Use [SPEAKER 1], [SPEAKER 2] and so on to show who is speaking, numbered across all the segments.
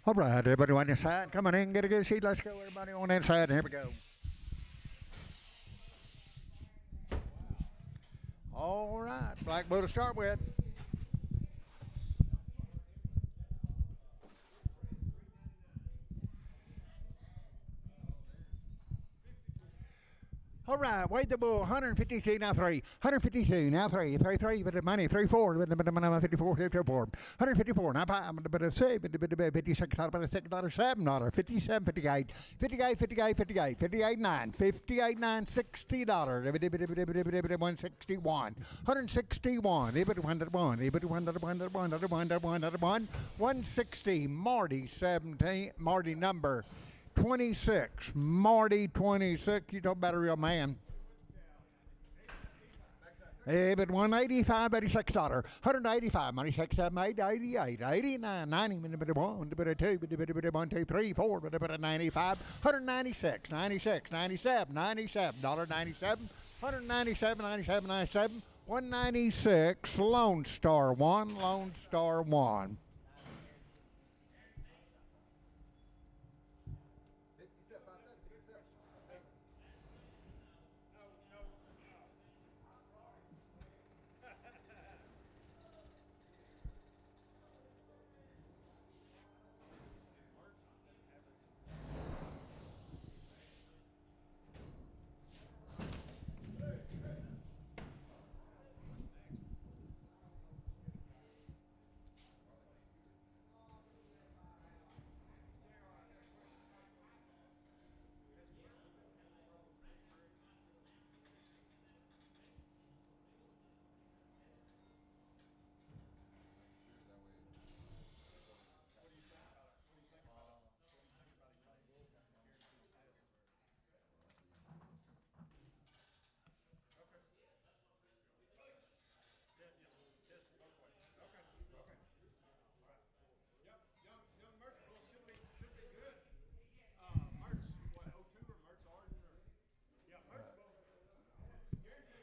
[SPEAKER 1] All right, everybody on your side, come on in, get a good seat. Let's go, everybody on inside. Here we go. All right, Black Bull to start with. All right, wait the bull, 152, now three. 152, now three. Three, but the money, 3-4, but the money, 54, 54. 154, now five, but the say, but the 56, but the $6, $7, 57, 58, 58, 58, 58, 58, 9, 58, 9, $60, 161, 161, even 101, even 160, Marty 17, Marty number 26, Marty 26. You talk about a real man. Hey, but 185, $86, 185, money 6, 7, 8, 88, 89, 90, but a 1, but a 2, but a 1, 2, 3, 4, but a 95, 196, 96, 97, 97, $97, 197, 97, 97, 196, Lone Star 1, Lone Star 1.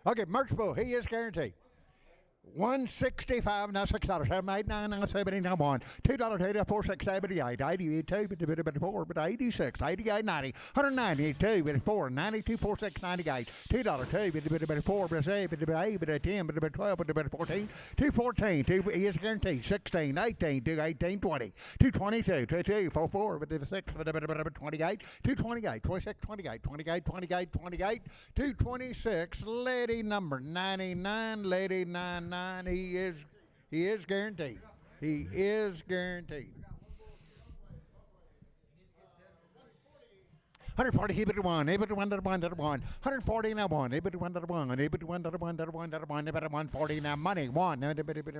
[SPEAKER 1] Okay, Merch Bull, he is guaranteed. 165 now $6, 7, 8, 9, now 70, now 1, $2, 80, 4, 6, 78, 82, but 4, but 86, 88, 90, 192, but 4, 92, 4, 6, 98, $2, 2, but 4, but 8, but 8, but 10, but 12, but 14, 214, 2, he is guaranteed, 16, 18, 2, 18, 20, 222, 22, 4, 4, but 6, but 28, 228, 26, 28, 28, 28, 28, 226, lady number 99, lady 99. He is guaranteed. He is guaranteed. 140, he but one, able to 1 to 1 to 1, 140 now 1, able to 1 to 1, able to 1 to 1 to 1 to 1, able to 140 now money 1, able to 1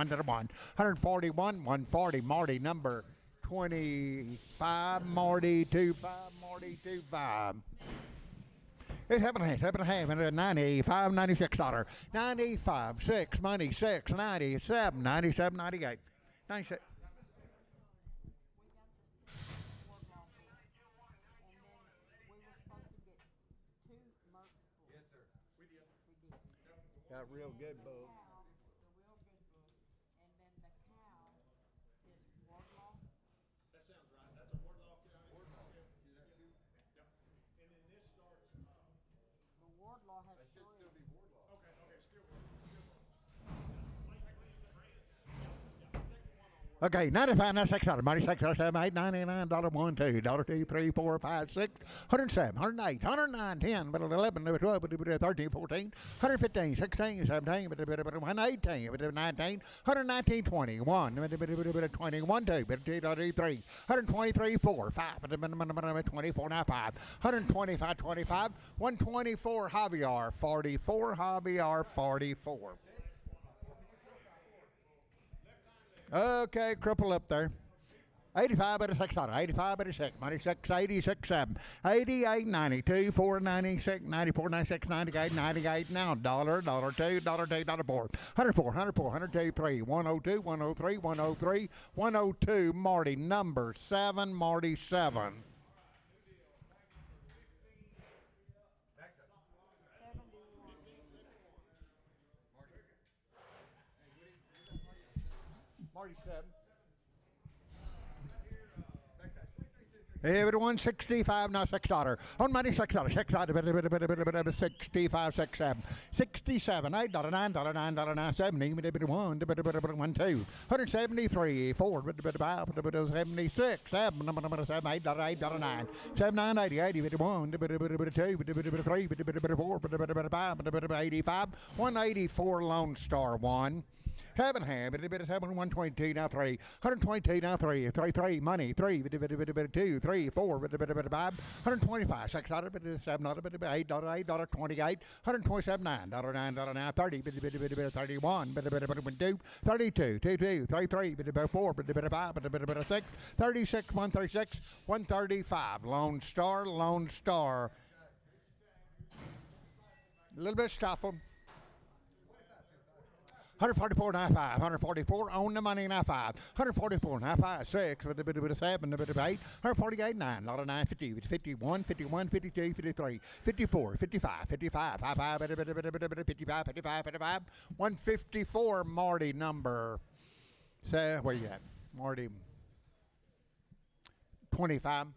[SPEAKER 1] to 1, 141, 140, Marty number 25, Marty 25, Marty 25. It's happening, and 95, $96, 95, 6, money 6, 97, 97, 98, 96. Got real good, Bo. Okay, 95, now $6, money 6, 7, 8, $99, 1, 2, $2, 3, 4, 5, 6, 107, 108, 109, 10, but 11, 12, but 13, 14, 115, 16, 17, but 118, but 19, 119, 21, but 21, 2, but 2, 3, 123, 4, 5, but 24, now 5, 125, 25, 124, Javier, 44, Javier, 44. Okay, cripple up there. 85 at a $6, 85 at a 6, 96, 86, 7, 88, 92, 4, 96, 94, 96, 98, 98 now, $1, $2, $2, $4, 104, 104, 102, 3, 102, 103, 103, 102, Marty, number 7, Marty 7. Marty 7. Everyone 65 now $6. On money $6. $6. 65 67. 67 $8 $9 $9 $9 70 1 1 2 173 4 76 7 7 $8 $8 9 7 9 80 80 1 2 3 4 85 184 Lone Star 1. 7 half, 122 now 3, 122 now 3, 3 money 3, 2 3 4, 5, 125 6 $7 $8 $8 28, 127 $9 $9 now 30, 31, 2 32 2 33 4, 5 6 36 136 135 Lone Star. A little bit stuffed. 144 and 5, 144 on the money and 5, 144 and 5, 6 with a bit of 7, a bit of 8, 148, 9, lot of 9, 50, 51, 51, 52, 53, 54, 55, 55, 55, 55, 55, 55, 154 Marty number. So where you at? Marty 25.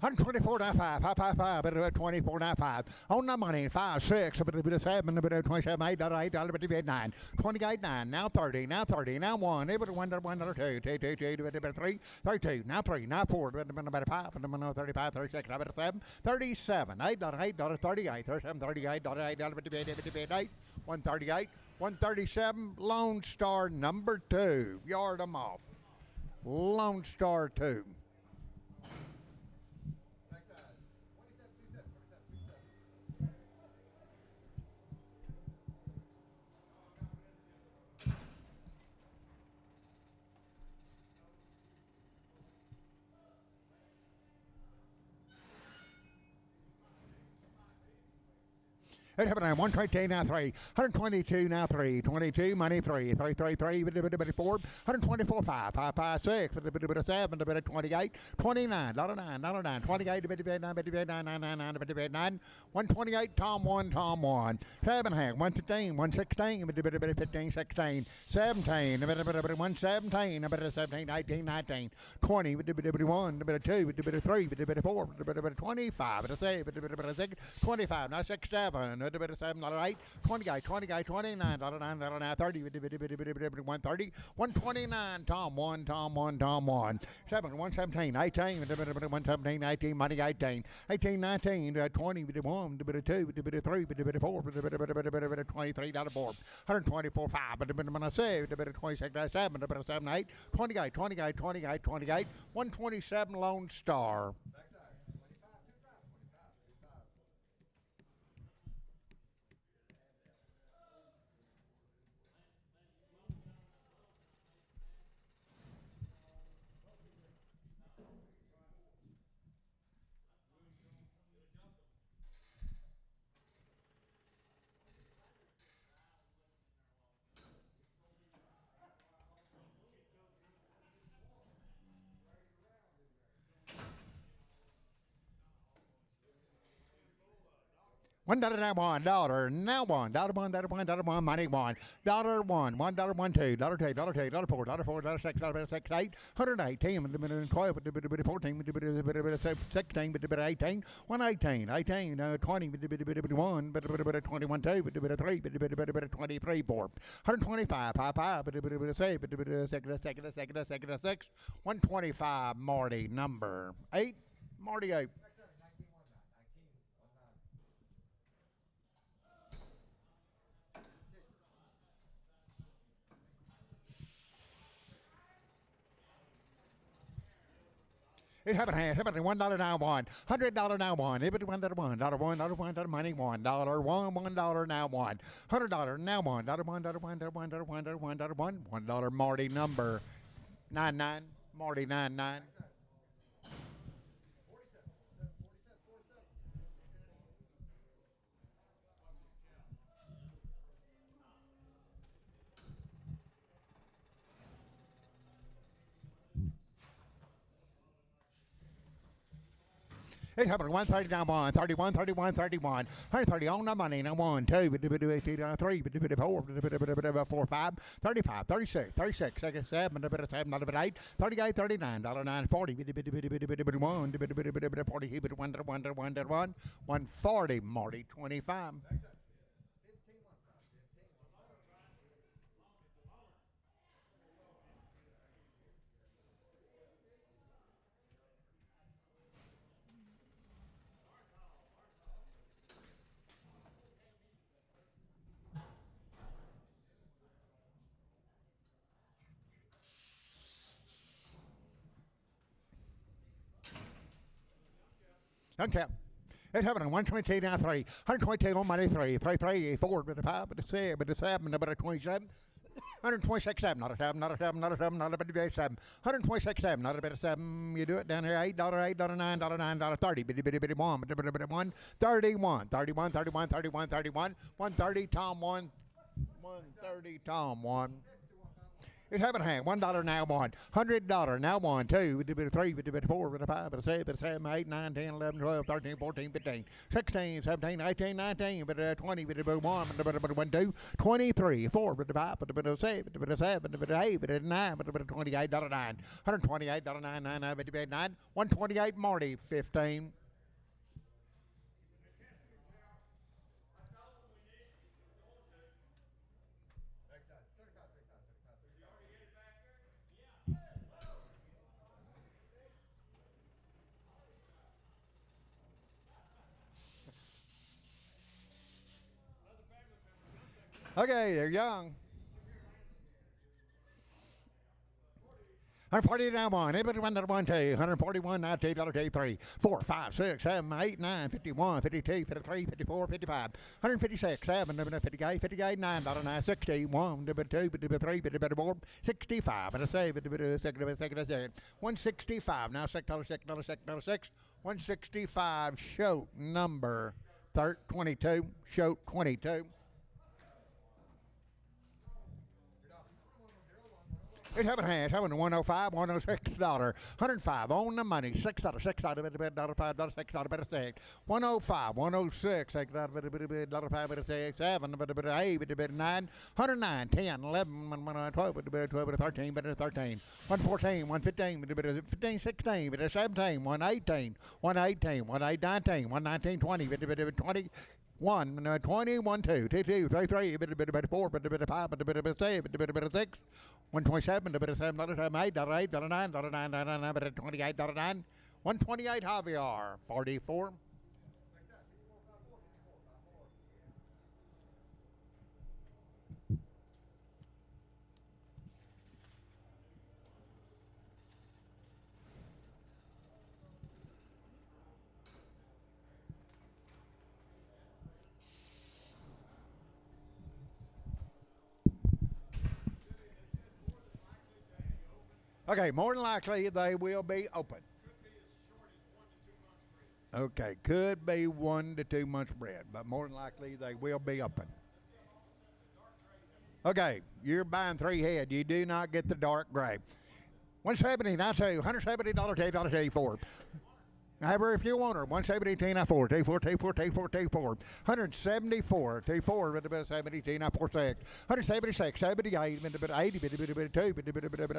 [SPEAKER 1] $124.95, 24.95 on the money, 5, 6, a bit of 7, a bit of 27, $8, $8, a bit of 9, 28, 9, now 30, now 1, a bit of 1, 2, 3, 32, now 3, now 4, a bit of 5, 35, 36, a bit of 7, 37, $8, $8, 38, 37, $38, $8, a bit of 8, 138, 137, Lone Star number 2, yard them off. Lone Star 2. It happened on 122 now 3, 122 now 3, 22 money 3, 3 3 3, 4, 124 5, 5 5 6, 7, 28, 29, $9, $9, 28, 9, 9, 9, 9, 128 Tom 1, 7 half, 115, 116, 15, 16, 17, 117, 17, 18, 19, 20, 1, 2, 3, 4, 25, 6, 25, now 6, 7, 7, 8, 28, 28, 29, 9, 30, 130, 129, Tom 1, 7, 117, 18, 117, 18, money 18, 18, 19, 20, 1, 2, 3, 4, 23, $4, 124, 5, 26, 7, 7, 8, 28, 28, 28, 28, 127 Lone Star. $1 now $1 money $1 $1 $1 2 $2 $4 $6 $6 8 118 12 14 16 18 118 18 20 1 21 2 3 23 4 125 5 6 125 Marty number 8 Marty 8. It happened $1 now $100 now $1 $1 money $1 now $100 now $1 $1 Marty number 99 Marty 99 It's happening. 130 down one, 31, 31, 31. 130 on the money. Now 1, 2, 3, 4, 4, 5, 35, 36, 36, 7, 7, 8, 38, 39, $9, 40, 1, 40, 140, Marty, 25. Okay. It's happening. 122 down 3. 122 on money 3. 3, 3, 4, 5, 6, 7, 27. 126, 7, not a 7, not a 7, not a 7, not a bit of 7. 126, 7, not a bit of 7. You do it down here. $8, $8, $9, $9, 30, bitty 1, bitty 1, 31, 31, 31, 31, 31, 130, Tom 1, 130, Tom 1. It's having a hand. $1 now one. $100 now one. 2, 3, 4, 5, 6, 7, 8, 9, 10, 11, 12, 13, 14, 15, 16, 17, 18, 19, 20, 1, 2, 23, 4, 5, 6, 7, 8, 9, $28, 9. $128, 9, 9, 9, 128, Marty, 15. Okay, they're young. 140 down one. Anybody run that 1, 2. 141, now $2, 3, 4, 5, 6, 7, 8, 9, 51, 52, 53, 54, 55, 156, 7, 58, 58, $9, 9, 60, 1, 2, 3, 4, 65, and a save, 165, now $6, 6, 165, show number 22, show 22. It's having hands, having $105, $106, $105 on the money, $6, $6, $5, $6, better say, 105, 106, $5, 7, 8, 9, 109, 10, 11, 12, 13, 13, 114, 115, 15, 16, 17, 118, 118, 119, 119, 20, 20. 1, 20, 1, 2, 2, 3, 3, 4, 5, 6, 127, 7, 8, 8, 9, 28, 9, 128, Javier, 44. Okay, more than likely they will be open. Okay, could be 1 to 2 months bread, but more than likely they will be open. Okay, you're buying 3 head. You do not get the dark gray. 170, I say $170, $2.84. However, if you want her, 170, T94, T4, T4, T4, T4, 174, T4, 70, T946, 176, 78, 80, 2,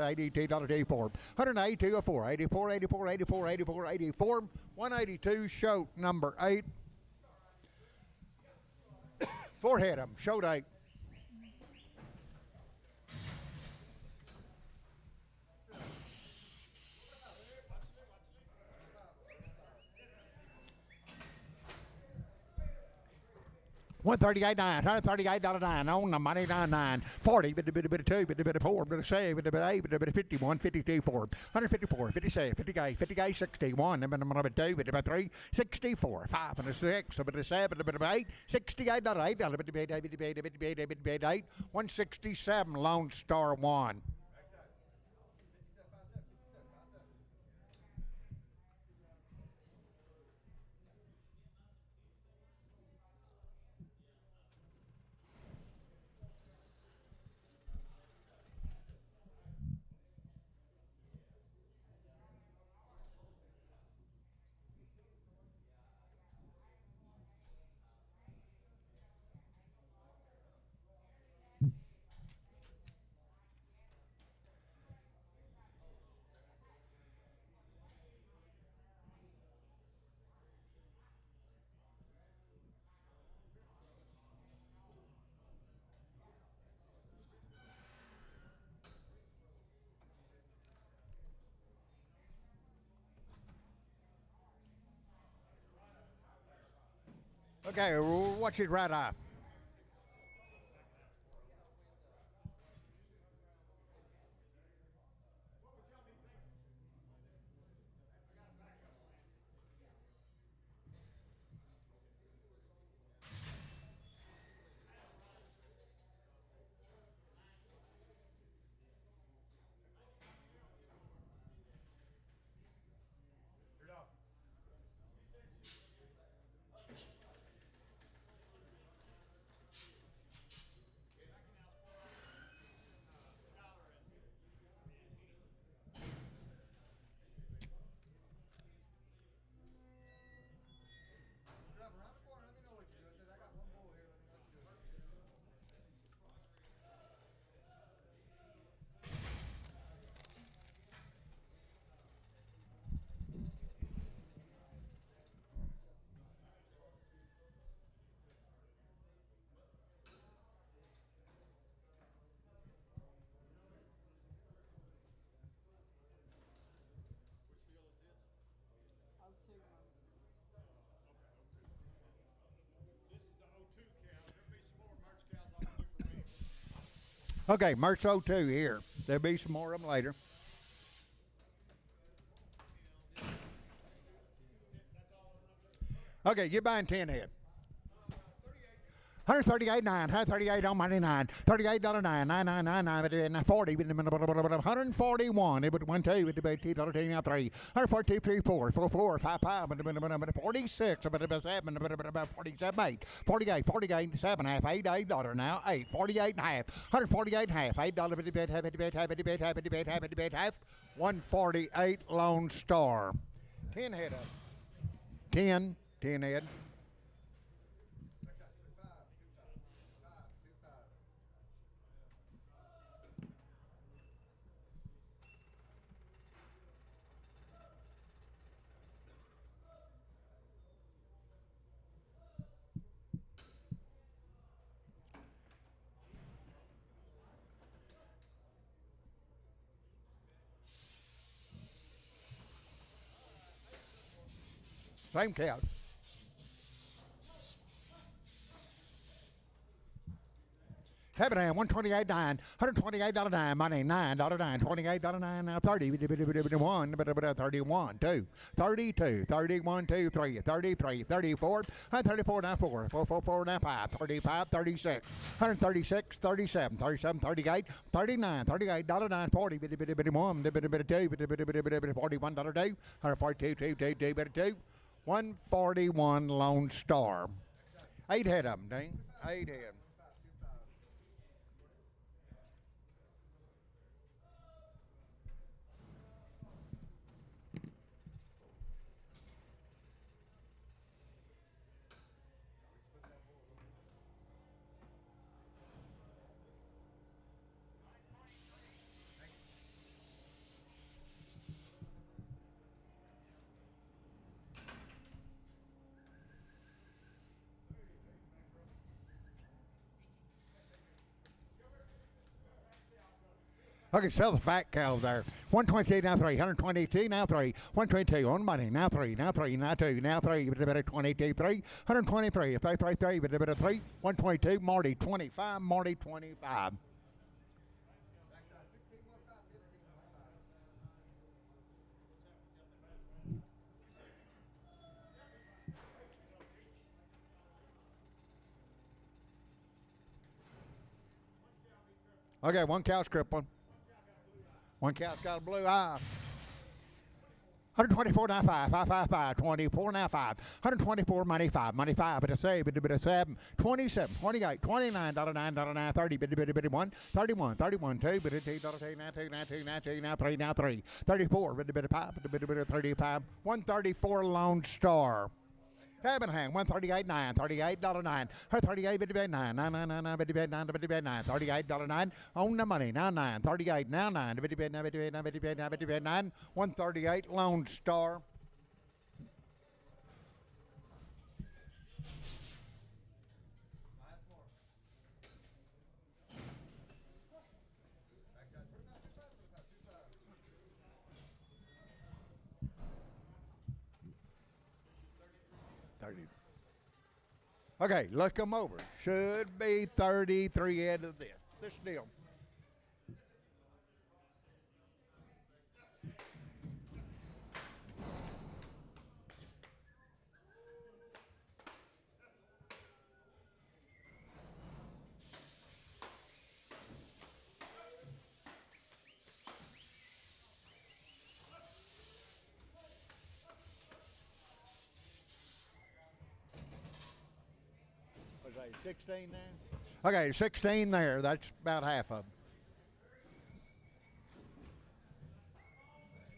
[SPEAKER 1] 80, T4, 108, 204, 84, 84, 84, 84, 84, 182, show number 8. 4 head them, showed 8. $138.9, $138.9 on the money, 99, 40, 2, 4, 7, 8, 51, 52, 4, 154, 57, 58, 58, 61, 2, 3, 64, 5, 6, 7, 8, 68, 8, 167, Lone Star 1. Okay, watch his right eye. Okay, Merch O2 here. There'll be some more of them later. Okay, you're buying 10 head. 138.9, 138 on money 9, $38.9, 9999, 40, 141, it would 1 2, it would $2 now 3, 142, 3 4, 4 4, 5 5, 46, 7, 47, 8, 48, 48, 7 half, $8 now, 8, 48 and a half, 148 and a half, $8, 50 bit, half, 50 bit, half, 50 bit, half, 50 bit, half, 50 bit, half, 148 Lone Star. 10 head up. 10 head. Same count. Habitat 128.9, $128.9, money $9.9, $28.9, now 30, 1, 31, 2, 32, 31, 2, 3, 33, 34, 34, now 4, 4, now 5, 35, 36, 136, 37, 37, 38, 39, $38.9, 40, 1, 2, 41, 2, 142, 2, 141 Lone Star. 8 head of them, Dean. 8 head. Okay, sell the fat cow there. 122 now 3, 122 now 3, 122 on money now 3, now 3, now 2, now 3, 22 3, 123, 3, 3, 122 Marty 25, Marty 25. Okay, one cow's crippled. One cow's got a blue eye. 124 now 5, 5, 5, 5, 24 now 5, 124 money 5, but a save, but a 7, 27, 28, $29.9, 30, 1, 31, 31, 2, but a $2, now 3, now 3, 34, but a 5, but a 35, 134 Lone Star. Habenham, 138.9, $38.9, her 38, 9, 9, 9, 9, 9, 9, $38.9, on the money, now 9, 38, now 9, 9, 138 Lone Star. Okay, look them over. Should be 33 head of this. This deal. Was that 16 there? Okay, 16 there. That's about half of them.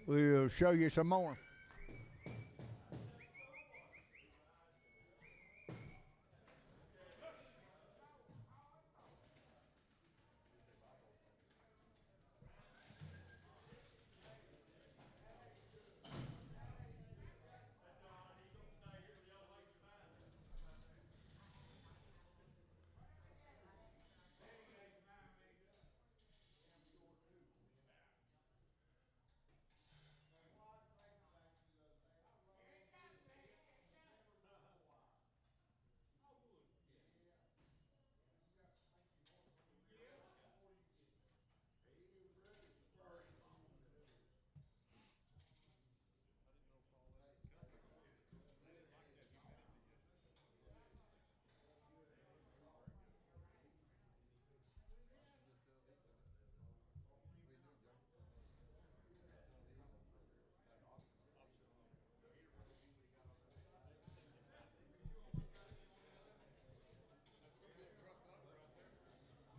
[SPEAKER 1] We'll show you some more.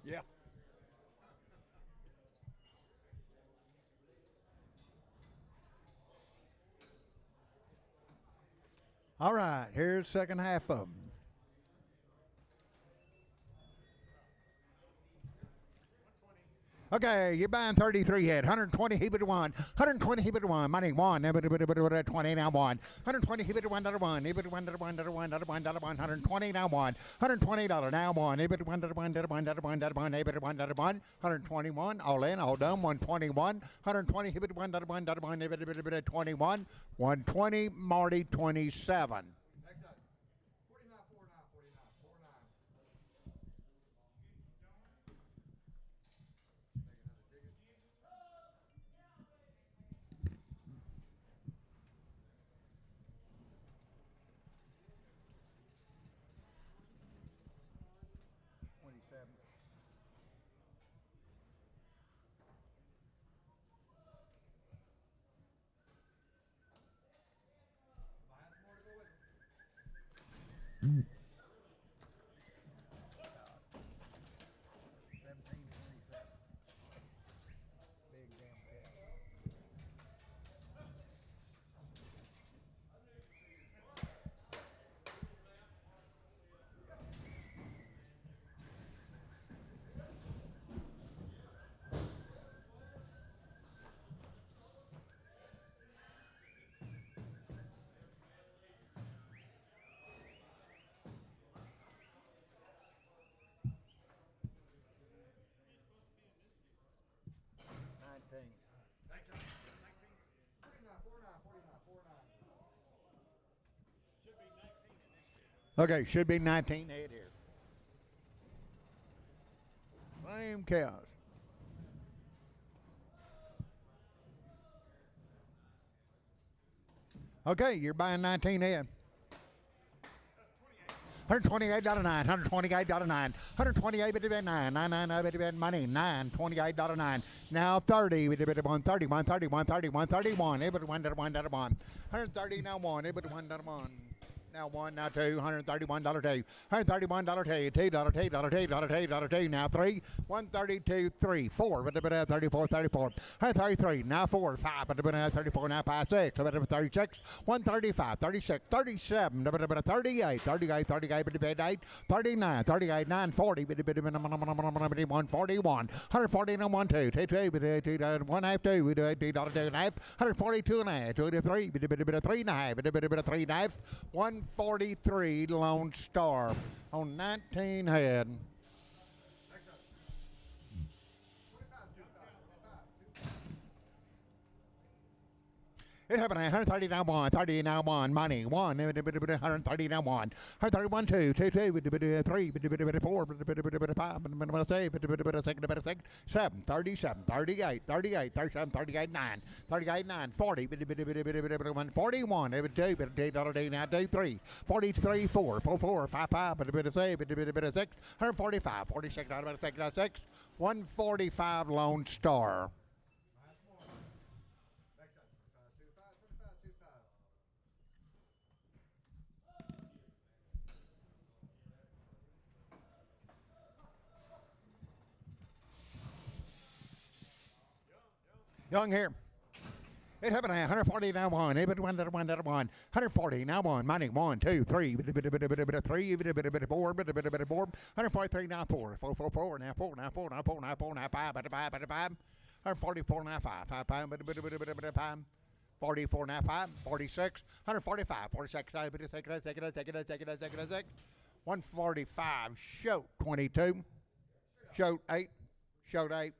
[SPEAKER 1] Yeah. All right, here's the second half of them. Okay, you're buying 33 head, 120 heap it to one, 120 heap it to one, money one, 20 now one, 120 heap it to one, $1, heap it to $1, $1, 120 now one, $120 now one, heap it to $1, $1, heap it to $1, 121, all in, all done, 121, 120 heap it to $1, heap it to 21, 120, Marty 27. Okay, should be 19 head here. Same cows. Okay, you're buying 19 head. $128.09, $128.09, $128.9, 99 money, $928.9. Now 30, we did it 130, 130, 130, 131, able to 1.1, 130 now one, able to 1.1. Now one, now two, $131 two, $131 two, $2, now three, 132, three, four, 34, 34, 133, now four, five, 34, now five, six, 36, 135, 36, 37, 38, 38, 38, 39, 38, 9, 40, 141, 140, no one, two, 1 half, two, $2.2.5, 142 and a half, 2 to 3, 3 and a half, 3 and a half, 143 Lone Star on 19 head. It happened 130 now one, 30 now one, money, 130 now one, 131, 2, 2, 2, 3, 4, 5, say, 6, 7, 37, 38, 38, 37, 38, 9, 38, 9, 40, 41, $2, now do 3, 43, 4, 4, 4, 5, 5, 6, 145, 46, 6, 145 Lone Star. Young here. It happened 140 now one, 140 now one, money 1, 2, 3, 3, 4, 143 now 4, 4, 4, 4, now 4, now 4, now 4, now 4, now 5, 144 now 5, 5, 5, 44 now 5, 46, 145, 46, 145, show 22, show 8, show 8.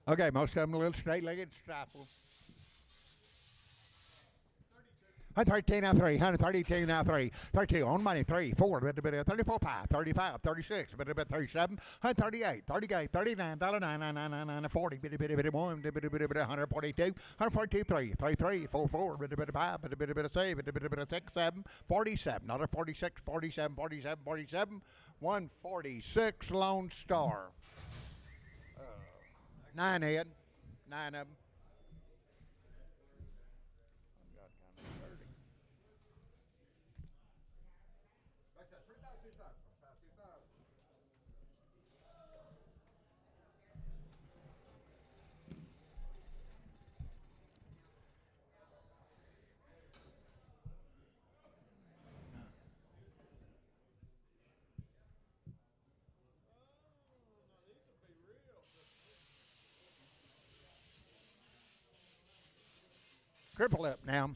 [SPEAKER 1] Okay, most of them a little straight-legged stifle. 113 now 3, 132 now 3, 32 on money 3, 4, 34, 5, 35, 36, 37, 138, 38, 39, $9, 40, 1, 142, 142, 3, 33, 4, 4, 5, 6, 7, 47, another 46, 47, 47, 47, 146 Lone Star. 9 head, 9 of them. Triple up now.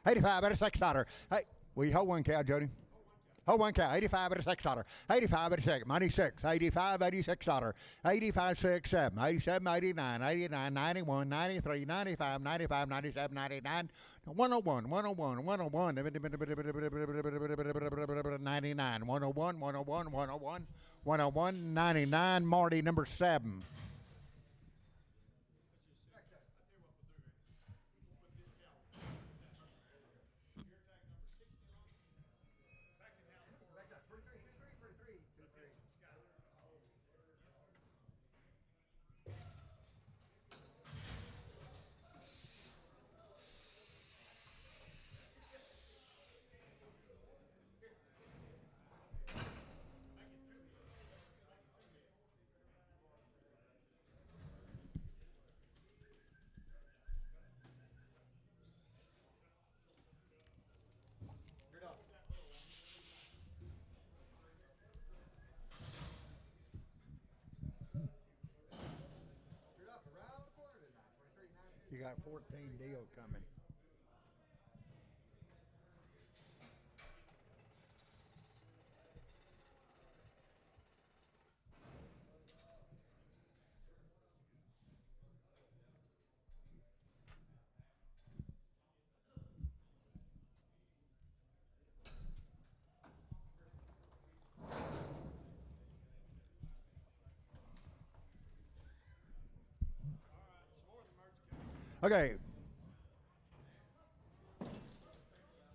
[SPEAKER 1] $85 at a $6. Hey, will you hold one cow, Jody? Hold one cow. 85 at a $6. 85 at a second. Money 6. 85, $86. 85, 6, 7. 87, 89, 89, 91, 93, 95, 95, 97, 99, 101, 101, 101, 99, 101, 101, 101, 101, 99. Marty, number 7. You got 14 deal coming. Okay.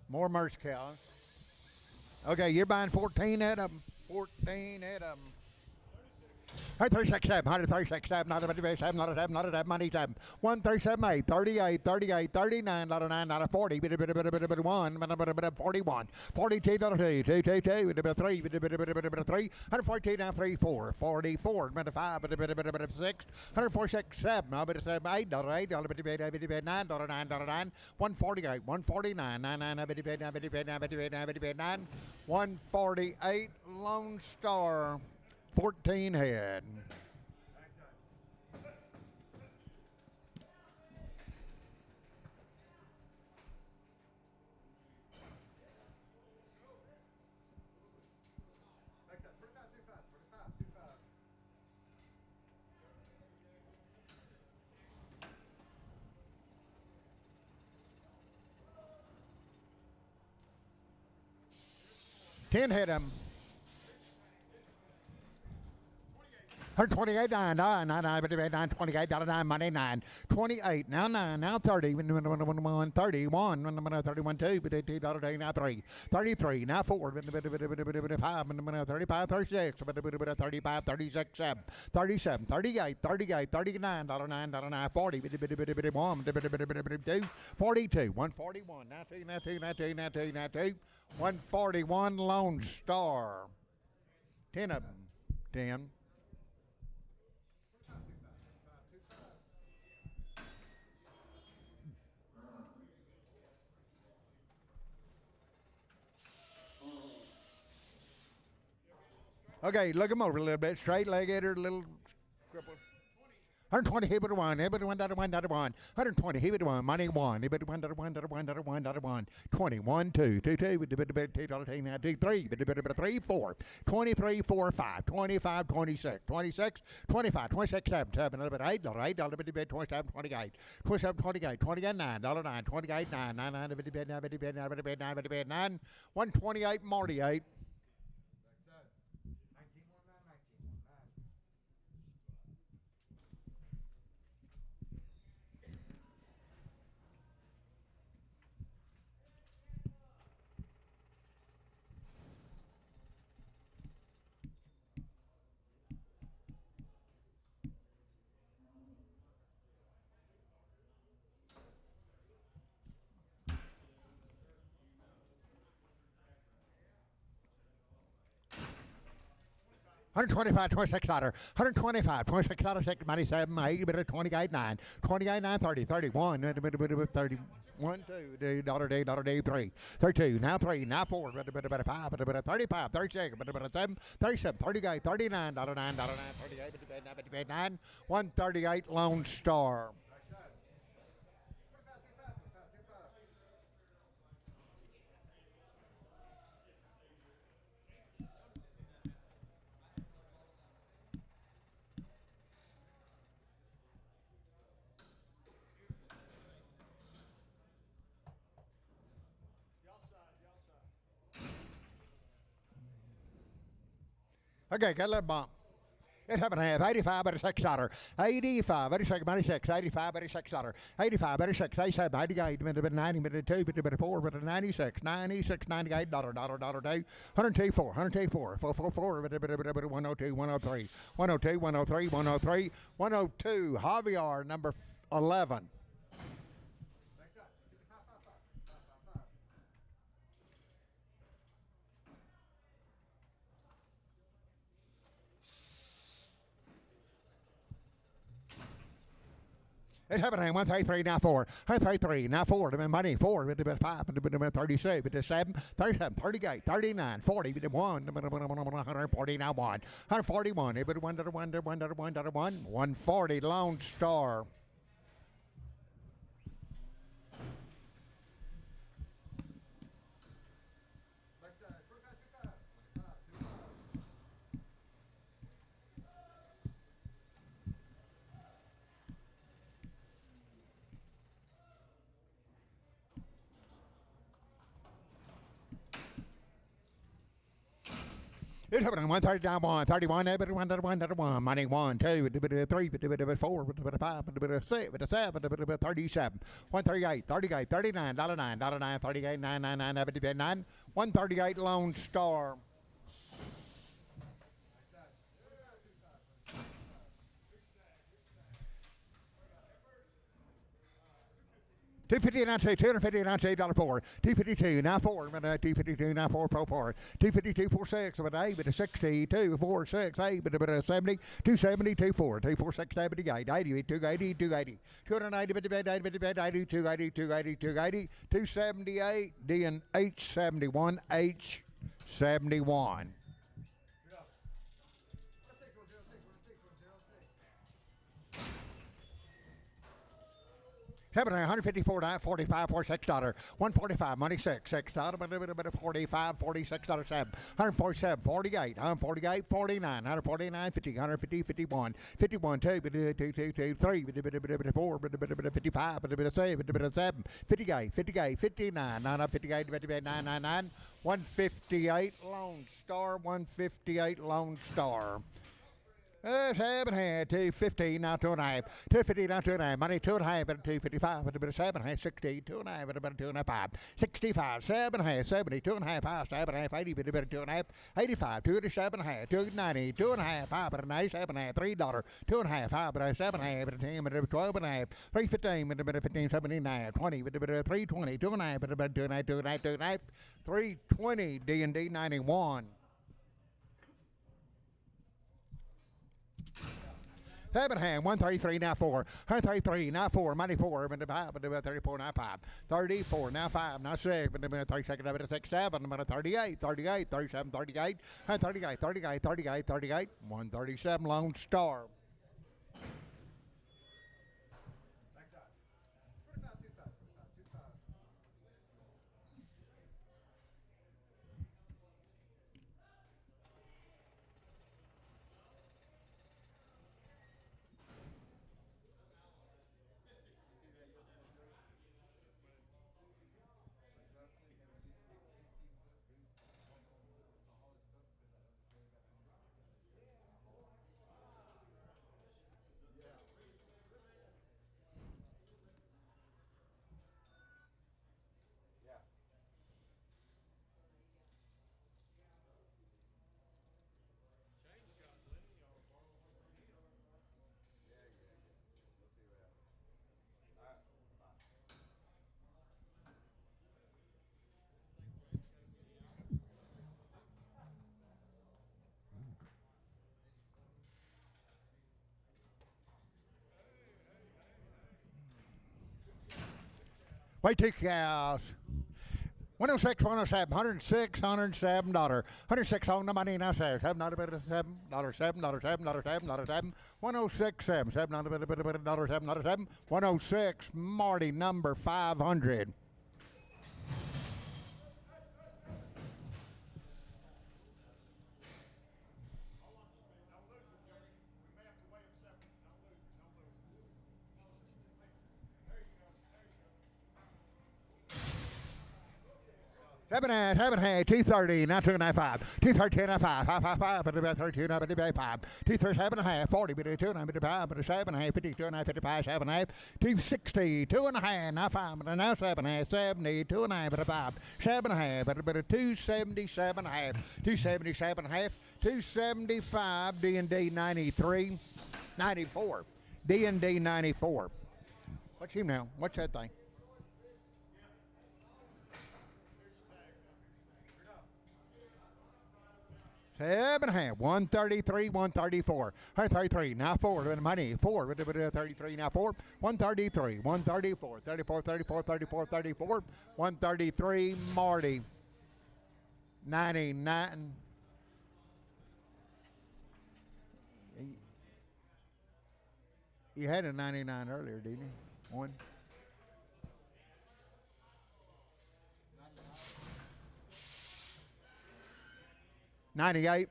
[SPEAKER 1] More merch cows. Okay, you're buying 14 at them. 14 at them. 136, 7, 136, 7, not a 7, not a 7, not a 7, money 7. 137, 8, 38, 38, 39, not a 9, not a 40, 1, 41, 42, not a 2, 2, 2, 2, 3, 3, 142, now 3, 4, 44, 5, 6, 146, 7, 8, not a 8, 9, 9, 9, 148, 149, 9, 9, 9, 148, Lone Star. 14 head. Ten hit him. 128, 9, 28, money, 9, 28, now 9, now 30, 31, 31, 31, 2, now 3, 33, now 4, 5, 35, 36, 35, 36, 7, 37, 38, 38, 39, 9, 40, 1, 2, 42, 141, now 2, now 2, now 2, now 2, now 2, 141 Lone Star. 10 of them. 10. Okay, look him over a little bit. Straight legged or a little crippled. 120, he would have won. He would have won, 120, he would have won. Money one. He would have won, 21, 2, 2, 2, $2, 3, 3, 4, 23, 4, 5, 25, 26, 26, 25, 26, 7, 7, $8, $8, 27, 28, 27, 28, 28, $9, 9, 28, 9, 9, 9, 128, Marty 8. $125, 26 $, 125, 26 $, 6, 97, 8, 28, 9, 28, 9, 30, 31, 31, 2, $, 3, 32, now 3, now 4, 5, 35, 36, 7, 37, 38, 39, $9, 9, 38, 9, 138 Lone Star. Okay, got a little bump. It happened to have 85, $86, 85, 86, 86, 85, $86, 85, 86, 87, 88, 90, 2, 4, 96, 96, $98, $2, 102, 4, 102, 4, 4, 102, 103, 102, 103, 103, 102, Javier, number 11. It's happening. 133, now 4. 133, now 4. Money 4. 5. 36. 7. 37. 38. 39. 40. 1. 140, now 1. 141. 140 Lone Star. It's happening. 130 down 1, 31, 1, money 1, 2, 3, 4, 5, 6, 7, 37, 138, 38, 39, $9, 38, 9, 9, 9, 9, 138 Lone Star. $250 now two, $250 now $8.4, $252 now 4, $252 now 4 pro 4, $252 4 6, but 8, but 62 4 6, 8, but 70, 270 2 4, 2 4 6 78, 88 280 280, 290 280 280 280 278 D and H71 H71. $154, $45, $46, $145, money $6, $45, $46, $7, $147, $48, $148, $49, $149, $50, $150, $51, $51, $2, $3, $4, $55, $7, $58, $58, $59, $58, $99, $158, Lone Star, $158, Lone Star. 215 now 2.5, 250 now 2.5, money 2.5, 255, but a bit of 7.5, 60, 2.5, but a bit of 2.5, 65, 7.5, 70, 2.5, 5, 7.5, 80, but a bit of 2.5, 85, 287.5, 290, 2.5, 5, but a nice 7.5, $3, 2.5, 5, but a 7.5, but a 10, but a 12.5, 315, but a bit of 15, 79, 20, but a bit of 320, 2.5, but a bit of 2.5, 2.5, 2.5, 320, D&D 91. 7.5, 133 now 4, 133 now 4, money 4, but about 34 now 5, 34 now 5, now 6, but about 32nd, but 6, 7, about 38, 38, 37, 38, 38, 38, 38, 38, 137 Lone Star. Wait, two cows. 106, 107, $106, $107, $106 on the money now, $7, $7, $7, $7, $7, $7, $7, 106, $7, $7, $7, 106, Marty, number 500. Seven and 230, now 295, 213 5, 5, but about 32, now 5, 237 and a half, 40, but 2 and 5, but 7 and 52, and 55, 7 and 260, 2 and a half, now 5, but now 7 and 70, 2 and a half, but 5, 7 and a half, but 277 and a half, 277 and a half, 275, D&D 93, 94, D&D 94. What's him now? What's that thing? Seven and a half, 133, 134, 133, now 4, with money, 4, with 33, now 4, 133, 134, 34, 34, 34, 34, 133, Marty, 99. You had a 99 earlier, didn't you? One. 98.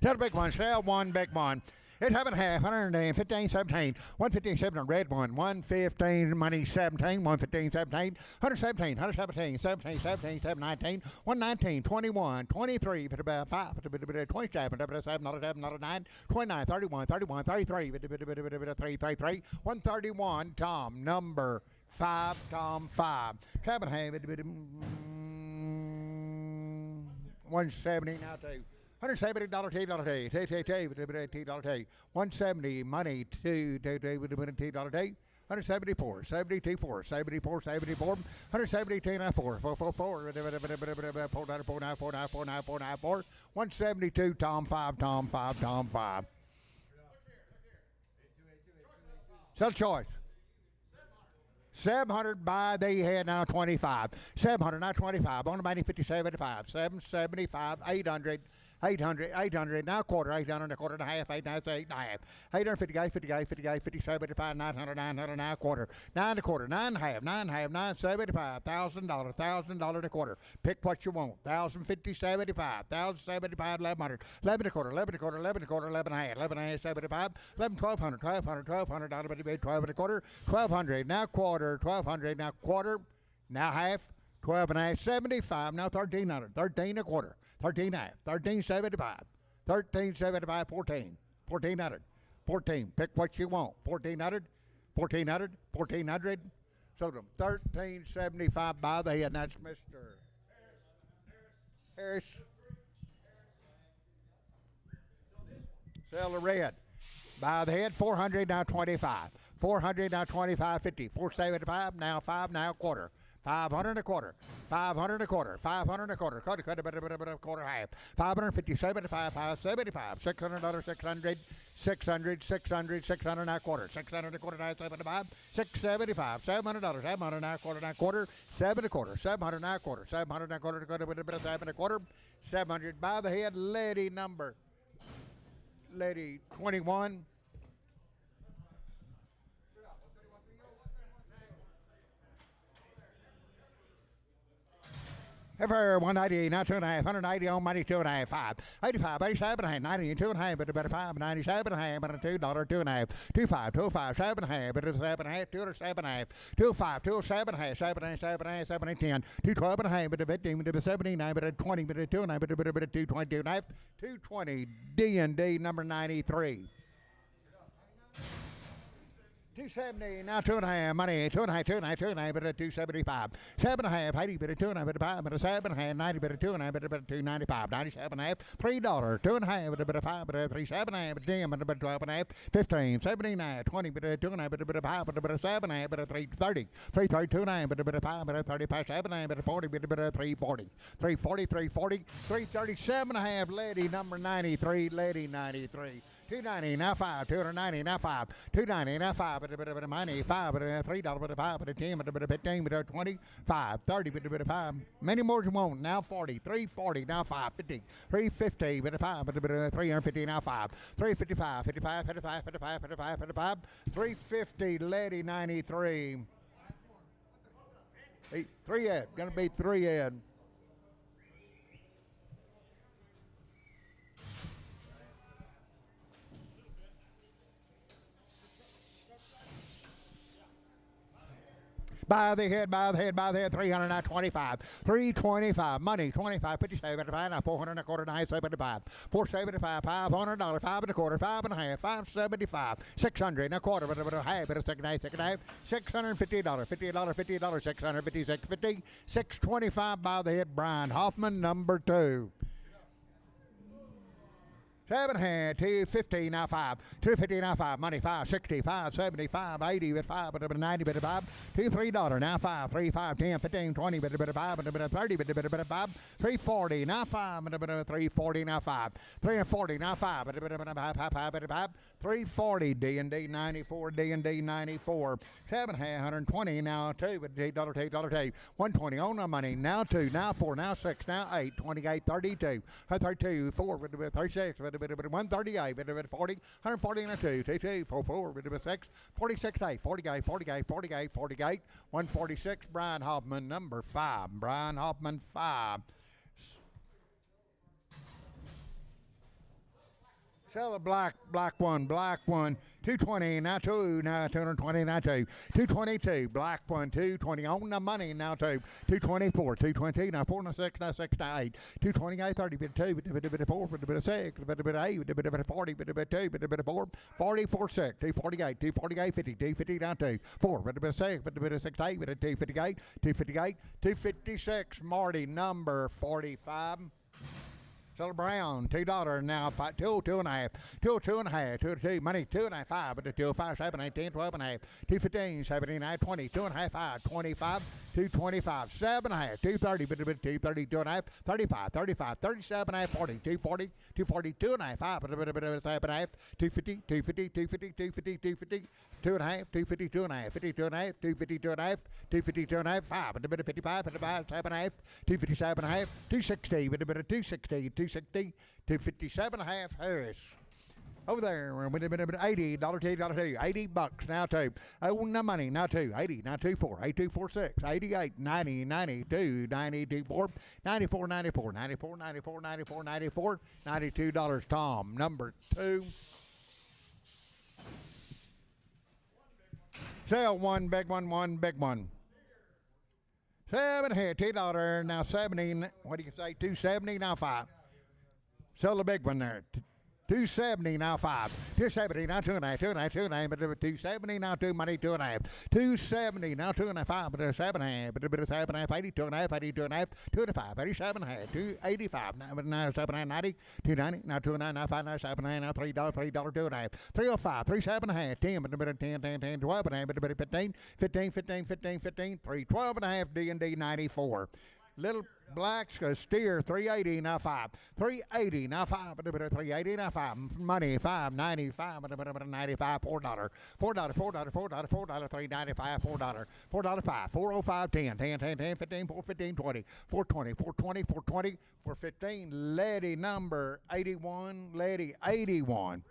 [SPEAKER 1] Tell the big one, sell one, big one. 8 7 half, 115, 17, 115, 17, red one, 115, money 17, 115, 17, 117, 117, 17, 17, 7, 19, 119, 21, 23, but about 5, 27, 7, not a 7, not a 9, 29, 31, 31, 33, 333, 131, Tom, number 5, Tom 5. 7 half, 170 now 2. $170 T. 170 money to T. 174, 72, 4, 74, 74, 172, 4, 4, 4, 4, 172, Tom 5, Tom 5, Tom 5. Sell choice. 700 by the head now 25. 700 now 25. On the money 50, 75. 775, 800. 800, now quarter, 800, a quarter and a half, 8 and a half, 8 and a half, 858, 58, 58, 50, 75, 900, 900, now quarter, 9 and a quarter, 9 and a half, 9 and a half, 975, $1,000 a quarter. Pick what you want. 1,050, 75, 1,075, 1,100, 11 a quarter, 11 a quarter, 11 a quarter, 11 and a half, 11 and a half, 75, 11, 1,200, 1,200, 1,200, $12 and a quarter, 1,200, now quarter, 1,200, now quarter, now half, 12 and a half, 75, now 1,300, 13 a quarter. 13 half, 1375, 1375, 14, 1,400, 14. Pick what you want. 1,400, 1,400, 1,400. So them 1,375 by the head. And that's Mr. Harris. Sell the red. By the head, 400 now 25. 400 now 25, 50. 475 now 5 now quarter. 500 a quarter, 500 a quarter, 500 a quarter, quarter half, 550, 75, 575, $600, 600, 600, 600, 600 now quarter, 600 a quarter now 75, 675, $700, 700 now quarter, 7 a quarter, 700 now quarter, 700 now quarter, 7 a quarter, 700 by the head, lady 21. Ever 190, now 2.5, 190 on money, 2.5, 5, 85, 87.5, 90, 2.5, but about 5, 97.5, but $2, 2.5, 25, 25, 7.5, but it's 7.5, 207.5, 25, 207.5, 7.5, 7.5, 7, 10, 212.5, but a 15, but a 79, but a 20, but a 2.5, but a 222.5, 220, D&D number 93. 270, now 2.5, money, 2.5, 2.5, 2.5, but a 275, 7.5, 80, but a 2.5, but a 5, but a 7.5, 90, but a 2.5, but a 295, 97.5, $3, 2.5, but a 5, but a 3, 7.5, but a 10, but a 12.5, 15, 79, 20, but a 2.5, but a 5, but a 7.5, but a 330, 330, 2.5, but a 5, but a 35, 7.5, but a 40, but a 340, 340, 340, 337.5, lady number 93, lady 93. 290, now 5, 290, now 5, 290, now 5, but a bit of money, 5, but a $3, but a 5, but a 10, but a 15, but a 25, 30, but a bit of 5. Many more you want, now 40, 340, now 5, 50, 350, but a 5, but a bit of 350, now 5, 355, 55, 55, 55, 55, 55, 350, lady 93. 3 Ed, gonna be 3 Ed. By the head, 300, now 25, 325, money, 25, 57, now 400 and a quarter, 975, 475, $500, 5 and a quarter, 5 and a half, 575, 600 and a quarter, but a half, but a second half, $650, $50, 656, 50, 625 by the head, Brian Hoffman, number 2. 7 hand, 250, now 5, 250, now 5, money 5, 60, 5, 75, 80, but 5, but a 90, but a 5, $3, now 5, 3, 5, 10, 15, 20, but a 5, but a 30, but a 5, 340, now 5, but a 340, now 5, 340, now 5, but a 5, 340, D&D 94, D&D 94, 7 hand, 120, now 2, but $8, 120 on the money, now 2, now 4, now 6, now 8, 28, 32, 32, 4, but 36, but 138, but 40, 140 and a 2, 2, 4, 4, but 6, 46, 8, 48, 48, 48, 48, 146, Brian Hoffman, number 5, Brian Hoffman, 5. Sell the black one, 220, now 2, now 220, now 2, 222, black one, 220, on the money, now 2, 224, 220, now 4, now 6, now 6, now 8, 228, 30, bit 2, bit 4, bit 6, bit 8, bit 40, bit 2, bit 4, 44, 6, 248, 248, 50, 250, now 2, 4, bit 6, bit 6, 8, bit 258, 258, 256, Marty, number 45. Silver Brown, $2 now, two, 2.5, two, 2.5, two, two, money, 2.5, 5, but 2, 5, 7, 8, 10, 12.5, 215, 79, 20, 2.5, 5, 25, 225, 7.5, 230, but 230, 2.5, 35, 35, 37.5, 40, 240, 240, 2.5, 5, but 7.5, 250, 250, 250, 250, 250, 2.5, 250, 2.5, 50, 2.5, 250, 2.5, 250, 2.5, 5, but 55, 55, 7.5, 257.5, 260, but 260, 260, 257.5, Harris. Over there, $80, $2, $80 now two. Oh, no money, now two, 80, now 24, 8246, 88, 90, 92, 92, 94, 94, 94, 94, 94, 94, $92, Tom, number 2. Sell one big one big one. 7 here, $2 now 70. What do you say? 270 now 5. Sell the big one there. 270 now 5. 270 now 2.5, 2.5, 2.5, but 270 now 2 money 2.5. 270 now 2.5, but 7.5, but 7.5, 82.5, 82.5, 2.5, 87.5, 285 now 7.5, 90, 290 now 2.9 now 5 now 7.5 now $3, $2.5, 305, 37.5, 10, but 10, 10, 10, 12.5, but 15, 15, 15, 15, 15, 312.5 D&D 94. Little blacks steer 380 now 5, 380 now 5, 380 now 5, money 595, 95, $4, $4, $395, $4, 5, 405, 10, 10, 10, 10, 15, 415, 20, 420, 420, 420, 415, lady number 81, lady 81.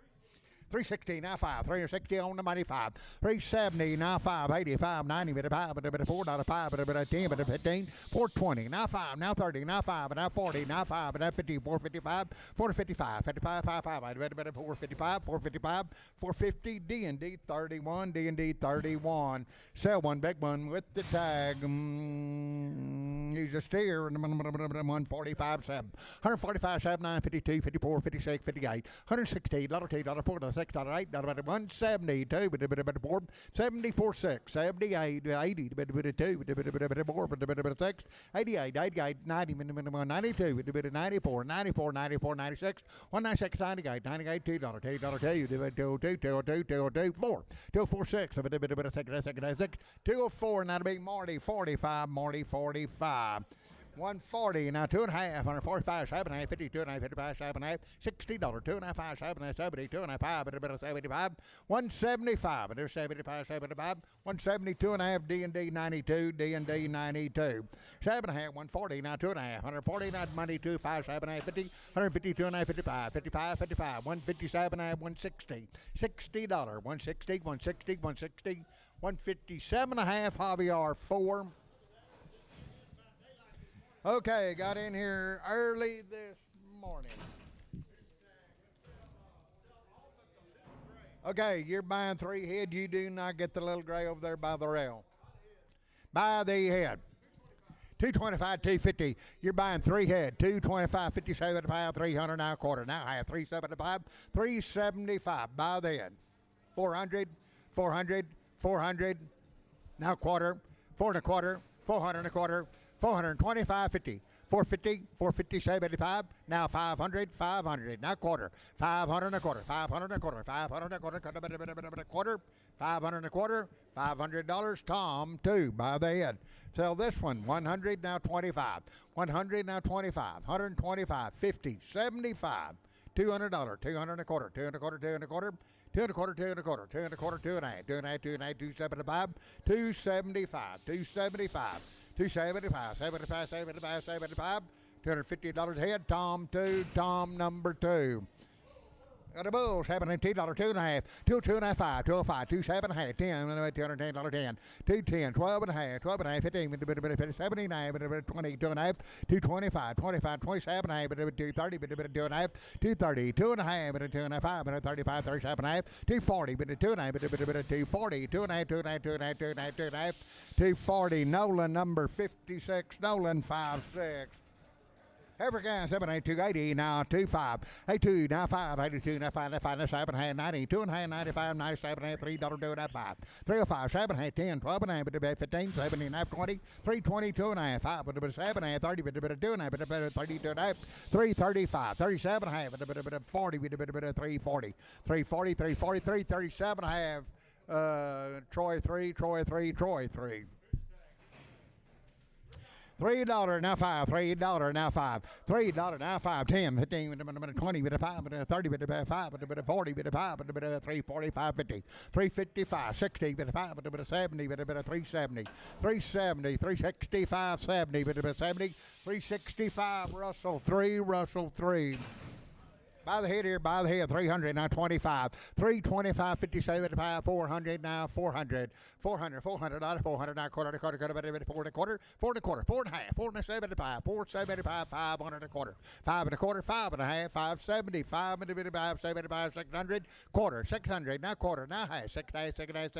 [SPEAKER 1] 360 now 5, 360 on the money 5, 370 now 5, 85, 90, but $4, 5, but 10, but 15, 420 now 5, now 30, now 5, but now 40, now 5, but now 50, 455, 455, 55, 5, 5, 455, 455, 450, D&D 31, D&D 31. Sell one big one with the tag. He's a steer, 145, 7, 145, 7, 9, 52, 54, 56, 58, $160, $4, $6, $8, $172, but 4, 74, 6, 78, 80, but 2, but 4, but 6, 88, 88, 90, 92, but 94, 94, 94, 96, 196, 98, 98, $2, $2, 2, 4, 246, but 6, 204, and that'll be Marty, 45, Marty, 45. 140 now 2.5, 145, 7.5, 50, 2.5, 55, 7.5, $60, 2.5, 5, 7.5, 70, 2.5, 5, but 75, 175, and there's 75, 75, 172.5, D&D 92, D&D 92, 7.5, 140 now 2.5, 140 now money 2, 5, 7.5, 50, 150, 2.5, 55, 55, 55, 157, 160, $60, 160, 160, 160, 157.5, Javier 4. Okay, got in here early this morning. Okay, you're buying 3 head. You do not get the little gray over there by the rail. Buy the head. 225, 250. You're buying 3 head. 225, 50, 75, 300 now quarter. Now I have 375, 375. Buy the head. 400, 400, 400. Now quarter. 4 and a quarter. 400 and a quarter. 425, 50, 450, 450, 75, now 500, 500, now quarter, 500 and a quarter, 500 and a quarter, 500 and a quarter, quarter, 500 and a quarter, $500, Tom, 2, by the head. Sell this one, 100, now 25, 100, now 25, 125, 50, 75, $200, 200 and a quarter, 2 and a quarter, 2 and a quarter, 2 and a quarter, 2 and a quarter, 2 and a quarter, 2 and a half, 2 and a half, 2 and a half, 275, 275, 275. 275, 75, 75, 75, $250 head, Tom 2, Tom number 2. Got a Bulls happening $2, 2.5, 2, 2.5, 5, 205, 2.7.5, 10, $210, 10, 210, 12.5, 12.5, 15, 79, 20, 2.5, 225, 25, 27.5, 230, 2.5, 230, 2.5, 2.5, 35, 37.5, 240, 2.5, 240, 2.5, 2.5, 2.5, 2.5, 2.5, 240, Nolan number 56, Nolan 5'6". African 782 80 now 25 82 now 5 82 now 5 now 5 now 7 hand 90 2 and hand 95 nice 7 hand $3 do that 5 305 7 hand 10 12 and hand 15 17 half 20 320 2 and half 5 but 7 hand 30 but 2 and half but 32 and half 335 37 half but 40 with 340 340 340 337 half Troy 3 Troy 3 Troy 3 $3 now 5, $3 now 5, $3 now 5, 10, 15, 20, 5, 30, 5, 40, 5, 345, 50, 355, 60, 5, 70, 370, 370, 365, 70, 70, 365, Russell 3, Russell 3. By the head here, by the head, 300, now 25, 325, 50, 75, 400, now 400, 400, $400, 400, now quarter, quarter, quarter, 4 and a quarter, 4 and a quarter, 4 and a half, 4 and 75, 475, 500 and a quarter, 5 and a quarter, 5 and a half, 570, 5 and a bit, 575, 600, quarter, 600, now quarter, now half, 6 half, 75,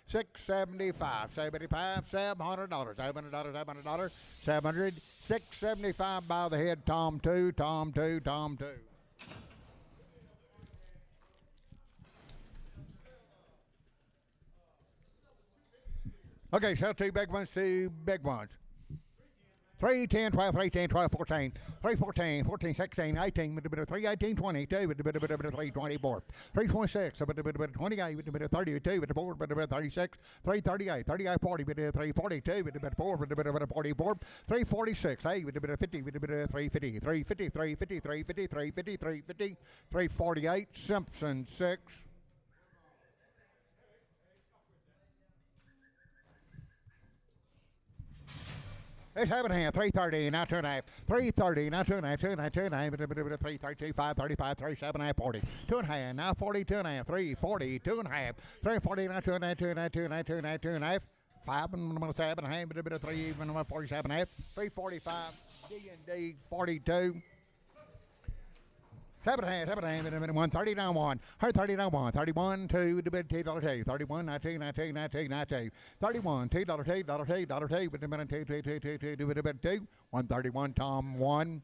[SPEAKER 1] 675, 75, $700, $700, 700, 675 by the head, Tom 2, Tom 2, Tom 2. Okay, sell 2 big ones, 2 big ones. 3, 10, 12, 3, 10, 12, 14, 3, 14, 14, 16, 18, 3, 18, 20, 2, 3, 24, 3, 26, 28, 32, 4, 36, 3, 38, 38, 40, 3, 42, 4, 44, 3, 46, 8, 50, 3, 50, 3, 50, 3, 50, 3, 50, 3, 50, 3, 50, 3, 48, Simpson 6. It's 7 and a half, 330, now 2 and a half, 330, now 2 and a half, 2 and a half, 2 and a half, 332, 5, 35, 37 and a half, 40, 2 and a half, now 42 and a half, 340, 2 and a half, 340, now 2 and a half, 2 and a half, 2 and a half, 2 and a half, 2 and a half, 5 and 7 and a half, 3 even 47 and a half, 345, D&D 42. 7 and a half, 130 down 1, 130 down 1, 31, 2, $2, 31, 19, 19, 19, 19, 31, $2, $2, $2, $2, 2, 131, Tom 1.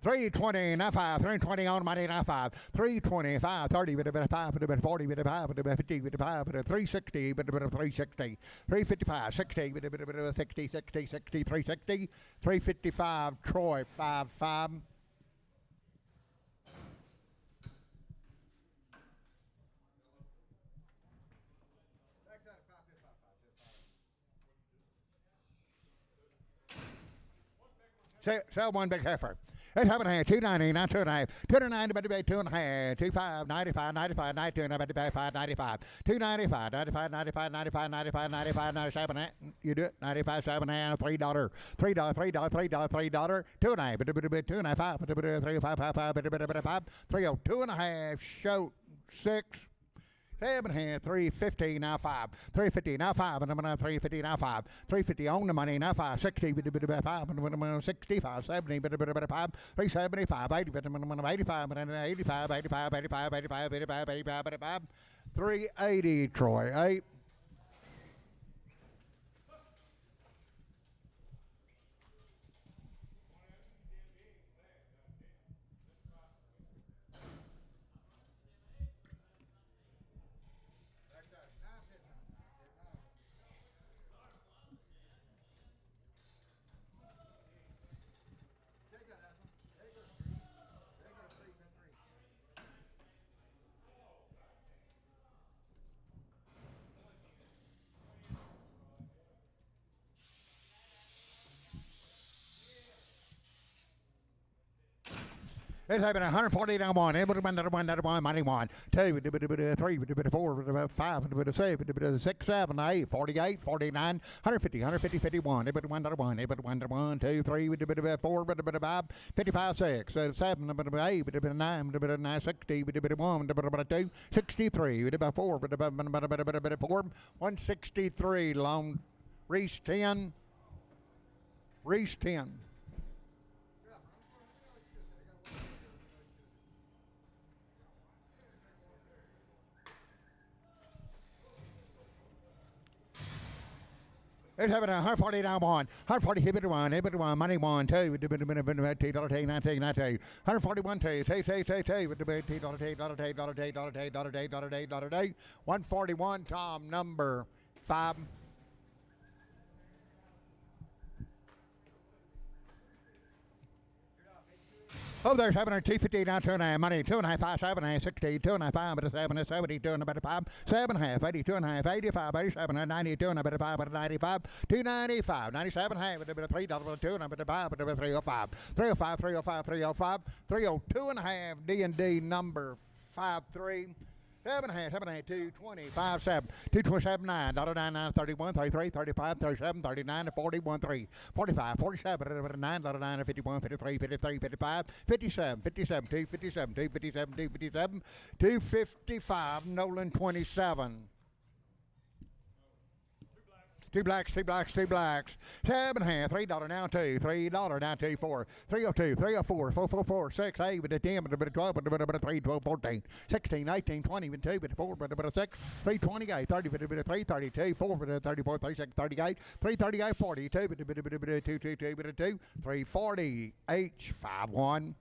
[SPEAKER 1] $320, now 5, $320 on money, now 5, $325, 30, 5, 40, 5, 50, 5, $360, 360, $355, 60, 60, 60, 60, $360, $355, Troy 5, 5. Sell 1 big heifer. It's 7 and a half, 290, now 2 and a half, 290, 2 and a half, 25, 95, 95, 92, 95, 95, 295, 95, 95, 95, 95, 95, 97 and a half. You do it, 95, 7 and a half, $3, $3, $3, $3, $3, 2 and a half, 2 and a half, 5, 3, 5, 5, 5, 5, 3, 2 and a half, show 6. 7 and a half, 350, now 5, 350, now 5, and I'm 350, now 5, 350 on the money, now 5, 60, 5, 65, 70, 5, 375, 80, 85, 85, 85, 85, 85, 85, 85, 85, 380, Troy, 8. It's having 140 down 1, able to one, money 1, 2, 3, 4, 5, 7, 6, 7, 8, 48, 49, 150, 150, 51, able to 1, able to 1, 2, 3, 4, 5, 55, 6, 7, 8, 9, 60, 1, 2, 63, 4, 4, 163, long Reese 10. Reese 10. It's having 140 down one, 140 hit it one, money one, two, $2, $141, Tom number 5. Oh, there's 250 down 2.5 money, 2.5, 5, 7, 60, 2.5, 5, 7, 70, 2.5, 7.5, 80, 2.5, 85, 87, 90, 2.5, 95, 295, 97, half, $3, 2.5, 305, 305, 305, 305, 302 and a half, D&D number 53. 7.5, 7.5, 225, 7, 227, 9, $9, 31, 33, 35, 37, 39, 41, 3, 45, 47, 9, $9, 51, 53, 53, 55, 57, 57, 257, 257, 257, 255, Nolan 27. Two blacks. 7.5, $3 now two, $3 now two, 4, 302, 304, 444, 6, 8, with a 10, with a 12, with a 3, 12, 14, 16, 18, 20, with 2, with a 4, with a 6, 328, 30, with a 3, 32, 4, with a 34, 36, 38, 338, 42, with a 2, 2, 2, with a 2, 340, H, 51.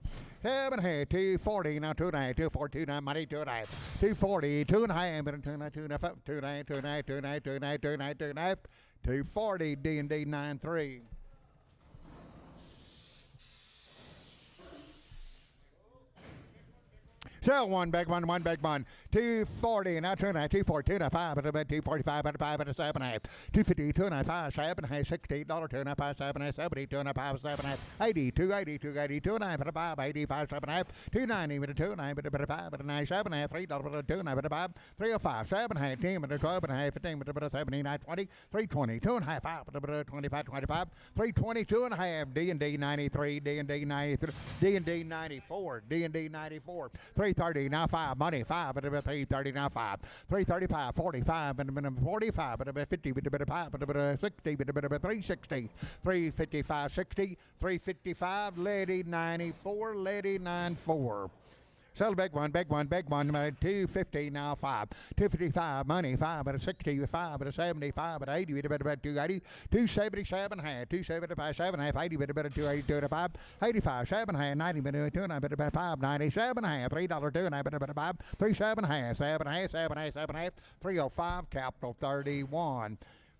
[SPEAKER 1] 7.5, 240, now 2.5, 240, 2.5, money, 2.5, 240, 2.5, 2.5, 2.5, 2.5, 2.5, 2.5, 2.5, 2.5, 240, D&D 93. Sell one, big one, 240, now 2.5, 240, 2.5, 245, 5, 7.5, 250, 2.5, 7.5, $60, 2.5, 7.5, 70, 2.5, 7.5, 80, 280, 280, 2.5, 5, 85, 7.5, 290, with a 2.9, with a 5, with a 9, 7.5, $3, with a 2.9, with a 5, 305, 7.5, 10, with a 12.5, 15, with a 79, 20, 320, 2.5, 5, with a 25, 25, 322 and a half, D&D 93, D&D 93, D&D 94, D&D 94, 330, now 5, money, 5, and a 330, now 5, 335, 45, and a 45, and a 50, with a bit of 5, and a bit of 60, with a bit of 360, 355, 60, 355, lady 94, lady 94. Sell big one, 250, now 5, 255, money, 5, at a 60, 5, at a 75, at 80, with a bit of 280, 277, half, 275, 7, half, 80, with a bit of 280, 285, 85, 7, half, 90, with a 2, and a bit of 5, 97, half, $3, 2, and a bit of 5, 37, half, 7, half, 7, half, 7, half, 305, capital 31.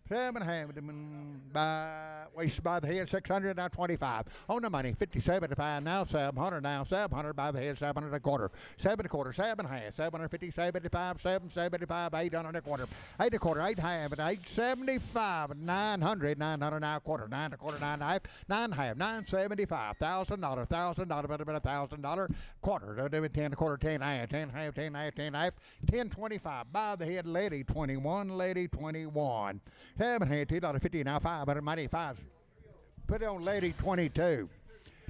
[SPEAKER 1] 7.5 by the head, 600 now 25 on the money, 57 now 700 now 700 by the head, 700 a quarter, 7 a quarter, 7.5, 750, 75, 775, 800 a quarter, 8 a quarter, 8 half, 875, 900 now a quarter, 9 a quarter, 9 half, 9 half, 975, $1,000, $1,000, quarter, 10 a quarter, 10 half, 10 half, 10 half, 10 half, 1025 by the head, lady 21, lady 21. 7.5, $2.50 now 5, but money 5. Put it on lady 22.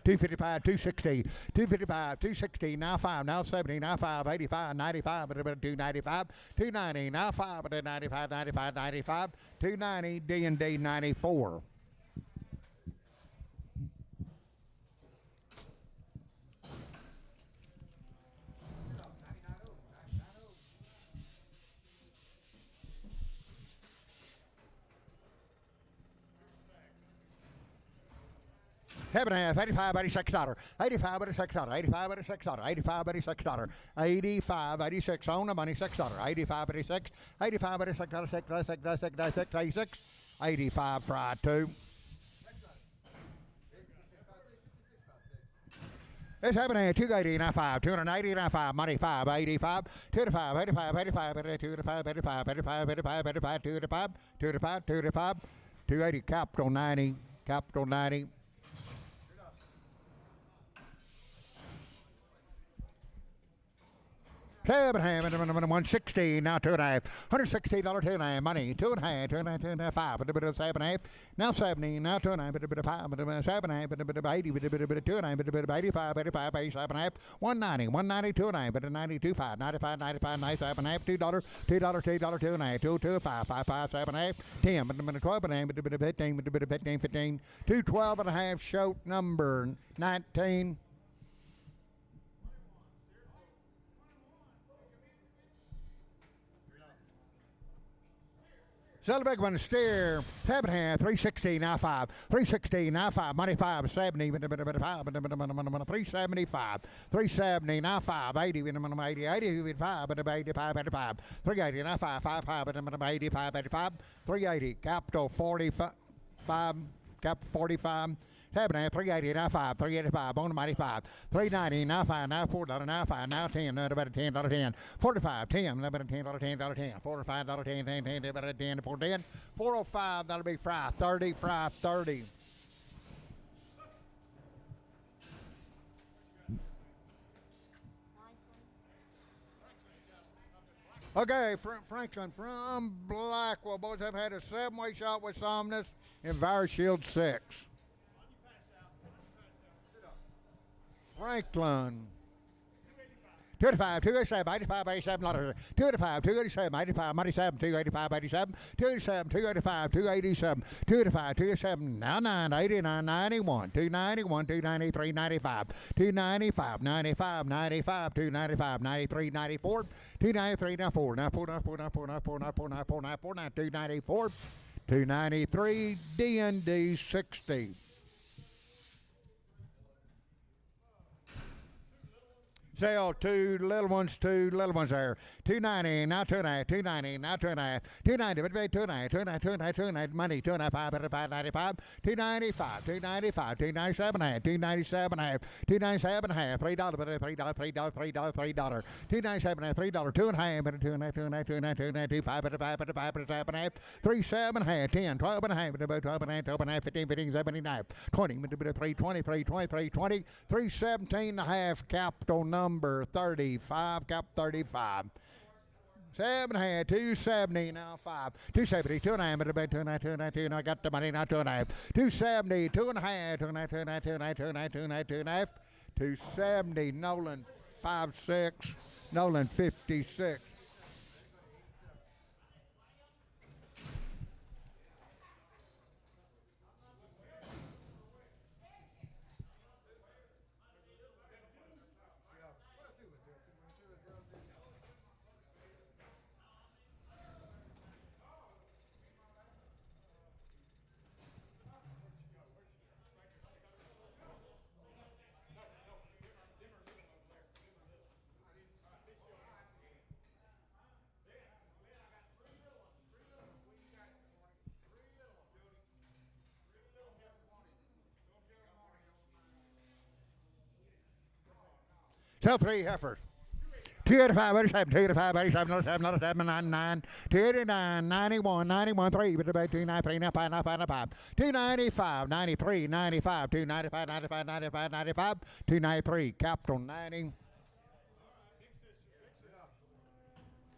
[SPEAKER 1] 255, 260, 255, 260, now 5, now 70, now 5, 85, 95, but 295, 290, now 5, but 95, 95, 95, 290, D&D 94. $7.5, $85, $86, $85, $86, $85, $86, $85, $86, $85, $86 on the money, $6, $85, $86, $85, $86, $86, 85 fried 2. It's happening 280 now 5, 280 now 5, money 5, 85, 2 to 5, 85, 85, 2 to 5, 85, 85, 85, 85, 2 to 5, 2 to 5, 2 to 5, 280, capital 90, capital 90. $116, now $2.5. $116, $2.5. Money, $2.5, $2.5, $5, but a bit of $7.5. Now $70, now $2.5, but a bit of $5, but a bit of $7.5, but a bit of $80, but a bit of $2.5, but a bit of $85, $85, $87.5. $190, $190, $2.5, but a $92, $5, $95, $95, $97.5. $2, $2, $2, $2.5, $2, $5, $5, $7.5. $10, but a bit of $12.5, but a bit of $15, but a bit of $15, $15. $212.5, show number 19. Sell the big one, steer, 7.5, 316, now 5, 316, now 5, money 5, 70, 375, 370, now 5, 80, 80, 85, 85, 85, 380, now 5, 5, 85, 85, 380, capital 45, cap 45, 7.5, 380, now 5, 385, on the mighty 5, 390, now 5, now $4, now 5, now 10, no better $10, 10, 45, 10, no better $10, $10, 10, $45, 10, 10, 10, no better 10, 4, 10, 405, that'll be fry, 30, fry, 30. Okay, Franklin from Blackwell. Boys have had a 7-way shot with Somnus in ViraShield 6. Franklin. 285, 287, 85, 87, 285, 287, 85, 97, 285, 87, 287, 285, 287, 285, 287, now 9, 89, 91, 291, 293, 95, 295, 95, 95, 295, 93, 94, 293, now 4, now 4, now 4, now 4, now 4, now 4, now 4, now 4, now 294, 293, D&D 60. Sale two little ones there. 290, now 2.5, 290, now 2.5, 290, but 2.5, 2.5, 2.5, 2.5, money, 2.5, 595, 295, 295, 297 half, 297 half, 297 half, $3, but $3, $3, $297 half, $3, 2.5, but 2.5, 2.5, 2.5, 2.5, 2.5, but 5, but 5, but 7 half, 3.7 half, 10, 12 and a half, but 12 and a half, 12 and a half, 15, 15, 17 half, 20, but 320, 320, 320, 317 and a half, capital number 35, cap 35. 7.5, 270, now 5, 270, 2.5, but about 2.5, 2.5, 2.5, I got the money, now 2.5, 270, 2.5, 2.5, 2.5, 2.5, 2.5, 2.5, 2.5, 270, Nolan 5.6, Nolan 56. Sell 3 heifers. 285, 87, 285, 87, 7, 7, 99, 289, 91, 91, 3, but about 293, 95, 95, 295, 93, 95, 295, 95, 95, 95, 293, capital 90.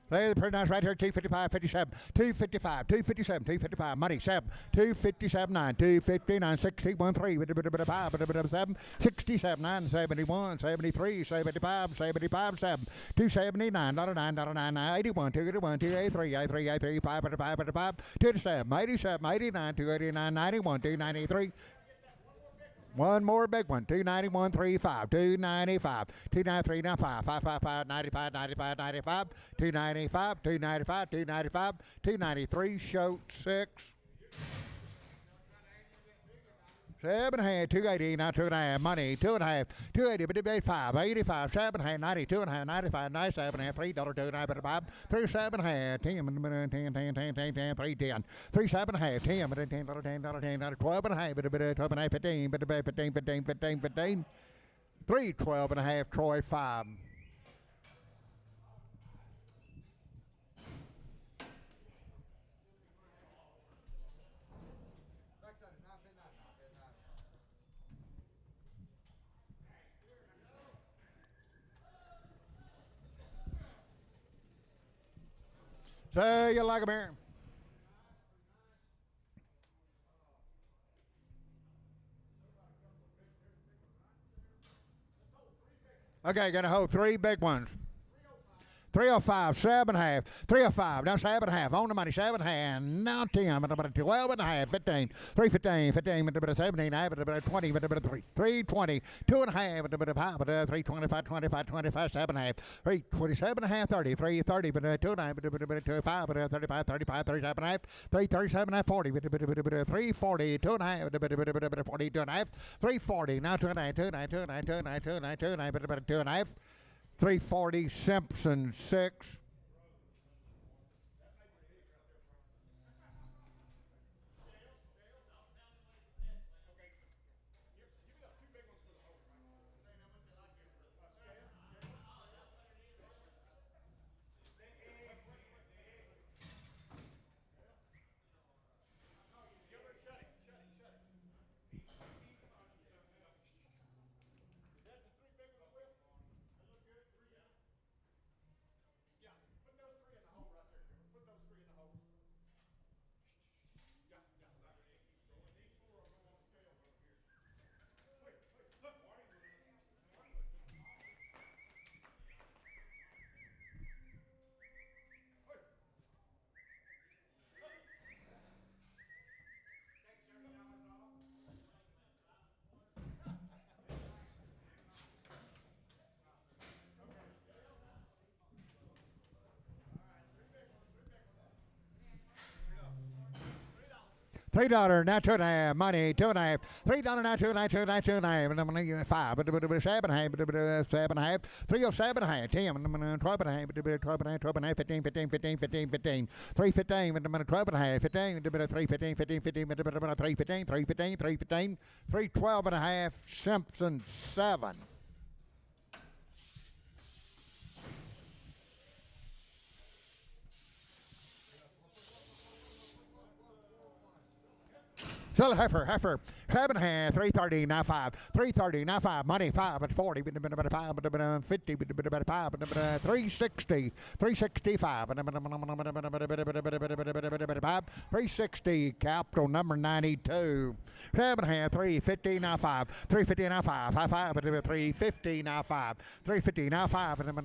[SPEAKER 1] Play the pretty nice right here, 255, 57, 255, 257, 255, money, 7, 257, 9, 259, 61, 3, with a bit of 5, with a bit of 7, 67, 9, 71, 73, 75, 75, 7, 279, $9, 81, 281, 283, 83, 83, 5, 5, 5, 287, 87, 89, 289, 91, 293. One more big one, 291, 35, 295, 293, 95, 555, 95, 95, 95, 295, 295, 295, 293, show 6. 7.5, 280, now 2.5, money, 2.5, 280, but 85, 85, 7.5, 90, 2.5, 95, 97.5, $3, 2.5, but 5, 37.5, 10, 10, 10, 10, 310, 37.5, 10, but $10, 10, 10, 12.5, but 12.5, 15, but 15, 15, 15, 15, 312.5, Troy 5. Say you like 'em here. Okay, gonna hold three big ones. 305, 7.5, 305, now 7.5, on the money, 7.5, now 10, 12.5, 15, 315, 15, 17, 20, 320, 2.5, 325, 25, 25, 7.5, 327.5, 30, 330, 29, 25, 35, 35, 37.5, 337.5, 40, 340, 2.5, 40, 2.5, 340, now 2.5, 2.5, 2.5, 2.5, 2.5, 2.5, 2.5, 340, Simpson 6. $3 now 2.5 money 2.5 $3 now 2.5 2.5 2.5 and I'm gonna give you 5 7.5 7.5 307.5 10 12.5 12.5 15 15 15 15 15 315 12.5 15 315 15 15 315 315 315 312.5 Simpson 7. Sell heifer, 7.5, 330, now 5, 330, now 5, money 5 at 40, 5, 50, 5, 360, 365, 360, capital number 92, 7.5, 350, now 5, 350, now 5, 5, 350, now 5, 350, now 5, 55,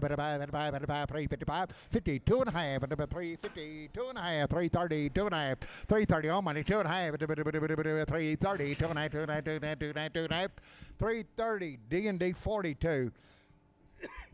[SPEAKER 1] 355, 52.5, 350, 2.5, 330, 2.5, 330, all money, 2.5. 330, 330, D&D 42.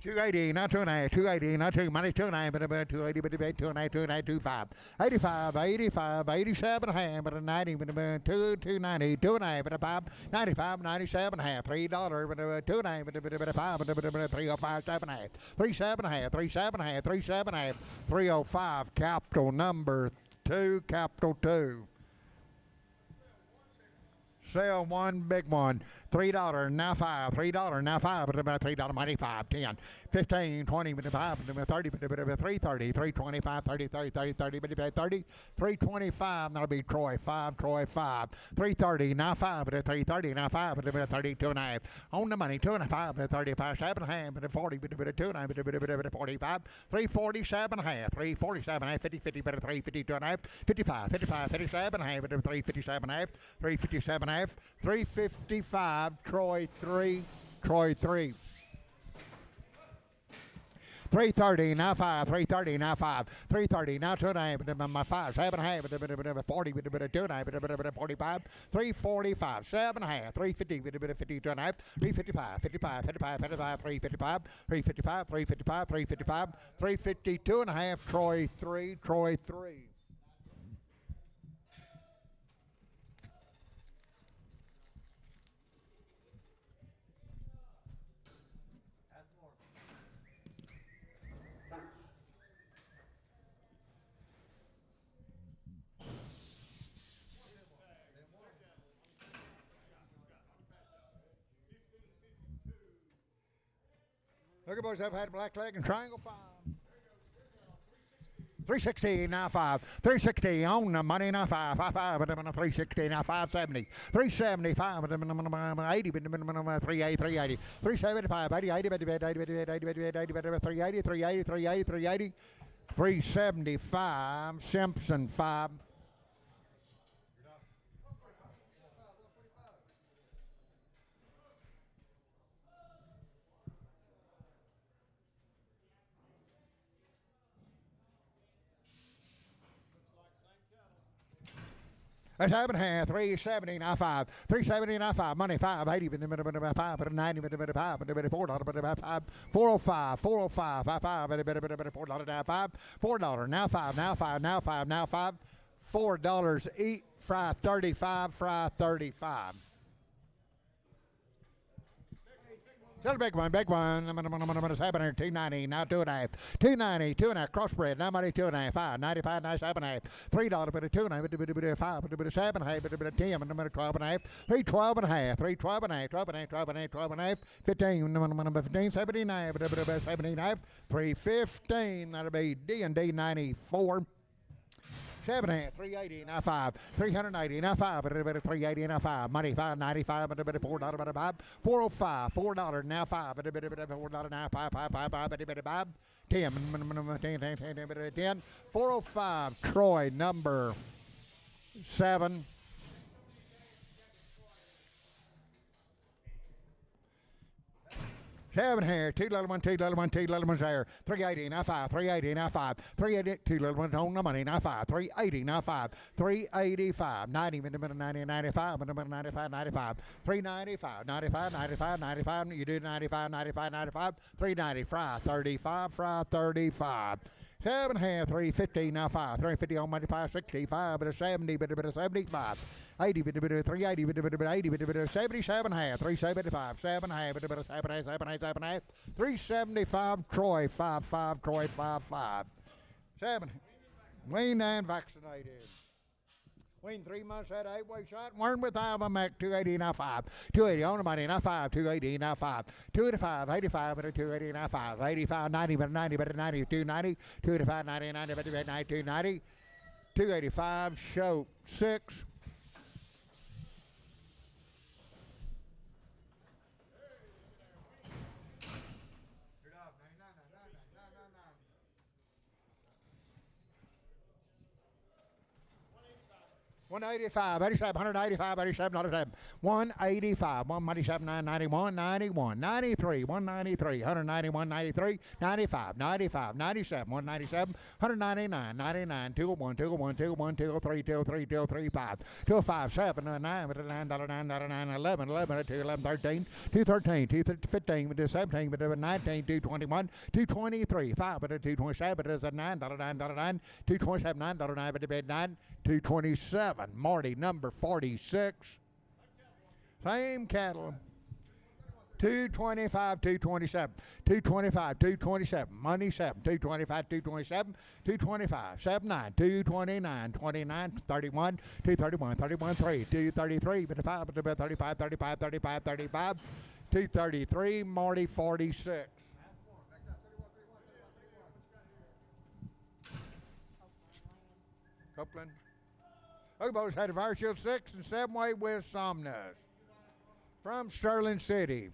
[SPEAKER 1] 280, not 2.5, 280, not 2, money 2.9, 280, 2.9, 2.5, 85, 85, 87.5, 90, 290, 2.9, 95, 97.5, $3, 2.9, 5, 305, 7.5, 37.5, 37.5, 37.5, 305, capital number 2, capital 2. Sell one big one. $3 now 5. $3 now 5. $3 money 5. 10. 15. 20. 25. 30. 330. 325. 30. 30. 30. 30. 30. 325. That'll be Troy 5. Troy 5. 330 now 5. 330 now 5. 32 and a half. On the money 2.5. 35. 7.5. 40. 2.9. 45. 347 and a half. 347 and a half. 50. 50. 352 and a half. 55. 55. 57 and a half. 357 and a half. 357 and a half. 355, Troy 3, Troy 3. 330, now 5, 330, now 5, 330, now 2.5, 5, 7.5, 40, 2.5, 45, 345, 7.5, 350, 52.5, 355, 55, 55, 55, 355, 355, 355, 355, 352.5, Troy 3, Troy 3. Look at boys, I've had black leg and triangle 5. 360 now 5. 360 on the money now 5. 360 now 570. 375 80 380 380 375 80 380 380 380 375. Simpson 5. That's 7.5, 370, now 5, 370, now 5, money 580, 5, 90, 5, $4, 405, 405, 5, $4 now 5, $4 now 5, now 5, now 5, now 5, $4 eat, fry 35, fry 35. Still a big one, big one. I'm going to 7 here, 290, now 2.5, 290, 2.5, crossbred, now money 2.5, 5, 95, 97.5, $3, but a 2.5, 5, but a 7.5, but a 10, and 12.5, 312.5, 312.5, 12.5, 12.5, 12.5, 15, 15, 79, but a 79, 315, that'll be D&D 94. 7.5, 380, now 5, 380, now 5, but a bit of 380, now 5, money 595, but a bit of $4, but a 5, 405, $4, now 5, but a bit of $4, now 5, 5, 5, 5, but a bit of 5, 10, 10, 405, Troy, number 7. Seven here, 2 little one, 2 little one, 2 little ones there. 380, now 5, 380, now 5, 380, 2 little ones on the money, now 5, 380, now 5, 385, 90, 90, 95, 95, 95, 395, 95, 95, 95, you do 95, 95, 95, 390, fry 35, fry 35. 7.5, 350, now 5, 350 on money, 5, 65, but a 70, but a 75, 80, but a 380, but a 80, but a 77.5, 375, 7.5, but a 7.5, 7.5, 7.5, 375, Troy, 5.5, Troy, 5.5, 7, weaned and vaccinated. Weaned 3 months, had 8-way shot, worn with Alvamac, 280, now 5, 280 on the money, now 5, 280, now 5, 285, 85, but a 280, now 5, 85, 90, but a 90, but a 90, 290, 285, 90, 90, but a 90, 290, 285, show 6. $185, 87, $185, $87, $185, $187, $991, $91, $93, $193, $191, $93, $95, $95, $97, $197, $199, $99, $201, $201, $201, $203, $203, $235, $205, $7, $9, $9, $9, $11, $11, $211, $13, $213, $215, $17, $19, $221, $223, $5, $227, $9, $9, $9, $227, $9, $9, $227. Marty, number 46. Same cattle. 225, 227, 225, 227, money 7, 225, 227, 225, 79, 229, 29, 31, 231, 31, 3, 233, 35, 35, 35, 35, 35, 233, Marty 46. Copeland. Obo's had a Varshield 6 and 7-way with Somnus. From Sterling City.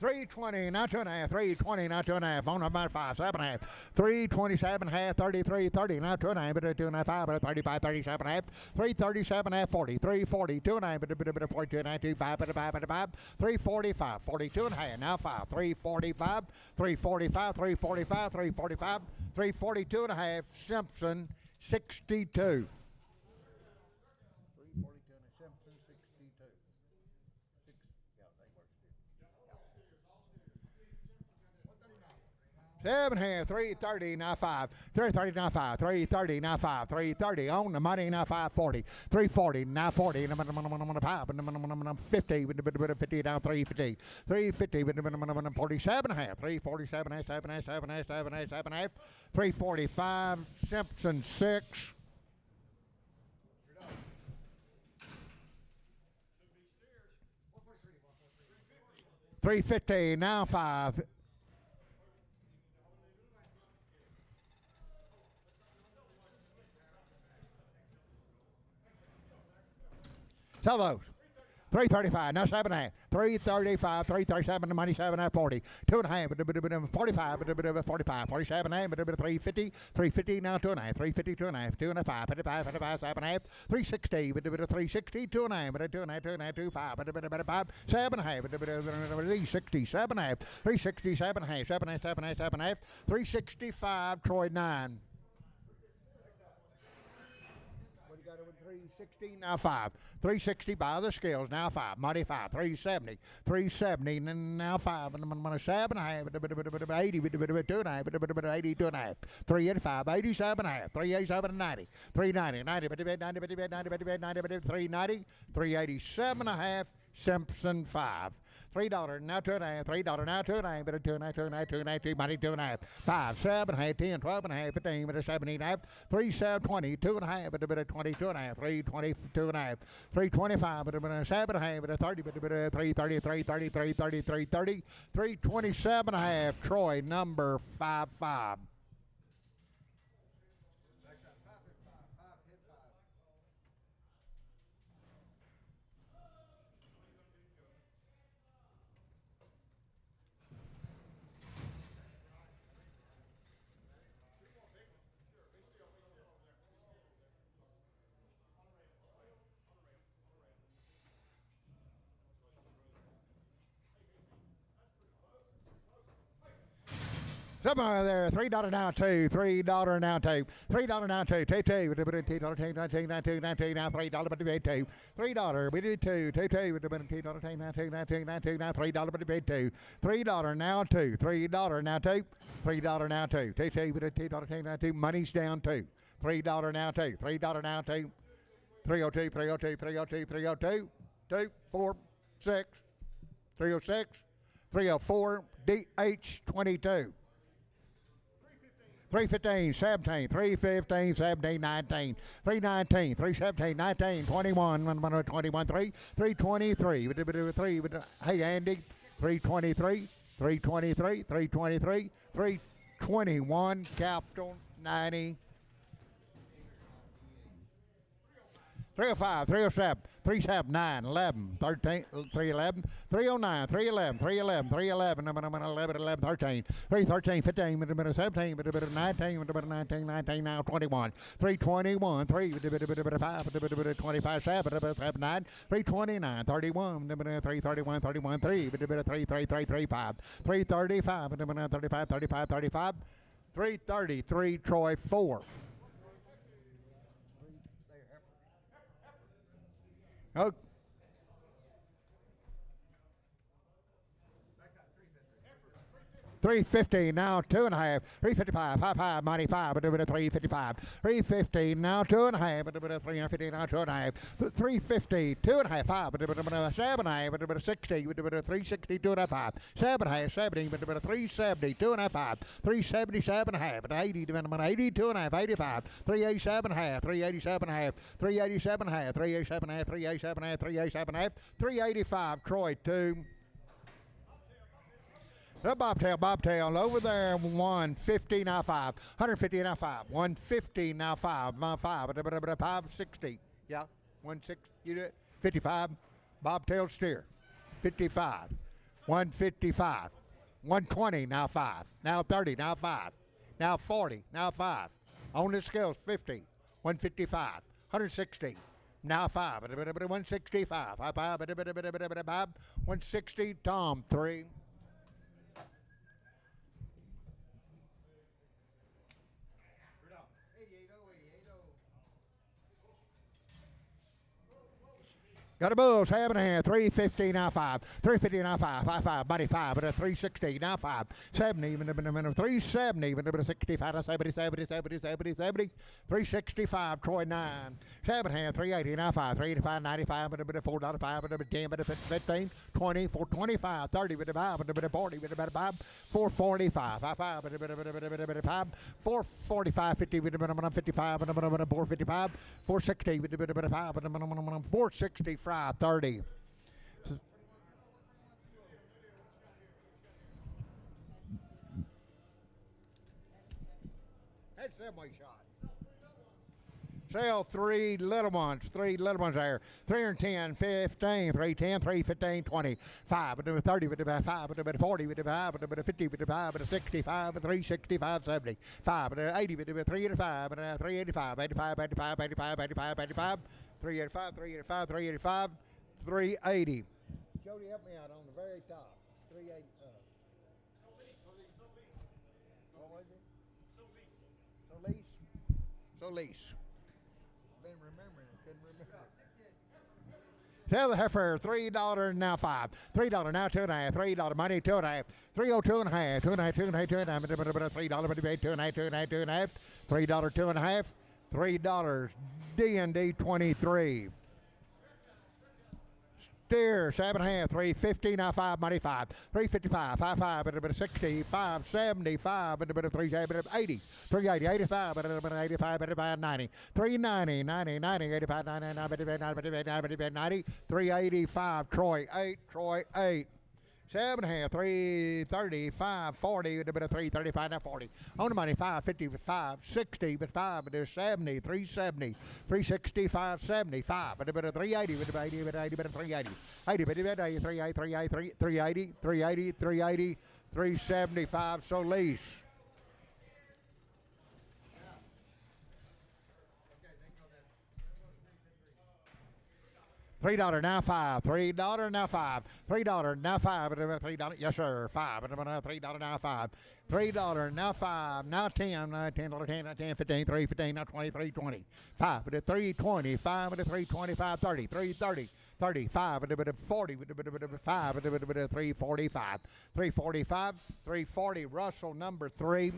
[SPEAKER 1] 320, now 2.5, 320, now 2.5, on about 5, 7.5, 327.5, 33, 30, now 2.5, but a 2.5, 5, but a 35, 37.5, 337.5, 40, 340, 2.5, but a 42.5, 25, but a 5, but a 5, 345, 42.5, now 5, 345, 345, 345, 345, 342.5, Simpson 62. Seven here, 330, now 5, 330, now 5, 330, now 5, 330, on the money, now 540, 340, now 40, 5, 50, 50, down 350, 350, 47 half, 347, 7, 7, 7, 7, 345, Simpson 6. $350, now 5. Tell those. 335. Now 7.5. 335. 337. Money 7.5. 40. 2.5. 45. 45. 47. 350. 350. Now 2.5. 350. 2.5. 2.5. 55. 55. 7.5. 360. 360. 2.5. 2.5. 25. 5. 7.5. 360. 7.5. 360. 7.5. 7.5. 7.5. 7.5. 365. Troy 9. 360 now 5. 360 by the scales now 5. Money 5. 370. 370 now 5. And I'm going to 7.5. 80. 2.5. 80. 2.5. 385. 87 half. 387 90. 390. 90. 90. 390. 387 a half. Simpson 5. $3 now 2.5. $3 now 2.5. But 2.5. 2.5. Money 2.5. 5. 7 half. 10. 12 and a half. 15. But 17 half. 3 7 20. 2.5. But a bit of 22 and a half. 322 and a half. 325. But a bit of 7 half. But a 30. But a bit of 330. 330. 330. 330. 327 a half. Troy number 5. Somewhere there, $3 now 2, $3 now 2, $3 now 2, $2, $2, now $3, but $2, $3, we did $2, $2, now $3, but $2, $3 now 2, $3 now 2, $3 now 2, $2, now 2, money's down 2, $3 now 2, $3 now 2, 302, 302, 302, 302, 2, 4, 6, 306, 304, DH 22. 315, 17, 315, 17, 19, 319, 317, 19, 21, 21, 3, 323, 3, hey Andy, 323, 323, 323, 321, Capital 90. 305, 307, 379, 11, 13, 311, 309, 311, 311, 311, 11, 11, 13, 313, 15, 17, 19, 19, 19, now 21, 321, 3, 5, 25, 7, 7, 9, 329, 31, 331, 31, 3, 335, 335, 35, 35, 35, 333, Troy 4. Oh. 350 now 2.5. 355, 55, 95, but a bit of 355. 350 now 2.5, but a bit of 350 now 2.5. 350, 2.5, 5, but a bit of 7.5, but a bit of 60, but a bit of 360, 2.5. 7.5, 70, but a bit of 370, 2.5. 377 half, but 80, depending on 80, 2.5, 85. 387 half, 387 half, 387 half, 387 half, 387 half, 387 half, 385. Troy 2. The bobtail over there, 150 now 5, 150 now 5, 150 now 5, 560, yeah, 16, you do it, 55, bobtail steer, 55, 155, 120 now 5, now 30 now 5, now 40 now 5, on the scales 50, 155, 160. Now 5, 165, 160, Tom 3. Got a bull, 7.5, 350 now 5, 350 now 5, 5, money 5, but a 360 now 5, 70, 370, 65, 70, 70, 70, 70, 70, 365, Troy 9, 7.5, 380 now 5, 385, 95, but a bit of $4.05, but a bit of 10, but a 15, 20, 425, 30, but a 5, but a bit of 40, but a bit of 5, 445, 5, but a bit of 5, 445, 50, but a bit of 55, but a bit of 455, 460, but a bit of 5, but a bit of 460. 30. That's semi shot. Sell three little ones there. 310, 15, 310, 315, 20, 5, 30, 5, 40, 5, 50, 5, 65, 365, 70, 5, 80, 385, 385, 85, 85, 85, 85, 85, 385, 385, 385, 380. Jody, help me out on the very top. 380. What was it? So lease. Been remembering it. Couldn't remember it. Tell the heifer $3 now 5. $3 now 2.5. $3 money 2.5. 302 2.5. 2.5. 2.5. $3. $2.5. $3 2.5. $3 D&D 23. Steer 7.5, 350 now 5 money 5, 355, 55, but a bit of 60, 575, but a bit of 380, 380, 85, but a bit of 85, but about 90, 390, 90, 90, 85, 99, 90, 385, Troy 8, Troy 8. 7.5, 335, 40, with a bit of 335, now 40. On the money, 555, 60, but 5, but there's 70, 370, 365, 75, but a bit of 380, with a bit of 80, but 80, but 380. 80, but a bit of 80, 380, 380, 380, 380, 375, so lease. $3 now 5. $3 now 5. $3 now 5. $3. Yes, sir. 5. $3 now 5. $3 now 5. Now 10. $10. 10. 10. 15. 3. 15. Now 20. 3. 20. 5. But 320. 5. But 325. 30. 330. 35. But 40. But 5. But 345. 345. 340. Russell number 3.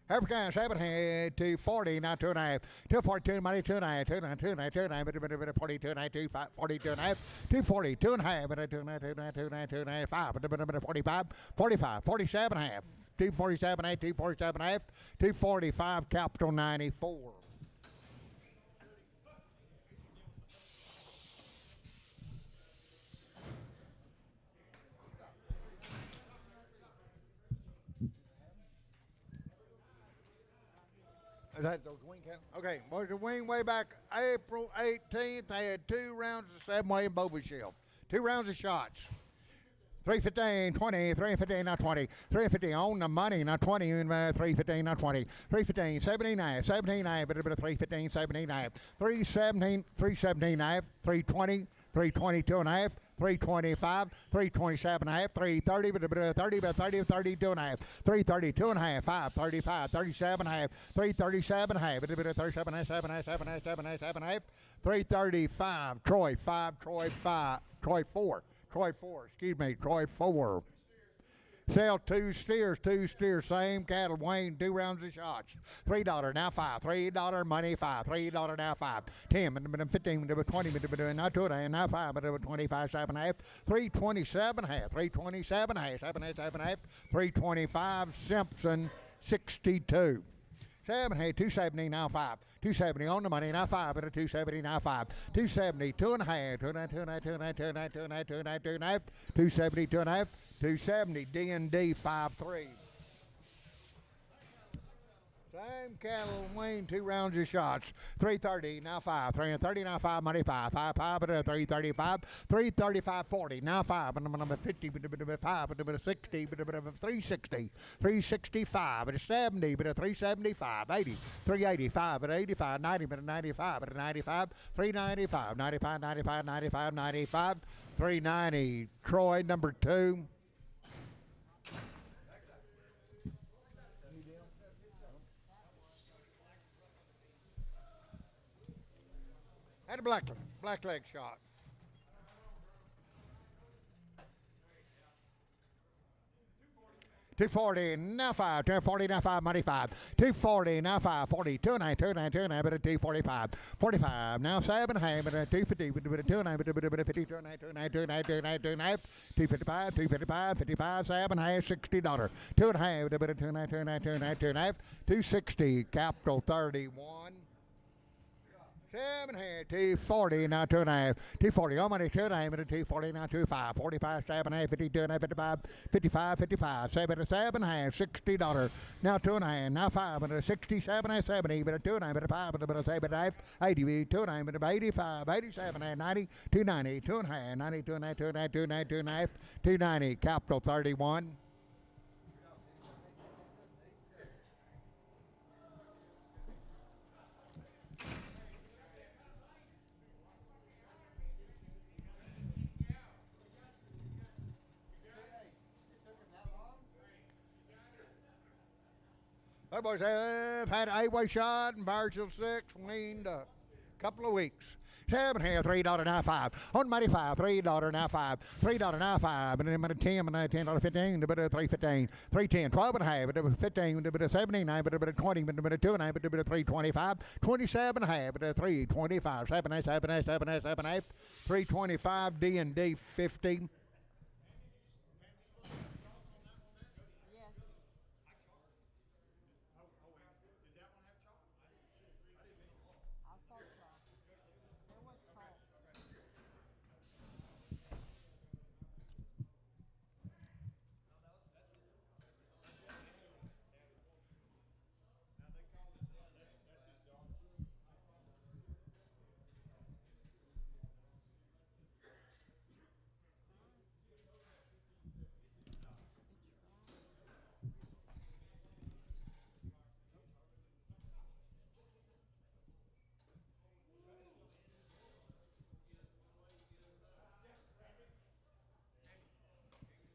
[SPEAKER 1] African 7 240 now 2.5 242 money 2.5 2.5 2.5 42 2.5 42 2.5 240 2.5 2.5 5 45 45 47 half 247 247 half 245 capital 94. Is that those wing count? Okay, was the wing way back April 18th? They had 2 rounds of 7-way and Boba Shield. 2 rounds of shots. 315, 20, 315, now 20. 350 on the money, now 20, 315, now 20. 315, 79, 79, but a bit of 315, 79. 317, 317, 320, 322 and a half, 325, 327 and a half, 330, but a bit of 30, but 30, 32 and a half, 332 and a half, 535, 37 and a half, 337 and a half, but a bit of 37 and a half, 7 and a half, 7 and a half, 7 and a half, 7 and a half, 335, Troy 5, Troy 5, Troy 4, Troy 4, excuse me, Troy 4. Sell 2 steers, same cattle, Wayne, 2 rounds of shots. $3 now 5, $3 money 5, $3 now 5, 10, 15, 20, now 2 now 5, 25, 7 half, 327 half, 327 half, 7 half, 7 half, 325 Simpson 62. 7, 270 now 5, 270 on the money now 5, but a 270 now 5, 270 2 and a half, 2 and a half, 2 and a half, 2 and a half, 2 and a half, 2 and a half, 2 and a half, 2 and a half, 270 2 and a half, 270 D&D 5-3. Same cattle, Wayne, 2 rounds of shots. 330 now 5, 330 now 5, money 5, 5, 5, but 335, 335 40 now 5, and number 50, but 5, but 60, but 360, 365, but 70, but 375, 80, 385, but 85, 90, but 95, but 95, 395, 95, 95, 95, 95, 390. Troy number 2. Had a black leg shot. $240 now 5, $240 now 5, money 5, $240 now 5, 40, 2.9, 2.9, 2.9, but a $245, 45 now 7 half, but a $250, but a 2.9, but a 50, 2.9, 2.9, 2.9, 2.9, 2.9, $255, 55, 7 half, $60, 2.5, but a 2.9, 2.9, 2.9, 2.9, $260, capital 31. 7 half, 240, now 2.5, 240, on money, 2.5, and 240, now 2.5, 45, 7 half, 52, and 55, 55, 55, 7 half, $60, now 2.5, now 5, and 67, and 70, but a 2.5, and 5, and a 7 half, 80, 2.5, and 85, 87, and 90, 290, 2.5, 90, 2.5, 2.5, 2.5, 2.5, 290, capital 31. Hey, boys, I've had an 8-way shot and Bargel 6 weaned up. Couple of weeks. 7 half, $3.95. On money 5, $3.95. $3.95. And then a 10 and $10.15. A bit of 3.15. 3.10. 12 and a half. A bit of 15. A bit of 79. A bit of 20. A bit of 2 and a half. A bit of 3.25. 27 and a half. A bit of 3.25. 7 half. 7 half. 7 half. 7 half. 3.25. D&D 50.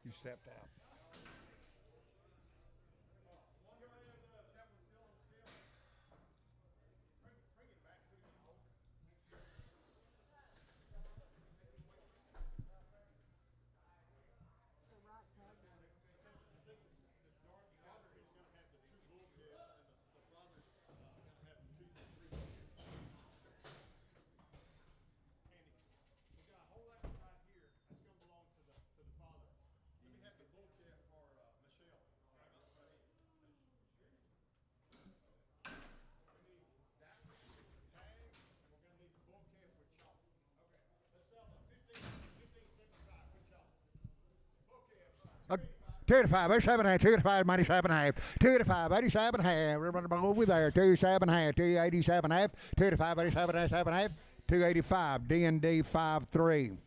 [SPEAKER 1] You stepped out. Okay. 2 to 5, 87 half, 2 to 5, 97 half, 2 to 5, 87 half. We're running over there. 2 7 half, 287 half, 2 to 5, 87 half, 7 half, 285. D&D 5-3.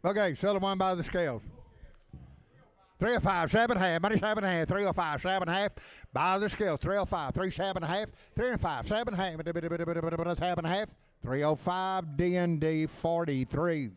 [SPEAKER 1] Okay, sell the one by the scales. 305, 7 half, money 7 half, 305, 7 half, by the scales, 305, 3 7 half, 3 and 5, 7 half, 7 half, 305, D&D 43.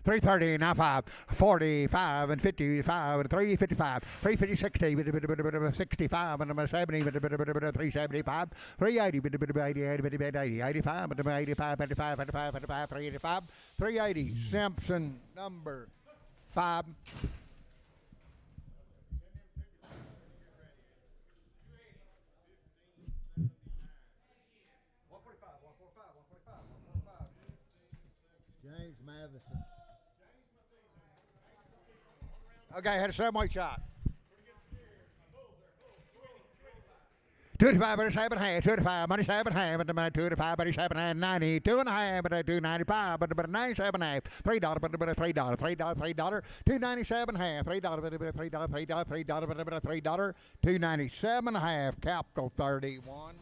[SPEAKER 1] 330, now 5, 45 and 55 and 355, 350, 60, 65 and 70, 375, 380, 80, 85, 85, 85, 85, 85, 385, 380. Simpson number 5. James Matheson. Okay, had a 7-weight shot. 25, but 7.5, 25, money 7.5, but about 25, but 7.5, 90, 2.5, but 295, but about 97.5, $3, but about $3, $3, $297.5, $3, but about $3, $3, but about $3, $297.5, capital 31.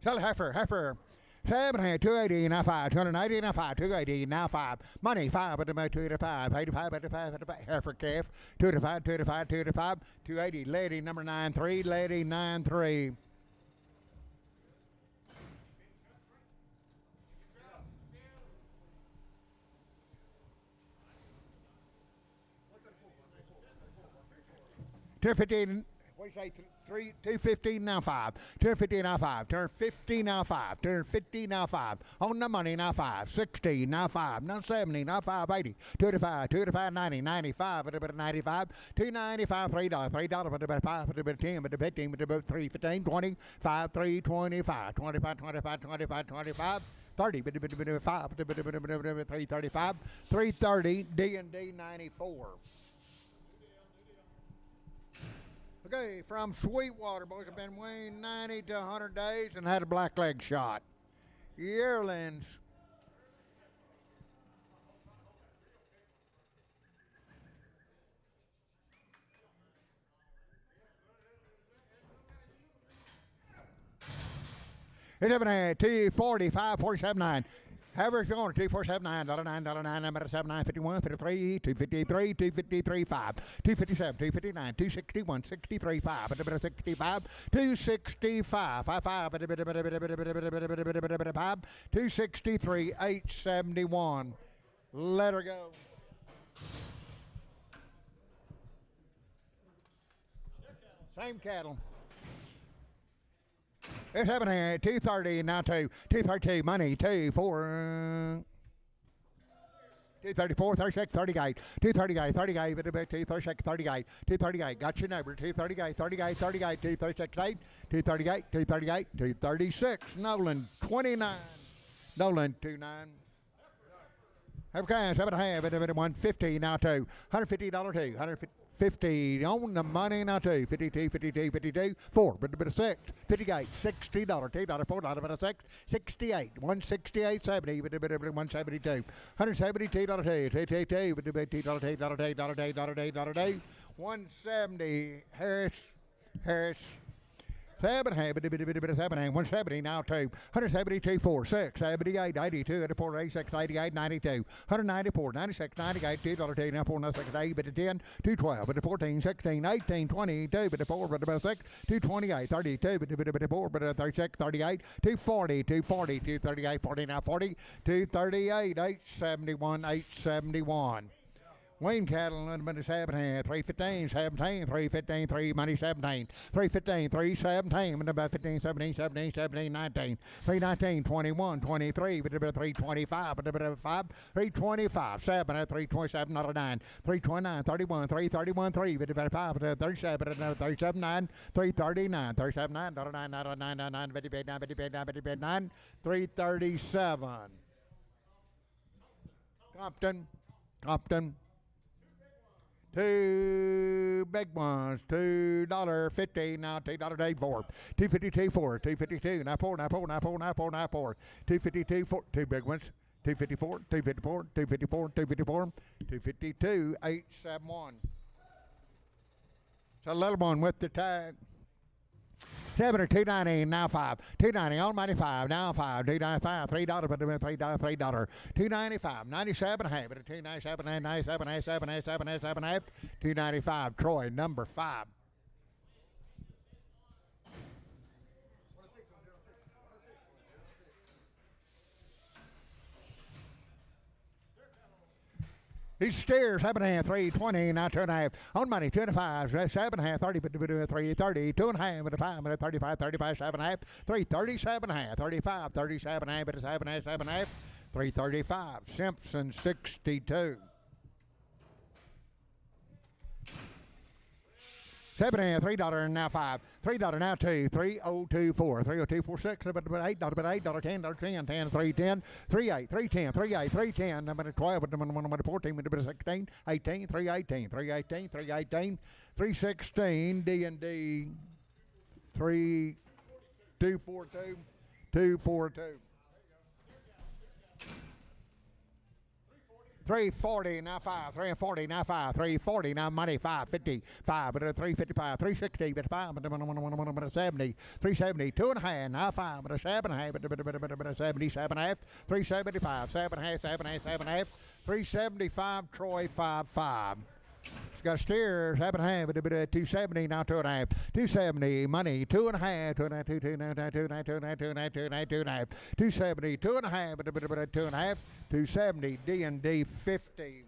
[SPEAKER 1] Sell heifer. 7.5, 280, now 5, 290, now 5, 280, now 5. Money 5, but about 285, 85, 85, 85. Heifer calf, 285, 285, 285, 280. Lady number 93, lady 93. $215. What do you say? 215 now 5. 250 now 5. Turn 50 now 5. Turn 50 now 5. On the money now 5. 60 now 5. Now 70 now 5. 80. 25. 25 90. 95. But about 95. 295. $3. $3. But about 5. But about 10. But about 15. But about 3. 15. 20. 5. 3. 25. 25. 25. 25. 25. 30. But 5. But 335. 330. D&D 94. Okay, from Sweetwater, boys have been weaned 90 to 100 days and had a black leg shot. Yearlings. It's up in 245, 47.9. However, if you want to, $2,479, $9, number 7951, 53, 253, 253, 5, 257, 259, 261, 63, 5, 65, 265, 55, 263, 871. Let her go. Same cattle. It's happening. 230 now 232 money 234 234 36 38 238 38 236 38 238 got your number 238 38 38 236 8 238 238 236 Nolan 29 Nolan 29. Have cash 7.5 150 now $2 $150 $2 150 on the money now $2 52 52 52 4 but a bit of 6 58 $60 $2 $4 but a 6 68 168 70 but a bit of 172 $172 $2 $2 but a bit $2 $170 Harris 170 now 2 172 4 6 78 82 84 86 88 92 194 96 98 $2 now 4 96 8 but 10 212 but 14 16 18 22 but 4 but 6 228 32 but 4 but 36 38 240 240 238 40 now 40 238 871 871. Wayne cattle and money 7.5 315 17 315 3 money 17 315 317 and about 15 17 17 17 19 319 21 23 but about 325 but about 5 325 7 at 327 not a 9 329 31 331 3 but about 5 but 37 but 37 9 339 37 9 not a 9 not a 9 9 9 50 9 50 9 50 9 337. Compton. Two big ones, $2.50 now, $2 day 4, 252 4, 252 now 4 now 4 now 4 now 4 now 4, 252 4, two big ones, 254, 254, 254, 254, 252 871. It's a little one with the tag. 7 or 290 now 5 290 on money 5 now 5 295 $3 but $3 295 97 half but 297 97 7 7 7 295 Troy number 5. These steers, 7.5, 320, now 2.5. On money, 25, 7.5, 30, 330, 2.5, with a 5, with a 35, 35, 7.5, 330, 7.5, 35, 37.5, with a 7.5, 7.5, 335. Simpson, 62. 7.5, $3 now 5, $3 now 2, 3.024, 3.0246, $8, $8, $10, $10, 10, 3.10, 3.8, 3.10, 3.8, 3.10, number 12, number 14, number 16, 18, 3.18, 3.18, 3.18, 3.16, D&D, 3.242, 2.42. 340 now 5, 340 now 5, 340 now money 555, but 355, 360, but 5, but 70, 370, 2.5 now 5, but 7.5, but 77.5, 375, 7.5, 7.5, 7.5, 375, Troy 55. Got steers, 7.5, but 270 now 2.5, 270 money 2.5, 2.5, 270 2.5, but 2.5, 270 D&D 50.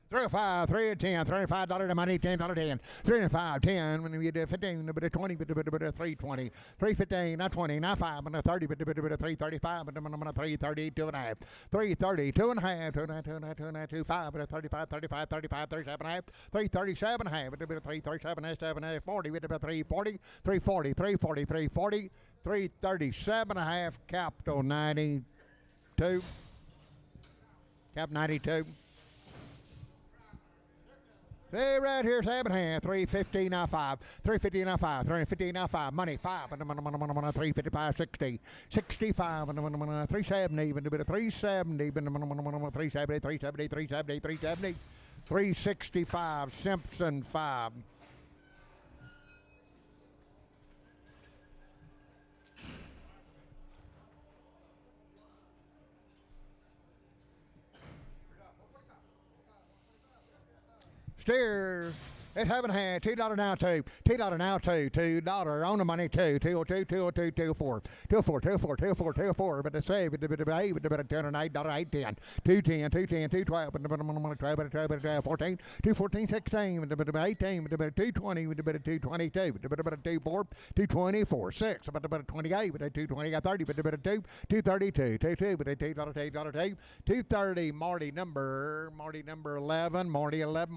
[SPEAKER 1] $305, $310, $35 to money, $10, $10, $305, $10, when we get 15, but 20, but 320, $315, not 20, not 5, but 30, but 335, but 330, 2.5, 330, 2.5, 2.5, but 35, 35, 35, 37.5, 337.5, but 337, 40, but 340, 340, 340, 340, 337.5, capital 92, cap 92. Hey, right here, 7.5, 350 now 5, 350 now 5, 350 now 5, money 5, 355, 60, 65, 370, 370, 370, 370, 370, 370, 365, Simpson 5. Steers at 7.5, $2 now 2, $2 now 2, $2 on the money 2, 202, 202, 204, 204, 204, 204, 204, but the save, but the $8, but $10, $8, 810, 210, 210, 212, but 12, 14, 214, 16, but 18, but 220, but 222, but 224, 224, 6, but 28, but 220, 30, but 232, 22, but $2, 230, Marty number 11, Marty 11,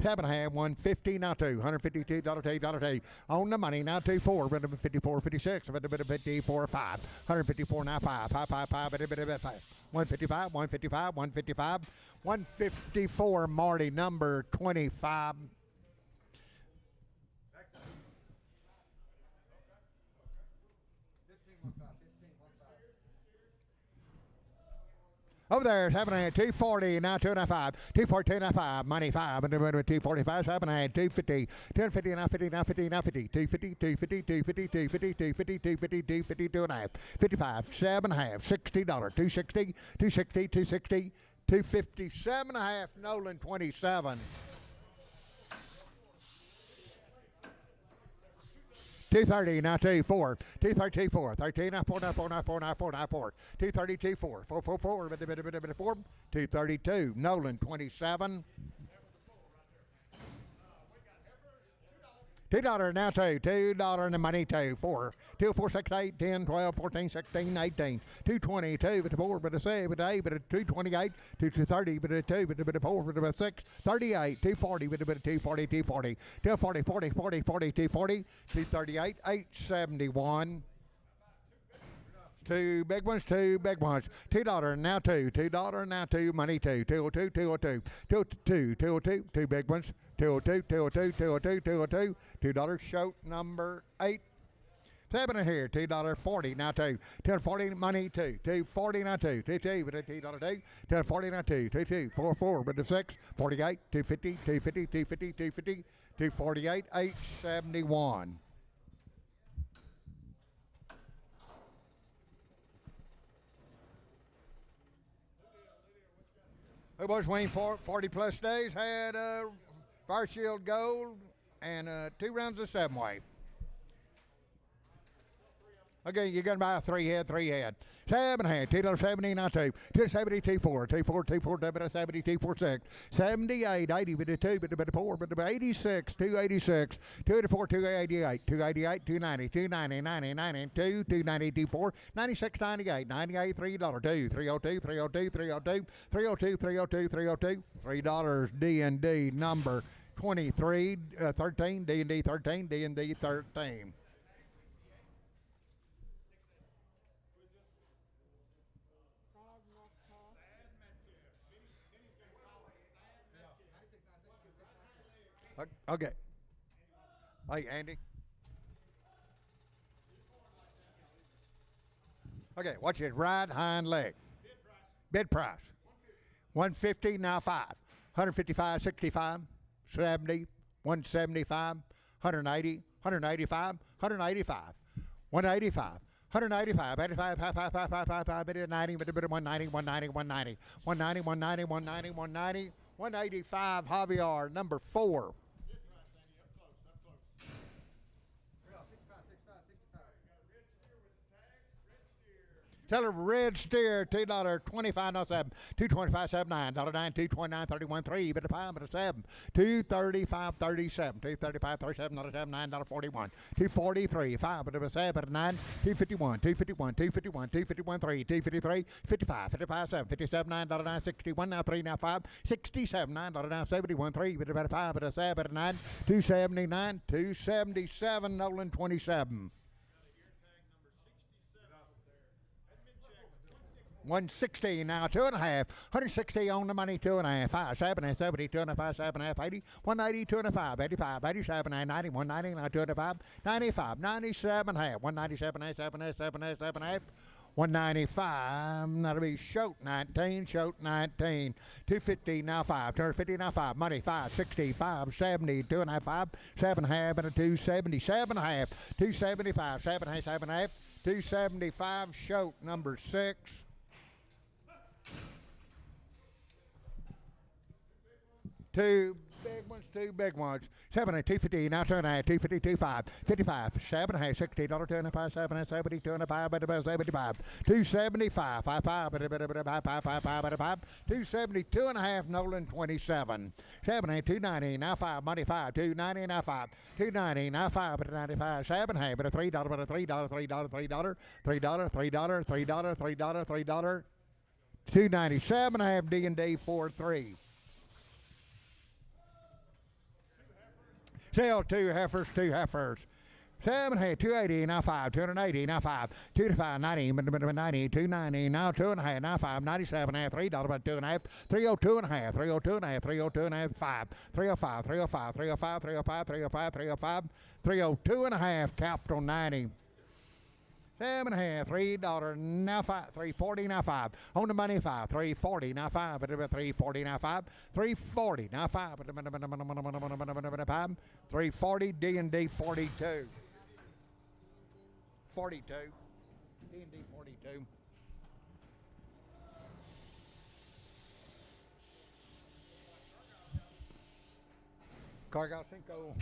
[SPEAKER 1] 7.5, 150 now 2, $152, $2, on the money now 24, but 54, 56, but 54, 5, 154 now 5, 5, 5, 5, but 155, 155, 155, 154, Marty number 25. Over there, 7.5, 240, now 2.5, 240, 2.5, money 5, 245, 7.5, 250, 250, now 50, now 50, now 50, 250, 250, 250, 250, 250, 250, 250, 2.5, 55, 7.5, $60, 260, 260, 260, 250, 7.5, Nolan 27. 230 now 24, 230, 4, 13 now 4, now 4, now 4, now 4, now 4, 232, 4, 4, 4, 4, 4, 232, Nolan 27. $2 now 2, $2 in the money 2, 4, 2, 4, 6, 8, 10, 12, 14, 16, 18, 222, but 4, but 7, but 8, but 228, 230, but 2, but 4, but 6, 38, 240, but 240, 240, 240, 40, 40, 40, 240, 238, 871. Two big ones, $2 now 2, $2 now 2, money 2, 202, 202, 202, 202, two big ones, 202, 202, 202, 202, $2 show number 8. 7 in here, $2.40 now 2, $2.40 money 2, $2.40 now 2, $2, but $2, $2.40 now 2, $2, 4, 4, but 6, 48, $2.50, $2.50, $2.50, $2.50, $2.48, $871. Who was winning 40 plus days had Fire Shield Gold and 2 rounds of 7-way. Okay, you're going to buy a 3-head. 7 head, $2.70, not 2. 270, 24, 24, 24, 70, 246, 78, 80, but 2, but 4, but 86, 286, 284, 288, 288, 290, 290, 90, 92, 290, 24, 96, 98, 98, $3, 2, 302, 302, 302, 302, 302, 302, $3 D&D number 23, 13, D&D 13, D&D 13. Okay. Hey, Andy. Okay, watch his right hind leg. Bid price. 150, now 5. 155, 65, 70, 175, 180, 185, 185, 185. 195, 85, 5, 5, 5, 5, 5, 5, 90, 190, 190, 190, 190, 190, 190, 190, 185, Javier, number 4. Tell her red steer, $2.25, no 7, 225, 79, $9, 229, 31, 3, but a 5, but a 7, 235, 37, 235, 37, not a 7, $9.41, 243, 5, but a 7, but a 9, 251, 251, 251, 251, 3, 253, 55, 55, 7, 57, $9, 61, now 3, now 5, 67, $9, 71, 3, but a 5, but a 7, but a 9, 279, 277, Nolan 27. 160 now, 2.5. 160 on the money, 2.5. 5, 7, 70, 2.5, 7, 80, 180, 2.5, 85, 87, 90, 190, now 2.5, 95, 97, half, 197, 7, 7, 7, half. 195, that'll be Shoat 19, 250 now 5, 250 now 5, money 5, 60, 5, 70, 2.5, 5, 7 half, and a 277 half, 275, 7 half, 7 half, 275, Shoat number 6. Two big ones. 7 and 250, now 2.5, 250, 25, 55, 7.5, $60, 2.5, 7, 70, 2.5, but about 75, 275, 5, 5, but about 5, 5, 5, 5, 5, 270, 2.5, Nolan 27, 7, 290, now 5, money 5, 290, now 5, 290, now 5, but 95, 7.5, but a $3, but a $3, $3, $3, $3, $3, $3, $3, $3, 297, half D&D 4-3. Sell 2 heifers, 2 heifers. 7 hay, 280, now 5, 280, now 5, 225, 90, 90, 290, now 2.5, now 5, 97 half, $3, but 2.5, 302 and a half, 302 and a half, 302 and a half, 5, 305, 305, 305, 305, 305, 305, 302 and a half, capital 90. 7.5, $3, now 5, 340, now 5. On the money 5, 340, now 5, but 340, now 5, 340, now 5, but 5, 340, D&D 42. 42. D&D 42. Cargal Cinco.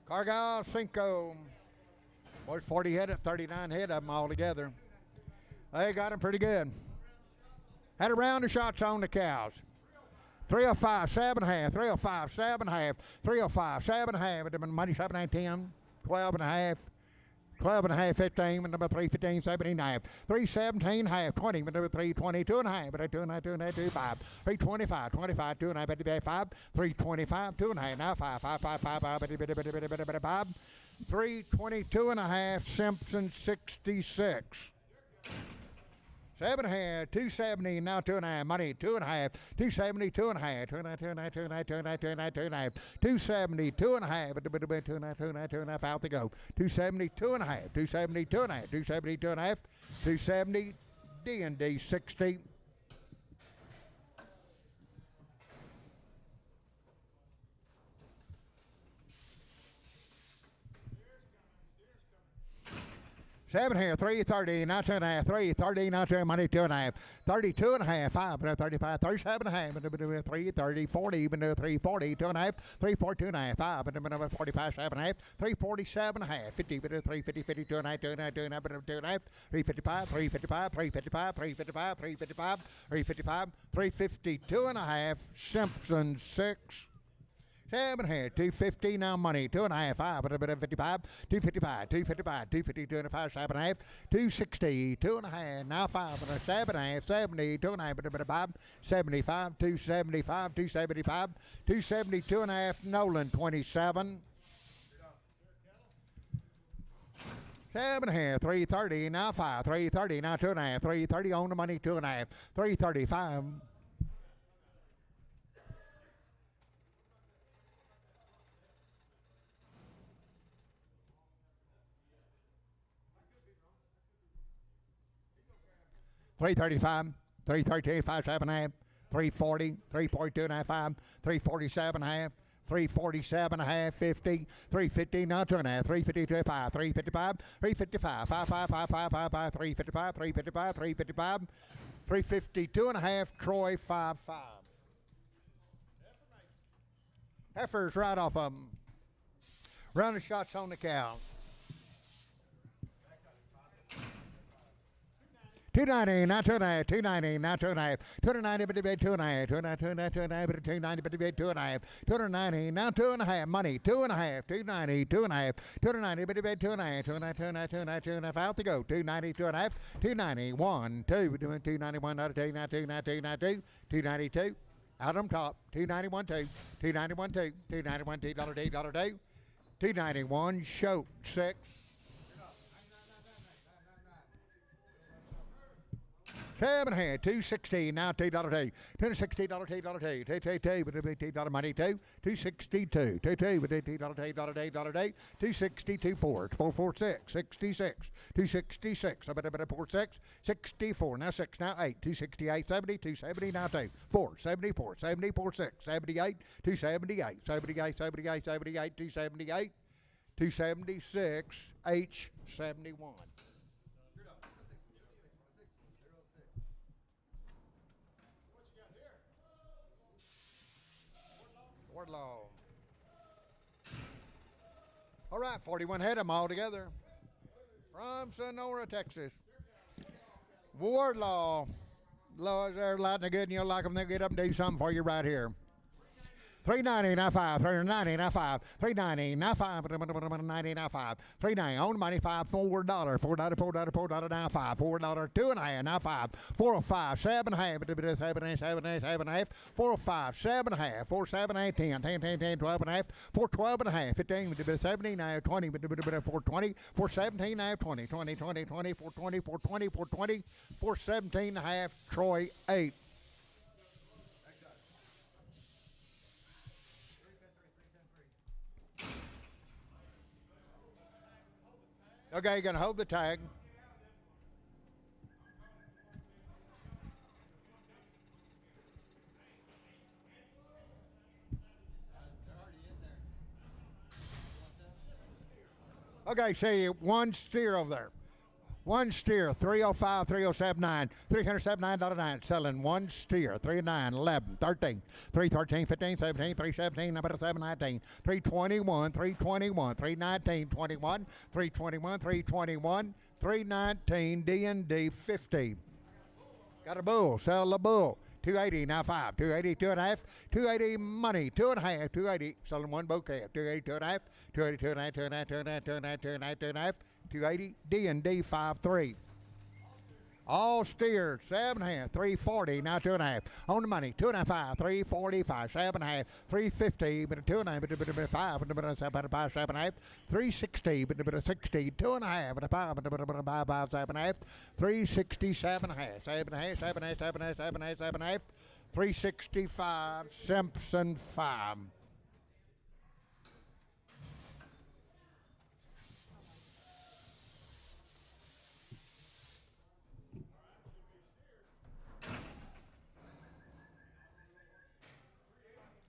[SPEAKER 1] Cargal Cinco. Boys, 40 head at 39 head of them all together. They got them pretty good. Had a round of shots on the cows. 305, 7 half, 305, 7 half, 305, 7 half. Money 7 and 10, 12 and a half, 12 and a half, 15, number 315, 17 half, 317 half, 20, number 320, 2 and a half, but 2 and a half, 2 and a half, 2, 5, 325, 25, 2 and a half, 5, 325, 2 and a half, now 5, 5, 5, 5, 5, 5, 322 and a half, Simpson 66. 7 and a half, 270, now 2 and a half, money 2 and a half, 270, 2 and a half, 2 and a half, 2 and a half, 2 and a half, 2 and a half, 2 and a half, 2 and a half, 270, 2 and a half, 2 and a half, 2 and a half, 2 and a half, out they go. 270, 2 and a half, 270, 2 and a half, 270, 2 and a half, 270, D&D 60. 7 here, 330, now 2.5, 330, now 2, money 2.5, 32 and a half, 5, 35, 37 and a half, 330, 40, even 340, 2.5, 340, 2.5, 5, 45, 7.5, 347 and a half, 50, 350, 52 and a half, 2.5, 2.5, 355, 355, 355, 355, 355, 355, 352 and a half, Simpson 6. 7 here, 250 now money, 2.5, 5, 55, 255, 255, 252 and a 5, 7.5, 260, 2.5, now 5, 7.5, 70, 2.5, 75, 275, 275, 272 and a half, Nolan 27. 7 here, 330, now 5, 330, now 2.5, 330 on the money, 2.5, 335. 335, 338, 5, 7.5, 340, 342 and a half, 5, 347 and a half, 347 and a half, 50, 350, now 2.5, 352, 5, 355, 355, 5, 5, 5, 5, 5, 5, 355, 355, 355, 352 and a half, Troy 5, 5. Heifers right off of them. Round of shots on the cow. 290, now 2.5, 290, now 2.5, 290, but debate 2.5, 290, but 290, but debate 2.5, 290, now 2.5, money, 2.5, 290, 2.5, 290, but debate 2.5, 290, 2.5, out to go, 290, 2.5, 290, 1, 2, 291, out of 2, now 292, 292, out on top, 291, 2, 291, 2, 291, $2, $2, 291, show 6. 7 here, 260, now $2, $260, $2, $2, but $2 money, 262, $2, but $2, 262, 4, 446, 66, 266, I better 46, 64, now 6, now 8, 268, 70, 270, now 2, 4, 74, 74, 6, 78, 278, 78, 78, 78, 278, 276, H 71. Wardlaw. All right, 41 head of them all together. From Sonora, Texas. Wardlaw. Lord, they're lighting good and you'll like them. They'll get up and do something for you right here. 390, now 5, 390, now 5, 390, now 5, 390, now 5, 390, on the money, $5, $4, $4, now 5, $4, 2.5, now 5, 405, 7.5, 7.5, 405, 7.5, 4, 7, 8, 10, 10, 10, 10, 12.5, 4, 12.5, 15, 70, now 20, 420, 4, 17, now 20, 20, 20, 20, 420, 420, 420, 4, 17.5, Troy 8. Okay, you're going to hold the tag. Okay, see, one steer over there. One steer, 305, 3079, $379.09. Selling one steer, 39, 11, 13, 313, 15, 17, 317, number 719, 321, 321, 319, 21, 321, 321, 319, D&D 50. Got a bull, sell the bull. 280, now 5, 280, 2.5, 280 money, 2.5, 280, selling one bouquet, 280, 2.5, 280, 2.5, 2.5, 2.5, 2.5, 2.5, 2.5, 280, D&D 53. All steers, 7.5, 340, now 2.5. On the money, 2.5, 345, 7.5, 350, but 2.5, 5, 7.5, 360, but 60, 2.5, but 5, 7.5, 367.5, 7.5, 7.5, 7.5, 7.5, 7.5, 365, Simpson 5.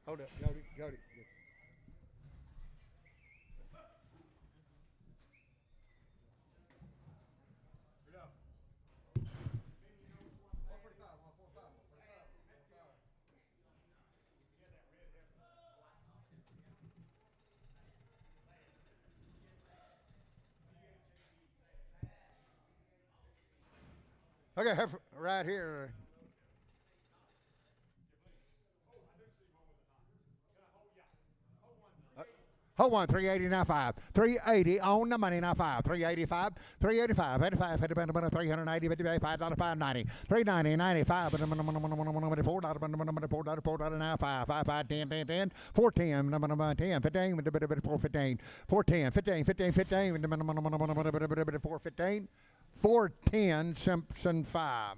[SPEAKER 1] Hold up, Jody. Okay, right here. Hold on, 380.95. 380 on the money now 5. 385, 385, 85, 380, $5, 590, 390, 95, $4, $4 now 5, 5, 5, 10, 10, 10, 410, 10, 15, 415, 410, 15, 15, 15, 415, 410, Simpson 5.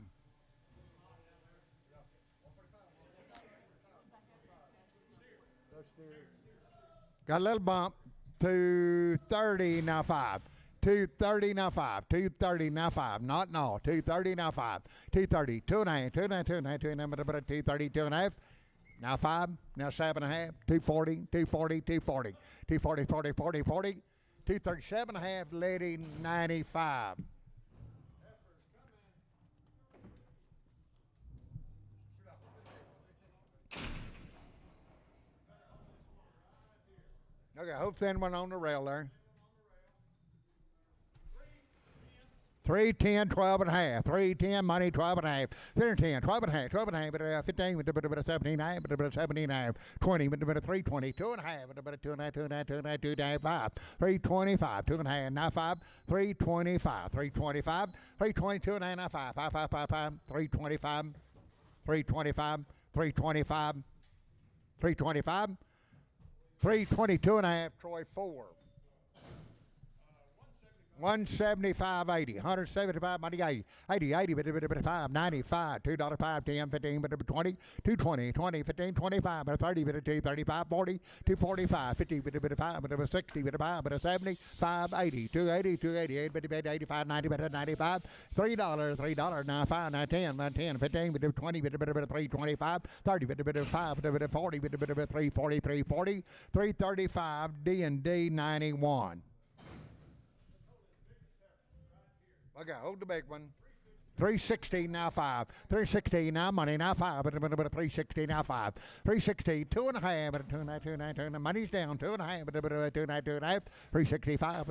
[SPEAKER 1] Got a little bump. 230 now 5. 230 now 5. 230 now 5. Not no. 230 now 5. 230. 2.5. 2.5. 2.5. 2.5. 230. 2.5. Now 5. Now 7.5. 240. 240. 240. 240. 40. 40. 40. 237.5. Lady 95. Okay, hope thin one on the rail there. 310, 12 and a half. 310, money, 12 and a half. 310, 12 and a half, 12 and a half, 15, with a bit of 79, with a bit of 79, 20, with a bit of 320, 2 and a half, with a bit of 2 and a half, 2 and a half, 2 and a half, 2 and a half, 5, 325, 2 and a half, now 5, 325, 325, 322 and a half, now 5, 5, 5, 5, 5, 325, 325, 325, 325, 322 and a half, Troy 4. 175.80, 175, money 80, 80, 80, 5, 95, $2, 5, 10, 15, 20, 220, 20, 15, 25, 30, 2, 35, 40, 245, 50, 5, 60, 5, 70, 5, 80, 280, 288, 85, 90, 95, $3, $3, 9, 5, 9, 10, 10, 15, 20, 325, 30, 5, 40, 340, 340, 335, D&D 91. Okay, hold the big one. 360 now 5. 360 now money now 5. 360 now 5. 360 2 and a half. 2 and a half, 2 and a half, 2 and a half. Money's down 2 and a half. 2 and a half, 2 and a half. 365.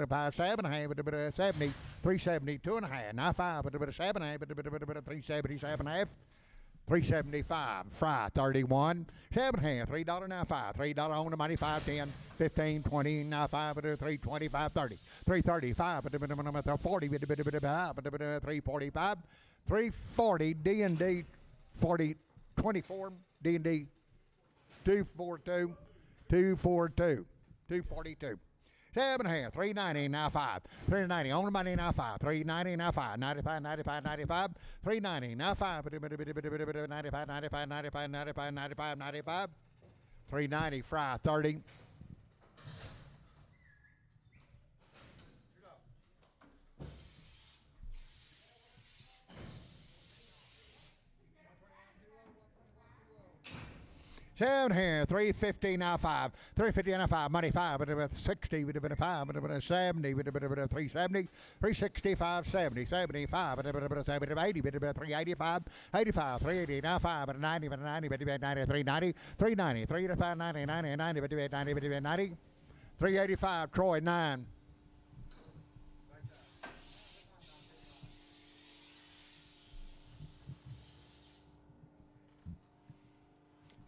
[SPEAKER 1] 5, 7 and a half. 70. 370 2 and a half. Now 5. 7 and a half. 377 and a half. 375, fry 31, 7.5, $3 now 5, $3 on the money 5, 10, 15, 20, now 5, 325, 30, 335, 40, 345, 340, D&D 40, 24, D&D 242, 242, 242. 7.5, 390 now 5, 390 on the money now 5, 390 now 5, 95, 95, 95, 390 now 5, 95, 95, 95, 95, 95, 95, 390 fry 30. Seven here, 350 now 5, 350 now 5, money 5, but with 60 with a bit of 5, but with 70 with a bit of 370, 365, 70, 75, but with 70, 80, but 385, 85, 380 now 5, but 90, but 90, but 90, 390, 390, 385, 90, 90, 90, but 90, but 90, 385, Troy 9.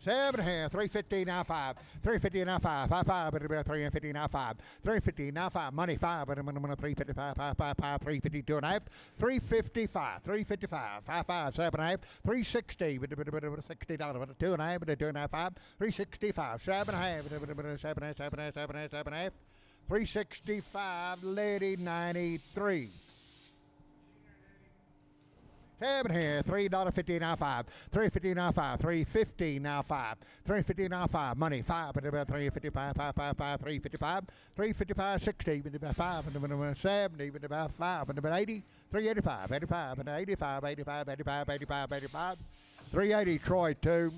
[SPEAKER 1] 7.5, 350 now 5, 350 now 5, 5, 5, but 350 now 5, 350 now 5, money 5, but 355, 5, 5, 5, 352 and a half, 355, 355, 5, 5, 7.5, 360, but $60, but 2 and a half, but 2 and a half, 5, 365, 7.5, 7.5, 365, lady 93. 7 here, $3.50 now 5, 350 now 5, 350 now 5, 350 now 5, money 5, but about 355, 5, 5, 5, 355, 355, 60, but about 5, but 70, but about 5, but about 80, 385, 85, but 85, 85, 85, 85, 85, 380, Troy 2.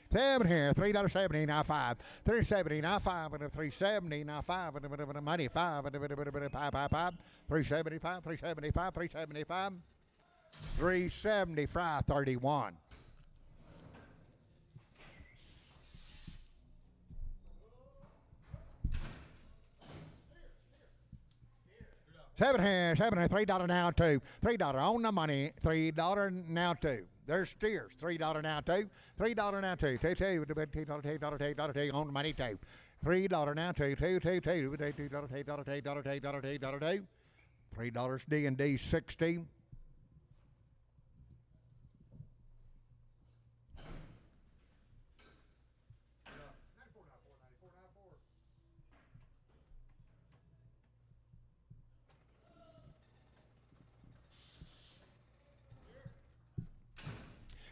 [SPEAKER 1] 7 here, $3.70 now 5, 370 now 5, and 370 now 5, and money 5, and 5, 375, 375, 375, 370, fry 31. $7 $3 now two. $3 on the money. $3 now two. There's steers. $3 now two. $3 now two. Two $2 on the money two. $3 now two. $3 D&D 60.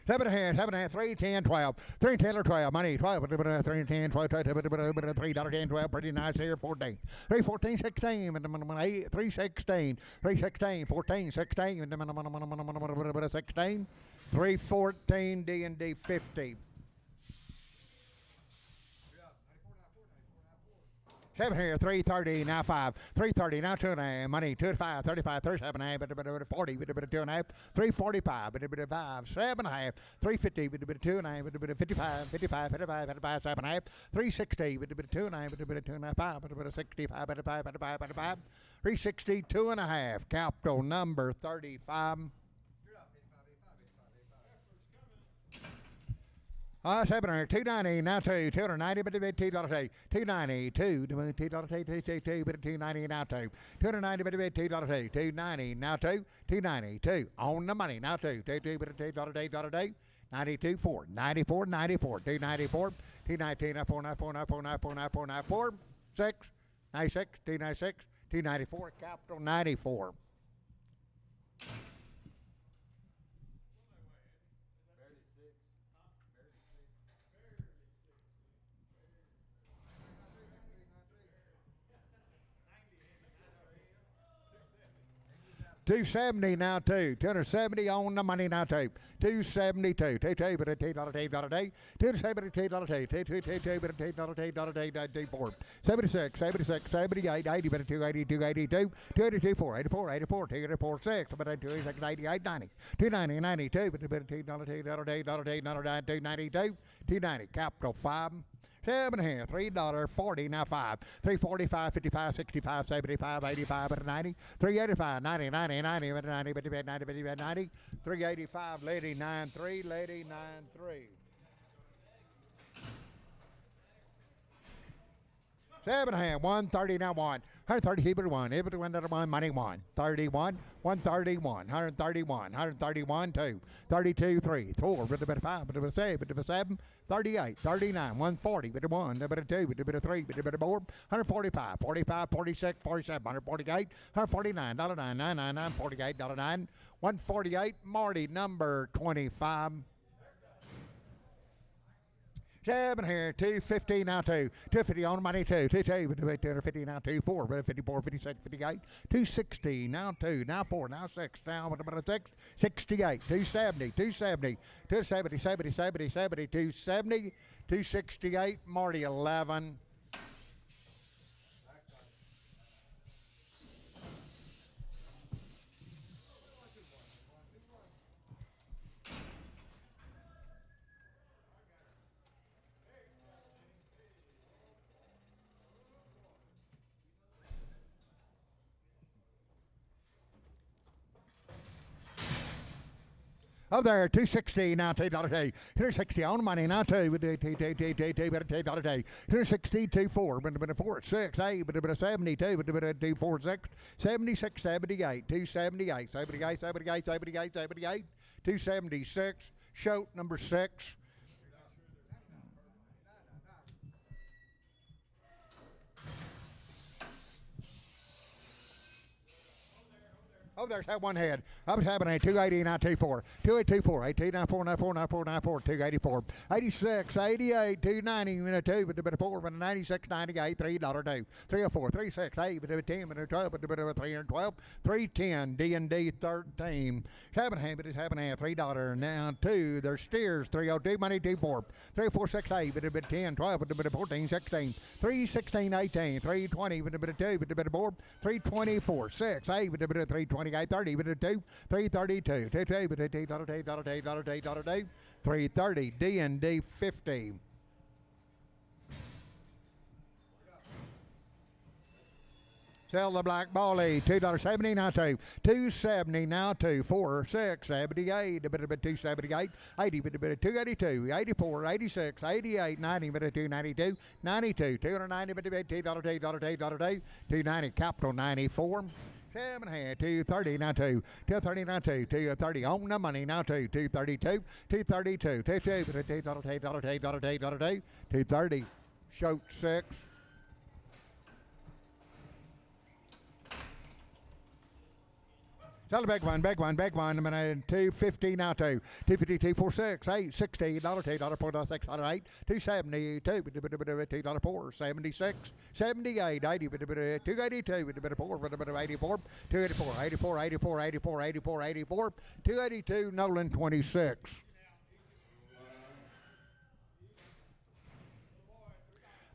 [SPEAKER 1] Seven and a half, 3, 10, 12. 3, 10, or 12. Money, 12. 3, 10, 12, $3, 10, 12. Pretty nice here, 14. 3, 14, 16. 3, 16. 3, 16, 14, 16. 16. 3, 14, D&D 50. 7 here, 330, now 5. 330, now 2.5. Money, 2 to 5, 35, 37, 40, 2.5. 345, 5, 7.5. 350, 2.5, 55, 55, 7.5. 360, 2.5, 5, 65, 55. 360, 2.5. Capital number 35. 700, 290, now two, 290, but $2, 290, $2, $290, now two, 290, but $2, 290, now two, 290, 2, on the money, now two, $2, 92, 4, 94, 94, 294, 219, 94, 94, 94, 94, 94, 94, 6, 96, 296, 294, capital 94. $270 now two. 270 on the money now two. 272. $2 but $2 $2 76, 76, 78, 80 but $2 82, 82, 282, 4, 84, 84, 284, 6 but $2 88, 90, 290, 92 but $2 $292, 290 capital 5. 7.5, $3, 40, now 5, 345, 55, 65, 75, 85, but 90, 385, 90, 90, 90, 90, 90, 385, lady 93, lady 93. 7.5, 130, now 1. 130, keep it 1. If it went to 1, money 1. 31, 131, 131, 131, 2. 32, 3, 4, but a 5, but a 7, 38, 39, 140, but a 1, but a 2, but a 3, but a 4, 145, 45, 46, 47, 148, 149, $9, 999, $48, $9, 148, Marty, number 25. 7 here, 250 now 2, 250 on money 2, 250 now 2, 4, 54, 56, 58, 260 now 2, now 4, now 6, now 6, 68, 270, 270, 270, 70, 70, 70, 270, 268, Marty 11. Up there, 260 now, $2 day. 260 on the money now, $2, $260, 24, but 4, 6, 8, but 72, but 2, 4, 6, 76, 78, 278, 78, 78, 78, 78, 276, shoat number 6. Oh, there's that one head. I was having a 280 now 24. 2824, 18, 94, 94, 94, 94, 284. 86, 88, 290, 2, but 4, but 96, 98, $3, 2. 304, 36, 8, but 10, but 12, but 312, 310, D&D 13. 7 but it's having a $3 now 2. There's steers, 302, money 24. 304, 6, 8, but 10, 12, but 14, 16. 316, 18, 320, but 2, but 4, 324, 6, 8, but 320. 30, but 2, 332, 2, but $2, 330, D&D 50. Sell the black ballie, $2.70 now two, $2.70 now two, 4, 6, 78, a bit of 278, 80, bit of 282, 84, 86, 88, 90, bit of 292, 92, 290, bit of $2, $290, capital 94. 7 hand, 230 now two, 230 now two, 230 on the money now two, 232, 232, 22, but $2, 230, shoot 6. Sell the big one, big one, big one. I'm gonna 250 now two, 250, 246, 8, $60, $2, $4, $6, 8, 270, $2, $4, 76, 78, 80, 282, 4, 84, 284, 84, 84, 84, 84, 84, 282, Nolan 26.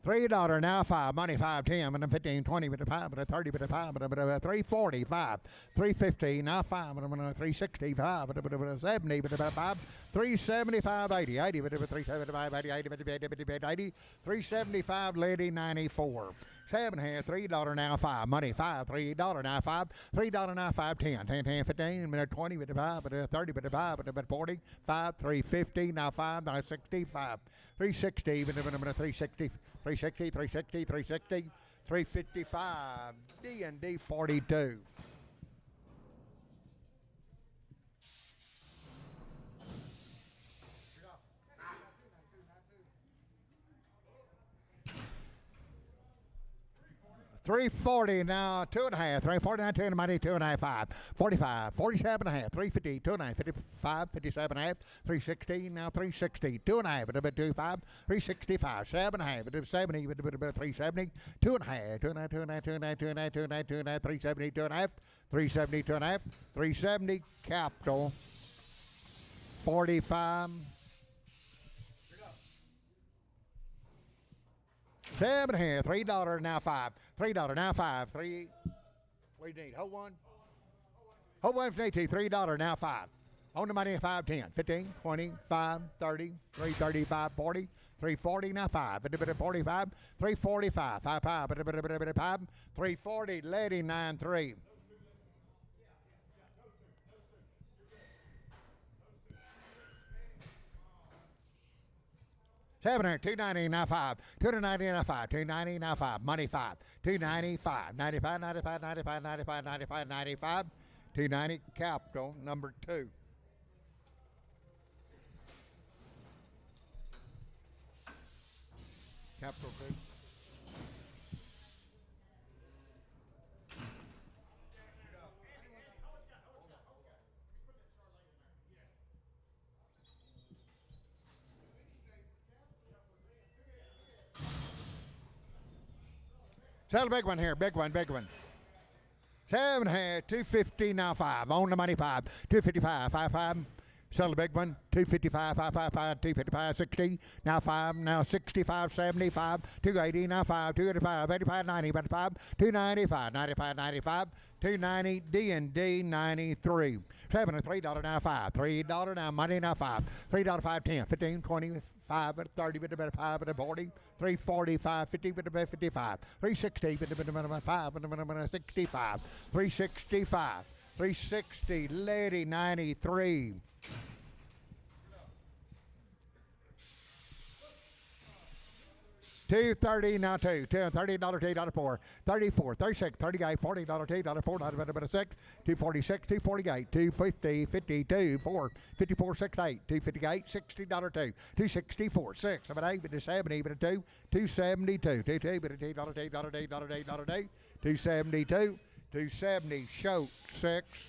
[SPEAKER 1] $3 now 5, money 5, 10, but 15, 20, but 5, but 30, but 5, but 345, 350 now 5, but 365, but 70, but 5, 375, 80, 80, but 375, 80, 80, but 80, 375, lady 94. 7 hand, $3 now 5, money 5, $3 now 5, $3 now 5, 10, 10, 10, 15, but 20, but 5, but 30, but 5, but 40, 5, 350 now 5, now 65, 360, but 360, 360, 360, 360, 355, D&D 42. $340 now, 2.5, $340 2 and money, 2.5, 5, 45, 47 and a half, 350, 2.5, 55, 57 and a half, 360 now, 360, 2.5, but a bit 25, 365, 7.5, but 70, but 370, 2.5, 2.5, 2.5, 2.5, 2.5, 2.5, 2.5, 370, 2.5, 370, 2.5, 370, capital, 45. 7 here, $3 now 5, $3 now 5, 3. What do you need? Hold one. Hold one for $2, $3 now 5. On the money 5, 10, 15, 20, 5, 30, 335, 40, 340 now 5, 45, 345, 5, 5, 340, lady 9, 3. $290 now 5, $290 now 5, $290 now 5, money 5, $295, 95, 95, 95, 95, 95, 95, $290, capital number 2. Capital 2. Sell a big one here, big one, big one. 7 here, 250 now 5, on the money 5, 255, 5, 5. Sell the big one, 255, 555, 255, 60, now 5, now 65, 75, 280, now 5, 285, 85, 90, 85, 295, 95, 95, 290, D&D 93. 7 $3 now 5, $3 now money now 5, $3 5, 10, 15, 20, 5, 30, 5, 40, 345, 50, 55, 360, 5, 65, 365, 360, lady 93. $230 now $2, $30, $2, 34, 36, 38, $40, $2, $4, 6, 246, 248, 250, 52, 4, 54, 68, 258, $60, 2, 264, 6, 8, 70, 2, 272, 22, $2, $272, 270, show 6.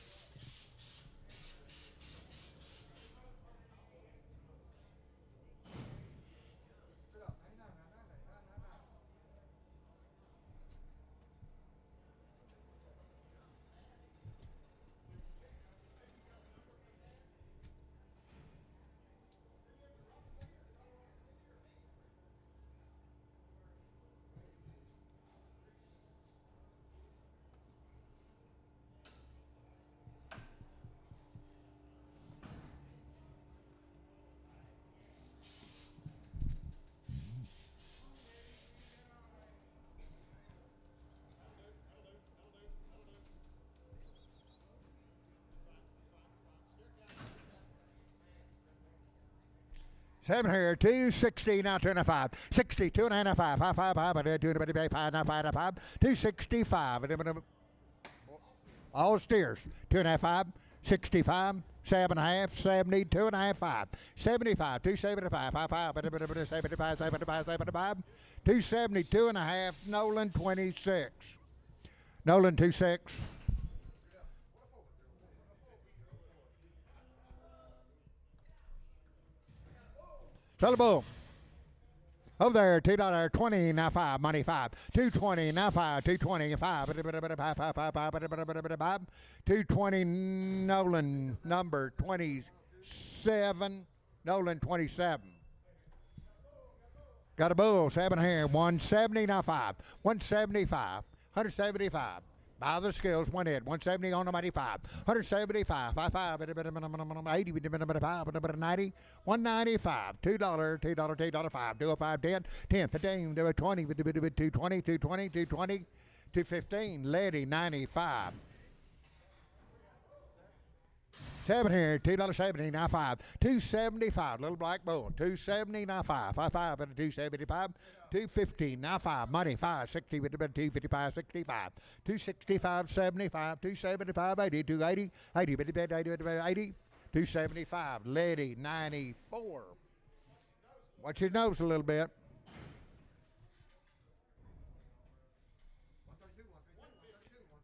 [SPEAKER 1] 7 here, 260 now, 2.5, 62 and a half, 5, 265. All steers, 2.5, 65, 7.5, 70, 2.5, 5, 75, 275, 75, 75, 270, 2.5, Nolan 26. Nolan 26. Sellable. Over there, $2.20 now 5, money 5, 220 now 5, 225, 220 Nolan number 27, Nolan 27. Got a bull, 7 here, 170 now 5, 175, 175. By the skills, one head, 170 on the mighty 5, 175, 55, 80, 90, 195, $2, 5, 205, 10, 10, 15, 20, 220, 220, 220, 215, Lady 95. 7 here, $2.70, now 5, 275, little black bull, 270, now 5, 55, 275, 250, now 5, money 5, 60, 255, 65, 265, 75, 275, 80, 280, 80, 80, 275, Lady 94. Watch his nose a little bit.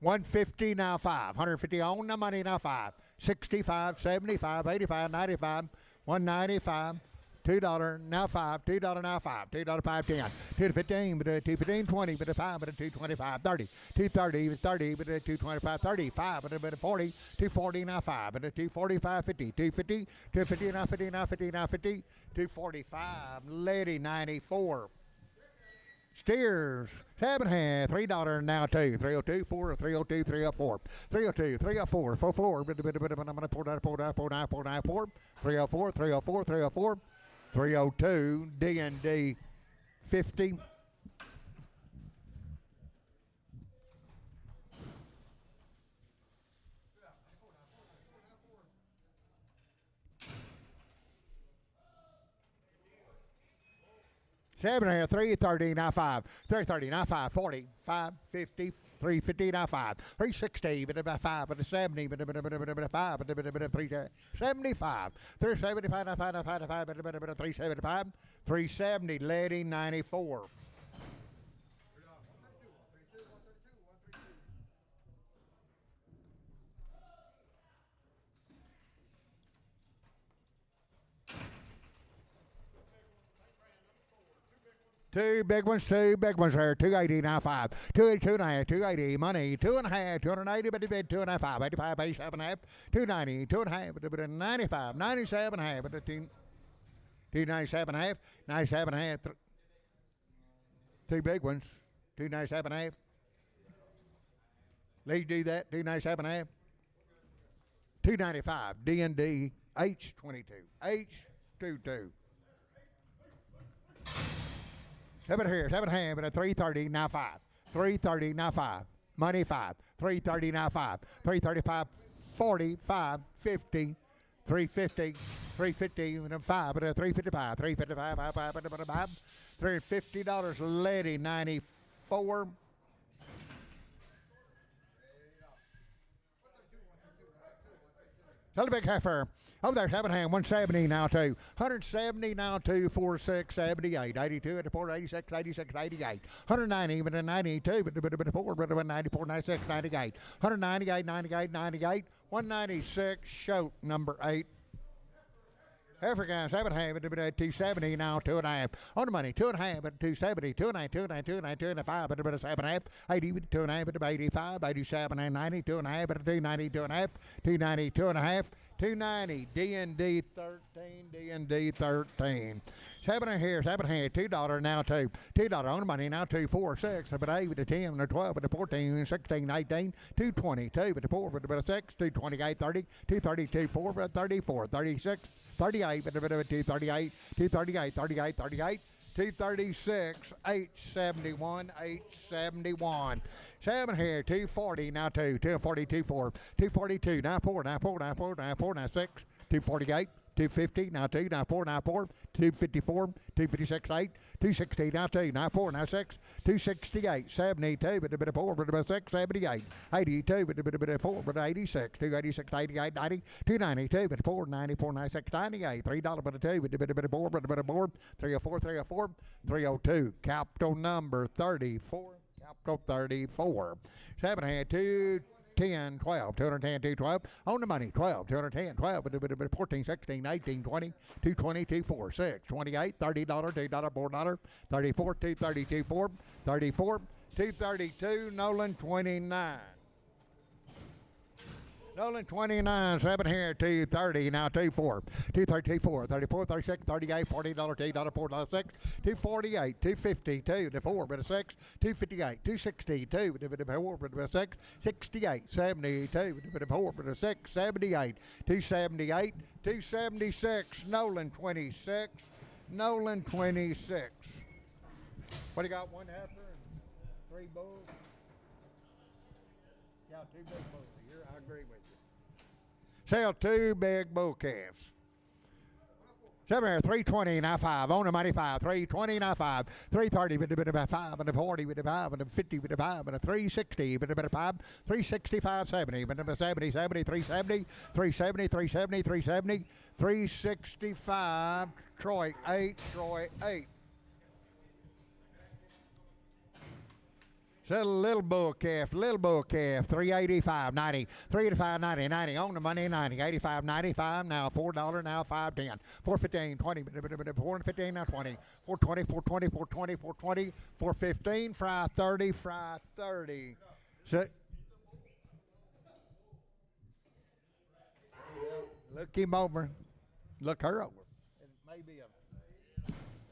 [SPEAKER 1] $150 now 5, 150 on the money now 5, 65, 75, 85, 95, 195, $2 now 5, $2 now 5, $2 5 10, 215, 215 20, 5, 225 30, 230 30, 225 35, 40, 240 now 5, 245 50, 250, 250 now 50 now 50 now 50, 245, Lady 94. Steers, 7 hand, $3 now 2, 302, 4, 302, 304, 302, 304, 44, 304, 304, 304, 302, D&D 50. Seven here, 330 now 5, 330 now 5, 40, 5, 50, 350 now 5, 360, 5, 70, 5, 375, 375 now 5, 375, 370, Lady 94. Two big ones there, 280 now 5, 282 now, 280, money, 2.5, 280, but 2.5, 5, 85, 87 half, 290, 2.5, 95, 97 half, 297 half, 97 half, two big ones, 297 half. Let's do that, 297 half, 295, D&D, H22, H22. 7 here, 7 hand, but a 330 now 5, 330 now 5, money 5, 330 now 5, 335, 45, 50, 350, 350, and a 5, but a 355, 355, 5, $350, Lady 94. Tell the big heifer. Over there, 7 hand, 170 now 2, 170 now 2, 46, 78, 82, 84, 86, 86, 88, 190, but a 92, but 4, but 94, 96, 98, 198, 98, 98, 196, shoat number 8. African 7 hand, but 270 now 2.5 on the money, 2.5, but 270, 290, 2.5, but 7.5, 80, but 2.5, but 85, 87, and 90, 2.5, but 290, 2.5, 290, 2.5, 290, D&D 13, D&D 13. 7 here, 7 hand, $2 now 2, $2 on the money now 2, 4, 6, but 8, but 10, but 12, but 14, 16, 18, 220, 2, but 4, but 6, 228, 30, 230, 24, but 34, 36, 38, but 238, 238, 38, 38, 236, 871, 871. 7 here, 240, now 2, 240, 24, 242, now 4, now 4, now 4, now 4, now 6, 248, 250, now 2, now 4, now 4, 254, 256, 8, 260, now 2, now 4, now 6, 268, 72, but a bit of 4, but a bit of 6, 78, 82, but a bit of 4, but 86, 286, 88, 90, 292, but 4, 94, 96, 98, $3, but a 2, but a bit of 4, but a bit of 4, 304, 304, 302, capital number 34, capital 34, 7 hand, 2, 10, 12, 210, 212, on the money, 12, 210, 12, 14, 16, 18, 20, 220, 24, 6, 28, $30, $2, $4, 34, 232, 4, 34, 232, Nolan 29. Nolan 29, 7 here, 230, now 24, 234, 34, 36, 38, $40, $2, $4, 6, 248, 250, 2 to 4, but a 6, 258, 262, but a 4, but a 6, 68, 72, but a 4, but a 6, 78, 278, 276, Nolan 26, Nolan 26. What do you got, 1 heifer and 3 bulls? Yeah, 2 big bulls a year, I agree with you. Sell 2 big bull calves. 7 here, 320, now 5. On the money, 5. 320, now 5. 330, with a 5, and a 40, with a 5, and a 50, with a 5, and a 360, with a 5. 365, 70, with a 70, 70, 370, 370, 370, 370, 365. Troy 8, Troy 8. Sell a little bull calf, 385, 90, 385, 90, 90, on the money, 90, 85, 95, now $4, now 510, 415, 20, 415, now 20, 420, 420, 420, 420, 415, fry 30, fry 30. So, look him over, look her over. It may be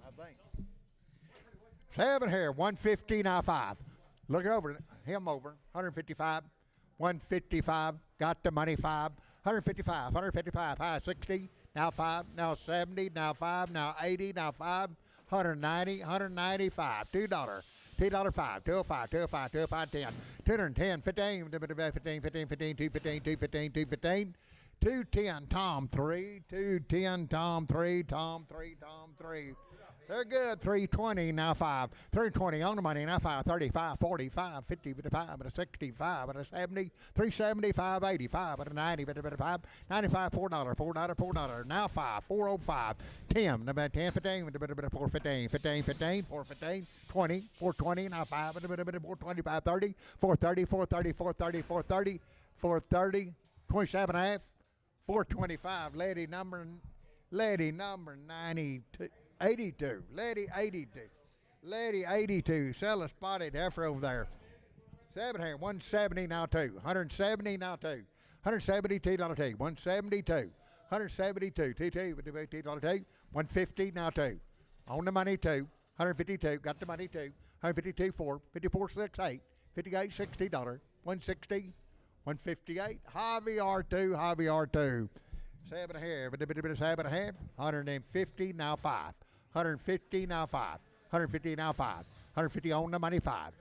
[SPEAKER 1] I think. 7 here, 150, now 5. Look over, him over, 155, 155, got the money, 5, 155, 155, high 60, now 5, now 70, now 5, now 80, now 5, 190, 195, $2, $2, 5, 205, 205, 205, 10, 210, 15, 15, 15, 15, 215, 215, 215, 210, Tom 3, 210, Tom 3, Tom 3, Tom 3. They're good. 320, now 5. 320 on the money, now 5. 35, 45, 50, with a 5, with a 65, with a 70, 375, 85, with a 90, with a 5, 95, $4, $4, $4, now 5, 405, 10, about 10, 15, with a 415, 15, 15, 415, 20, 420, now 5, with a 425, 30, 430, 430, 430, 430, 430, 27 and a half, 425, lady number 92. 82, lady 82, lady 82, sell a spotted heifer over there. 7 here, 170 now 2, 170 now 2, 172 $2, 172, 172, $2, $2, 150 now 2, on the money 2, 152, got the money 2, 152 4, 54 6 8, 58 $60, 160, 158, Javi R2, 7 here, but a bit of 7 and a half, 150 now 5. 150 now 5. 150 now 5. 150 on the money 5.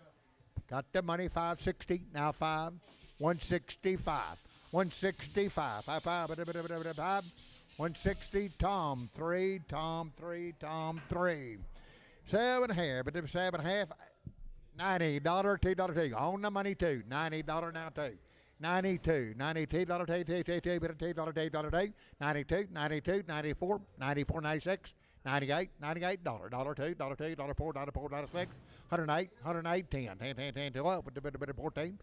[SPEAKER 1] Got the money 560 now 5. 165. 165. 5 5 5. 160 Tom 3. Tom 3. Tom 3. 7 here, but 7 and a half. $90 $2 2 on the money 2. $90 now 2. 92, $92, $2, $92, 92, 94, 96, 98, $98, $2, $2, $4, $4, $6, 108, 10, 10, 12, with a bit of 14,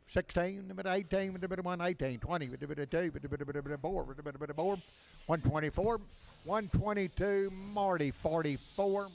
[SPEAKER 1] 16, with a bit of 18, with a bit of 1, 18, 20, with a bit of 2, with a bit of 4, with a bit of 4, 124, 122, Marty 44.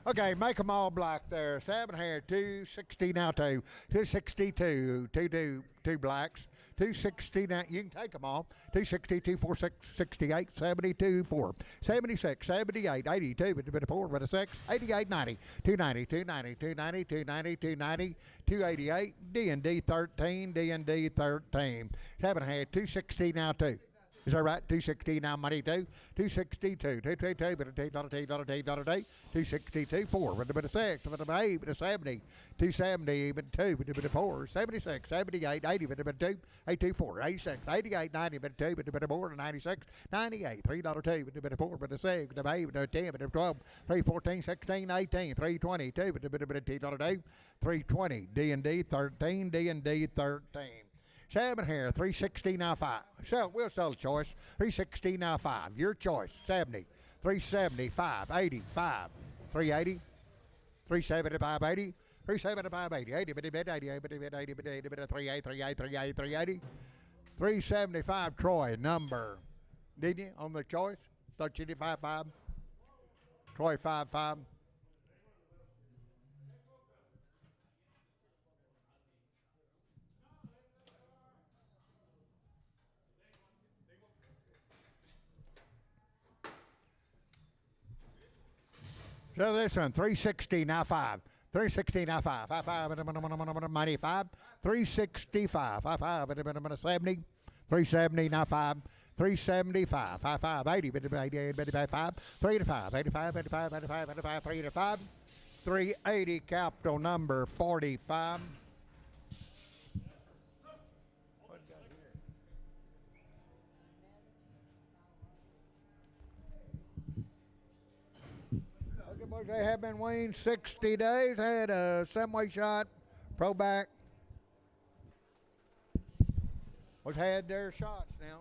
[SPEAKER 1] Okay, make them all black there. 7 here, 260 now 2, 262, 2 blacks, 260 now, you can take them all, 260, 246, 68, 72, 4, 76, 78, 82, with a bit of 4, with a 6, 88, 90, 290, 290, 290, 290, 290, 288, D&D 13, D&D 13. 7 here, 260 now 2. Is that right? 260 now, money two. 262, 222, but a $2.62, 4, but a bit of 6, but a 8, but a 70, 270, but 2, but a bit of 4, 76, 78, 80, but a bit of 2, 824, 86, 88, 90, but a 2, but a bit of 4, 96, 98, $3.2, but a bit of 4, but a 6, but a 8, but a 10, but a 12, 314, 16, 18, 322, but a bit of $2, 320, D&D 13, D&D 13. Seven here, 360 now 5. So we'll sell a choice. 360 now 5. Your choice. 70, 375, 85, 380, 375, 80, 375, 80, 80, 80, 80, 80, 80, 80, 80, 38, 38, 38, 380, 375. Troy number. Didn't you on the choice? Thought you did 55. Troy 55. So this one, 360 now 5. 360 now 5. 95. 365. 70. 370 now 5. 375. 80. 85. 3 to 5. 85. 85. 85. 85. 3 to 5. 380. Capital number 45. They have been weaned 60 days. Had a semi shot, pro back. Was had their shots now.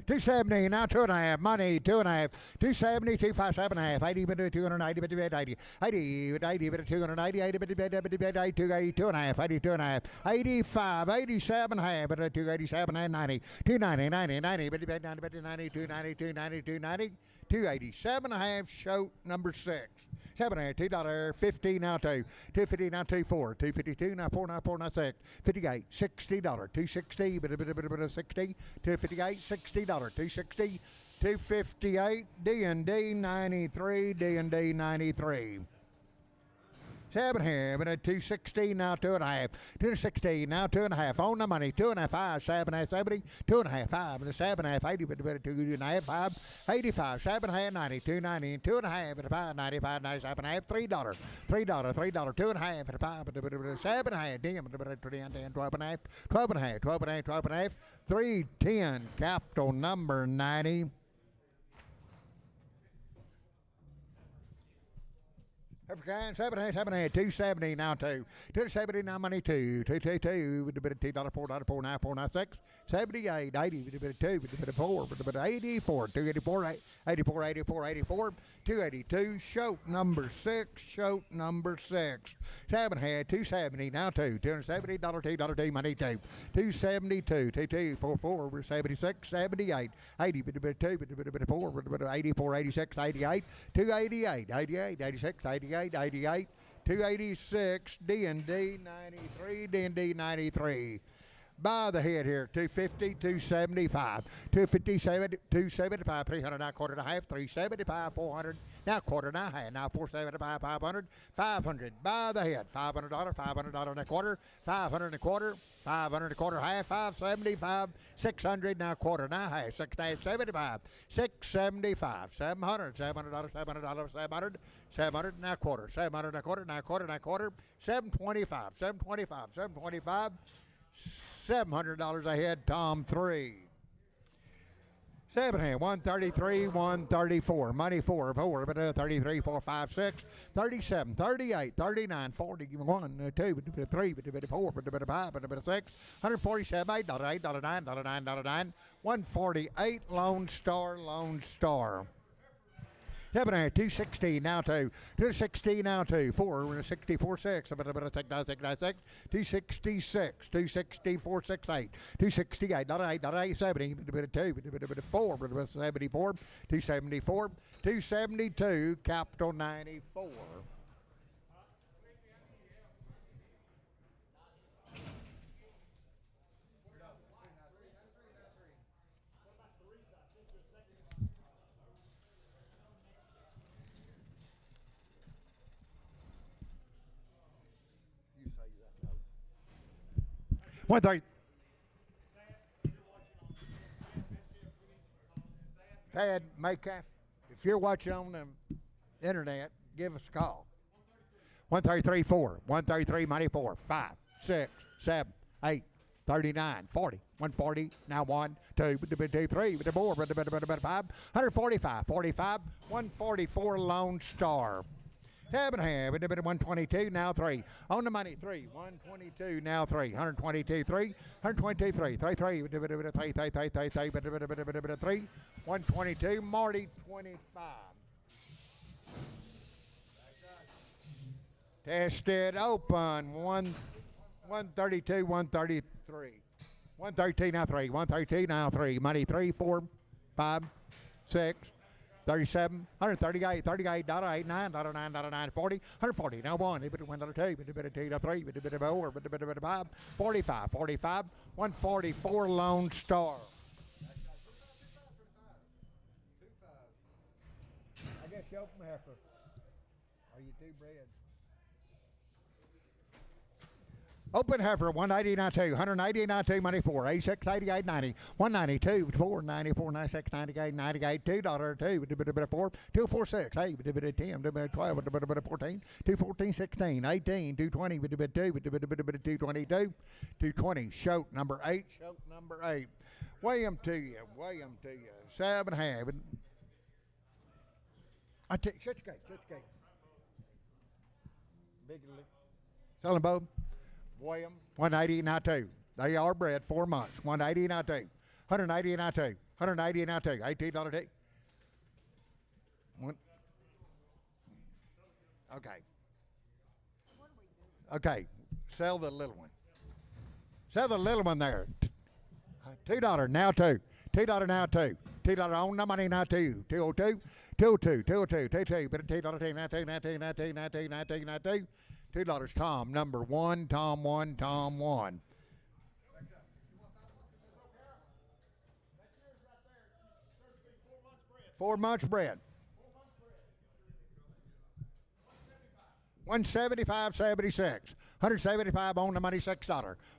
[SPEAKER 1] 270 now 2.5 money 2.5 270 257 half 80 bit 290 bit 80 80 bit 290 80 bit 280 2.5 82 and a half 85 87 half bit 287 and 90 290 90 90 bit 90 bit 90 290 290 290 287 and a half show number 6 7 $2.50 now 2 250 now 2 4 252 now 4 now 4 now 6 58 $60 260 bit 60 258 $60 260 258 D&D 93 D&D 93 7 here, but at 260 now 2.5 260 now 2.5 on the money 2.5 5 7 70 2.5 5 and 7.5 80 but 2.5 5 85 7.5 90 290 2.5 and 5 95 97 half $3 $3 2.5 and 5 7.5 damn 10 12 and a half 12 and a half 12 and a half 12 and a half 310 capital number 90. African 270 now 270 now money 222 with a bit of $2 $4 9 4 9 6 78 80 with a bit of 2 with a bit of 4 with a bit of 84 284 84 84 84 282 show number 6 show number 6 7 had 270 now 270 $2 2 money 2 272 2244 we're 76 78 80 with a bit of 2 with a bit of 4 with a bit of 84 86 88 288 88 86 88 88 286 D&D 93 D&D 93 by the head here 250 275 257 275 300 now quarter and a half 375 400 now quarter and a half now 475 500 500 by the head $500 $500 and a quarter 500 and a quarter 500 and a quarter half 575 600 now quarter and a half 675 675 $700 $700 700 now quarter 700 and a quarter now quarter now quarter 725 725 725 $700 ahead, Tom 3. 7 hand, 133, 134. Money 4, 4, but 33, 4, 5, 6, 37, 38, 39, 40, 1, 2, 3, 4, 5, 6, 147, $8, $8, $9, $9, $9, 148, Lone Star, Lone Star. 260 now 260 now 4 64 6 266 264 68 268 8 70 4 74 274 272 capital 94. 130. Thad Maycalf, if you're watching on the internet, give us a call. 133, 4, 133, money 4, 5, 6, 7, 8, 39, 40, 140, now 1, 2, 2, 3, 4, 5, 145, 45, 144 Lone Star. Have and have, 122, now 3. On the money, 3, 122, now 3, 122, 3, 122, 3, 3, 3, 122, Marty, 25. Tested open, 132, 133. 132, now 3, 132, now 3. Money 3, 4, 5, 6, 37, 138, 38, $8, $9, $9, $9, 40, 140, now 1, $1, $2, $2, $3, $4, 5, 45, 45, 144 Lone Star. I guess you open heifer. Are you two bread? Open heifer, 180.92, 180.92, money 4, 86, 88, 90, 192, 4, 94, 96, 98, 98, $2, 2, 4, 246, 8, 10, 12, 14, 214, 16, 18, 220, 222, 220, shoat number 8, shoat number 8. William to you, 7.5. I take, shut your gate. Big selling both. William, 180 now 2. They are bred 4 months. 180 now 2. 180 now 2. 180 now 2. $18 T. Okay. Okay. Sell the little one. Sell the little one there. $2 now 2. $2 now 2. $2 on the money now 2. 202. 202. 202. 22. But $2 now 2. Now 2. Now 2. Now 2. Now 2. Now 2. $2 Tom, number 1, Tom 1, Tom 1. Four months bred. 175.76. 175 on the money, $6.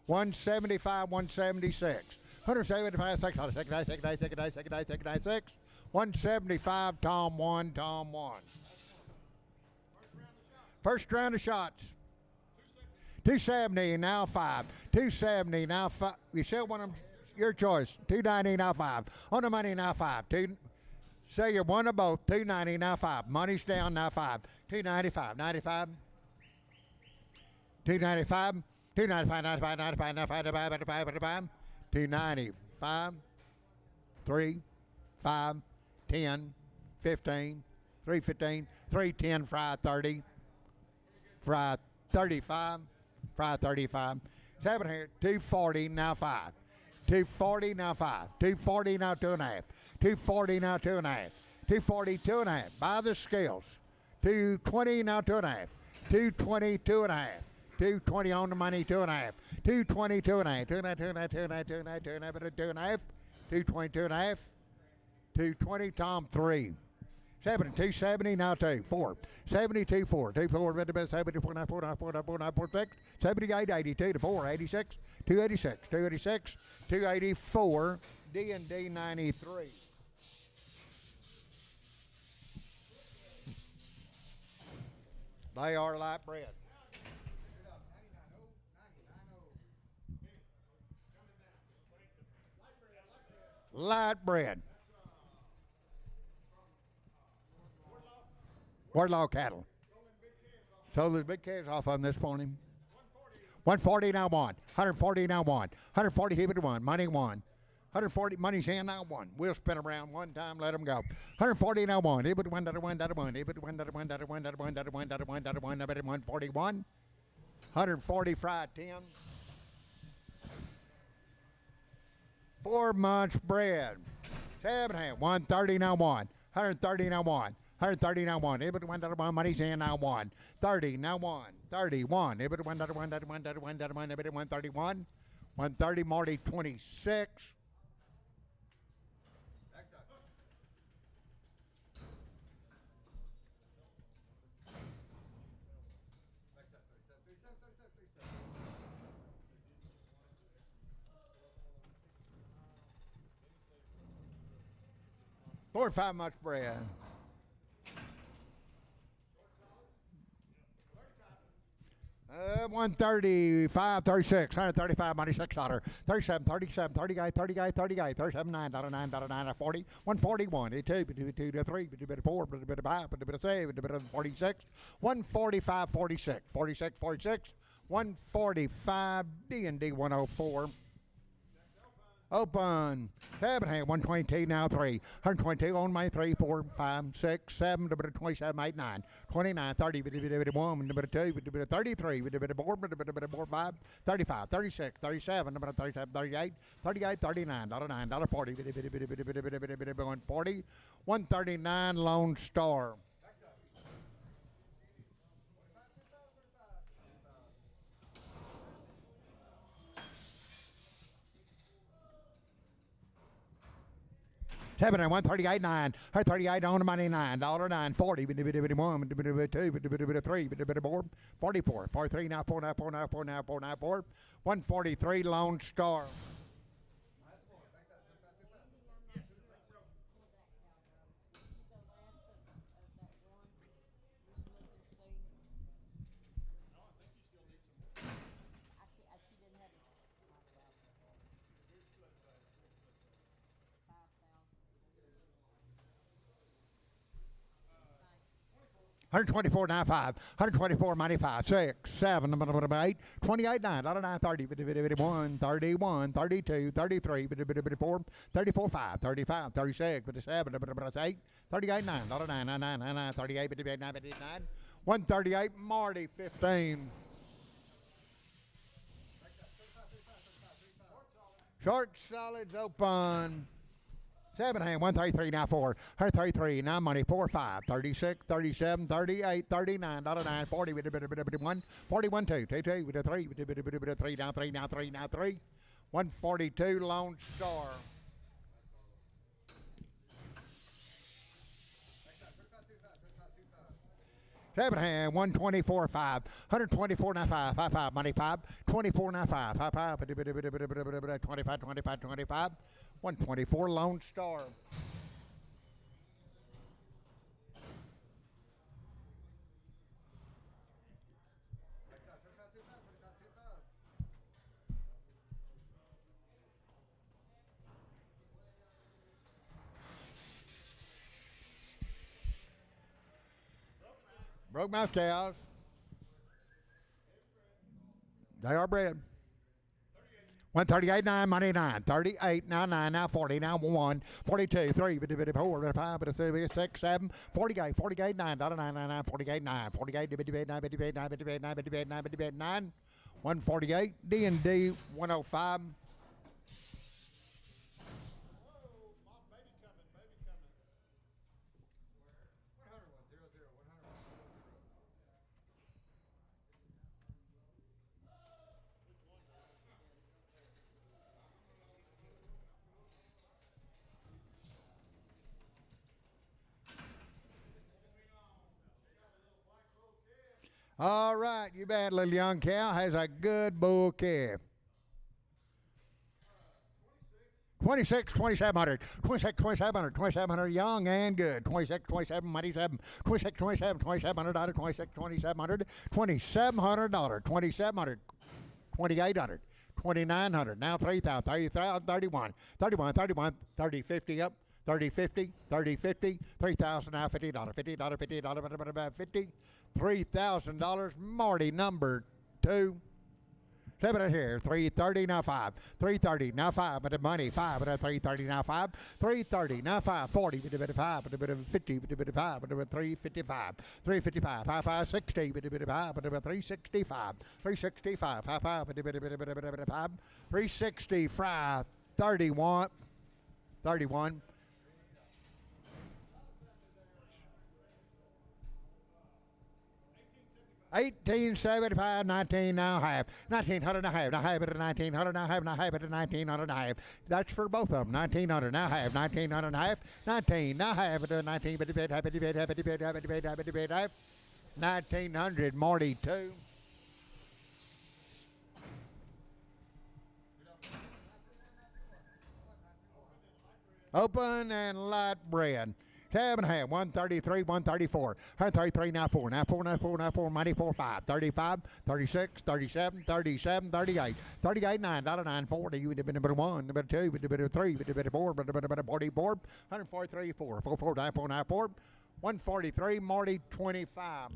[SPEAKER 1] 175, 176. 175, $6. Second day, 6. 175, Tom 1, Tom 1. First round of shots. 270 now 5. 270 now 5. You sell one of them, your choice. 290 now 5. On the money now 5. Say you one of both. 290 now 5. Money's down now 5. 295. 95. 295. 295. 95. 95. 95. 95. 95. 295. 3. 5. 10. 15. 315. 310. Fry 30. Fry 35. Fry 35. 7 here. 240 now 5. 240 now 5. 240 now 2.5. 240 now 2.5. 240 2.5. By the scales. 220 now 2.5. 220 2.5. 220 on the money 2.5. 220 2.5. 2.5. 2.5. 220 2.5. 220 Tom 3. 270 now 2, 4, 72, 4, 2, 4, 74, 9, 4, 9, 4, 9, 4, 9, 4, 6, 78, 82 to 4, 86, 286, 286, 284, D&D 93. They are light bred. Light bred. Wardlaw cattle. So there's big calves off of them this morning. 140 now 1. 140 now 1. 140 keep it 1. Money 1. 140 money's in now 1. We'll spin around one time, let them go. 140 now 1. It would 1 1 1 1. It would 1 1 1 1 1 1 1 141. 140 fried 10. 4 months bred. 7.5. 130 now 1. 130 now 1. 130 now 1. It would 1 1 money's in now 1. 30 now 1. 31. It would 1 1 1 1 131. 130 Marty 26. 4 and 5 much bread. $135, 36, $135, money $6, 37, 37, 30 guy, 30 guy, 30 guy, 37, $9, $9, 40, 141, 2, 2, 3, 4, 5, 7, 46, 145, 46, 46, 46, 145, D&D 104. Open. 7, 122, now 3. 122 on money, 3, 4, 5, 6, 7, 27, 8, 9, 29, 30, 1, 2, 33, 4, 5, 35, 36, 37, 37, 38, 38, 39, $9, 40, 140, 139, Lone Star. Seven and 138, 9, 38 on the money, $9, 40, 1, 2, 3, 4, 44, 43, now 4, now 4, now 4, now 4, now 4, 143, Lone Star. $124.95, $124.95, 6, 7, 8, 28, 9, 9, 30, 1, 31, 32, 33, 4, 34, 5, 35, 36, 37, 8, 38, 9, 9, 9, 9, 9, 38, 58, 9, 59, 138, Marty, 15. Short solids open. 7, 133, now 4, 133, now money, 4, 5, 36, 37, 38, 39, 9, 40, 1, 41, 2, 2, 2, 3, 3, now 3, now 3, now 3, 142, Lone Star. Seven hand, 124, 5, 124, now 5, 5, 5, money 5, 24, now 5, 5, 5, 25, 25, 25, 124, Lone Star. Broke mouth cows. They are bred. 138, 9, money 9, 38, now 9, now 40, now 1, 42, 3, 4, 5, 6, 7, 48, 48, 9, 9, 9, 9, 48, 9, 48, 9, 9, 148, D&D 105. All right, you bad little young cow has a good bull calf. 26, 2700, 26, 2700, 2700, young and good. 26, 27, money 7, 26, 27, $2,700, 26, 2700, $2,700, 2700, 2800, 2900, now 3000, 30,000, 31, 31, 31, 30, 50 up. 30, 50, 30, 50, 3,000 now $50, $50, $50, 50, $3,000. Marty number 2. 7 right here, 330 now 5, 330 now 5, but the money 5, but 330 now 5, 330 now 5, 40, 55, 50, 55, 355, 355, 5, 5, 60, 55, 365, 365, 5, 5, 360, fry 31, 31. 1875, 19 now half, 1900 now half, now half it at 1900 now half, now half it at 1900 now half. That's for both of them. 1900 now half, 1900 now half, 19 now half it at 19, but half, 1900, Marty 2. Open and light bread. 7.5, 133, 134, 133, now 4, now 4, now 4, now 4, money 4, 5, 35, 36, 37, 37, 38, 38, 9, $9, 40, with a bit of 1, a bit of 2, with a bit of 3, with a bit of 4, with a bit of 44, 143, 4, 4, 4, 9, 4, 9, 4, 143, Marty 25.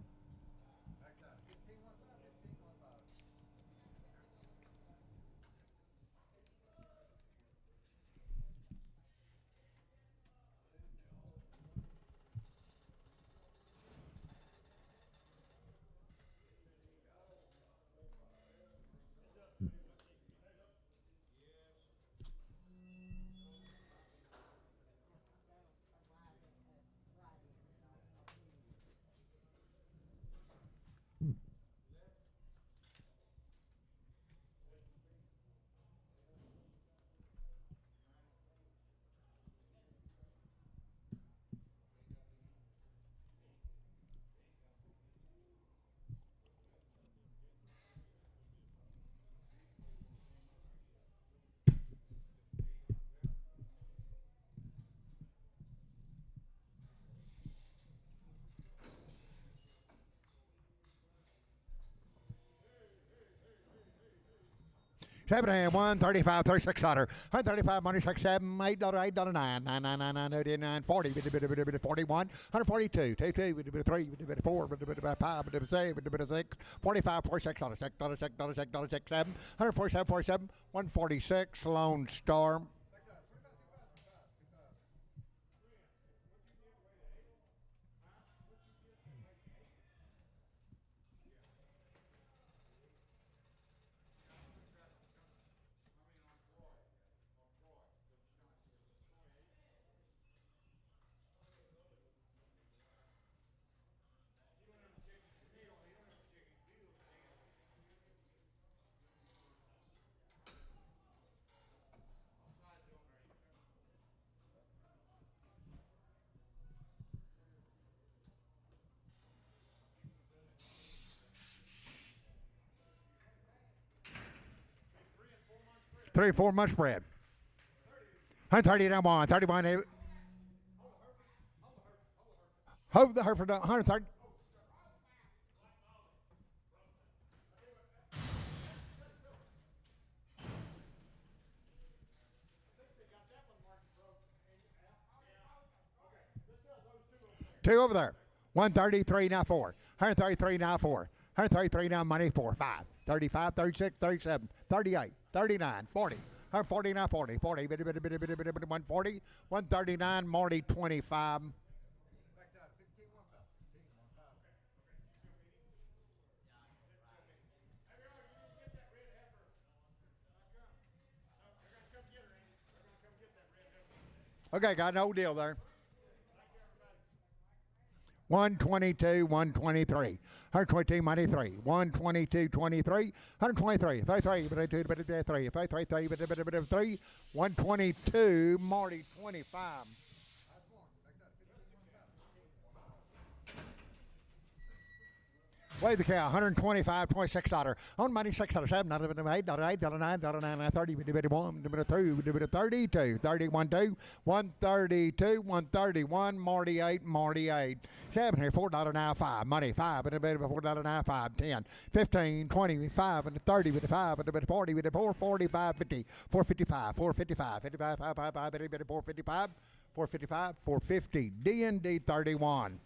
[SPEAKER 1] 7 and 1, 35, 36 $135, money 6, 7, $8, $8, 9, 9, 9, 9, 9, 89, 40, bit of 41, 142, 2, 2, bit of 3, bit of 4, bit of 5, bit of 6, bit of 6, 45, $46, $6, $6, 6, 7, 147, 47, 146, Lone Star. 3 or 4 month spread. 130 down 1, 31, 8. Hold the Hereford 130. Two over there. 133 now 4. 133 now 4. 133 now money 4. 5. 35, 36, 37, 38, 39, 40. 140 now 40. 40, 140. 139, Marty 25. Okay, got no deal there. 122, 123. 122, money 3. 122, 23. 123, 33, 33, 33, 33, 3. 122, Marty 25. Weigh the cow, $125, $26. On money, $6, $7, $8, $8, $9, $9, 30, 1, 2, 32, 31, 2, 132, 131, Marty 8, Marty 8. 7 here, $4 now, 5. Money, 5, and a bit of $4 now, 5, 10, 15, 25, and 30, with a 5, and a bit of 40, with a 4, 45, 50, 455, 455, 55, 5, 5, 5, 455, 455, 450, D&D 31.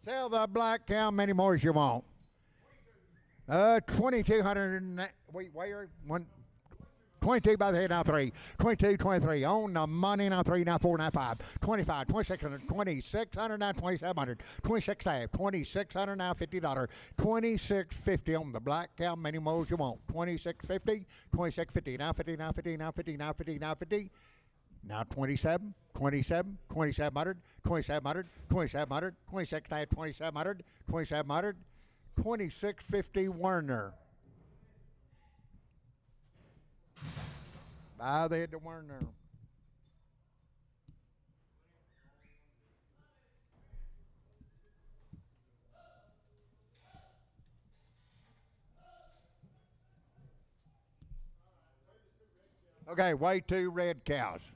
[SPEAKER 1] Sell the black cow many more as you want. 2,200. Wait, where? 22 by the head now 3. 22, 23. On the money now 3, now 4, now 5. 25, 2600, 2600 now 2700. 26 tab, 2600 now $50. 2650 on the black cow many more as you want. 2650, 2650. Now 50, now 50, now 50, now 50, now 50. Now 27, 27, 2700, 2700, 2700, 26 tab, 2700, 2700, 2650 Werner. Bow the head to Werner. Okay, weigh two red cows.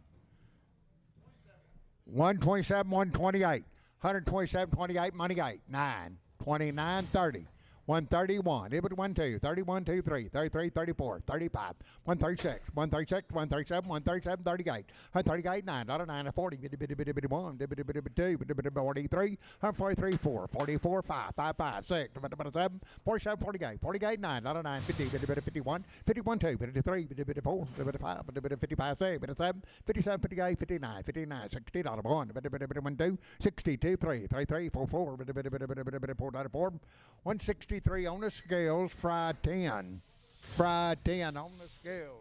[SPEAKER 1] 127, 128. 127, 28, money 8. 9, 29, 30. 131, it was 1, 2, 31, 2, 3, 33, 34, 35, 136, 136, 137, 137, 38, 138, 9, $9, 40, 1, 2, 43, 43, 4, 44, 5, 5, 5, 6, 7, 47, 48, 48, 9, 9, 50, 51, 51, 2, 53, 4, 5, 55, 6, 7, 57, 58, 59, 59, $60, 1, 2, 62, 3, 33, 4, 4, 4, 163 on the scales, fried 10. Fried 10 on the scales.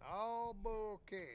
[SPEAKER 1] All bull calves.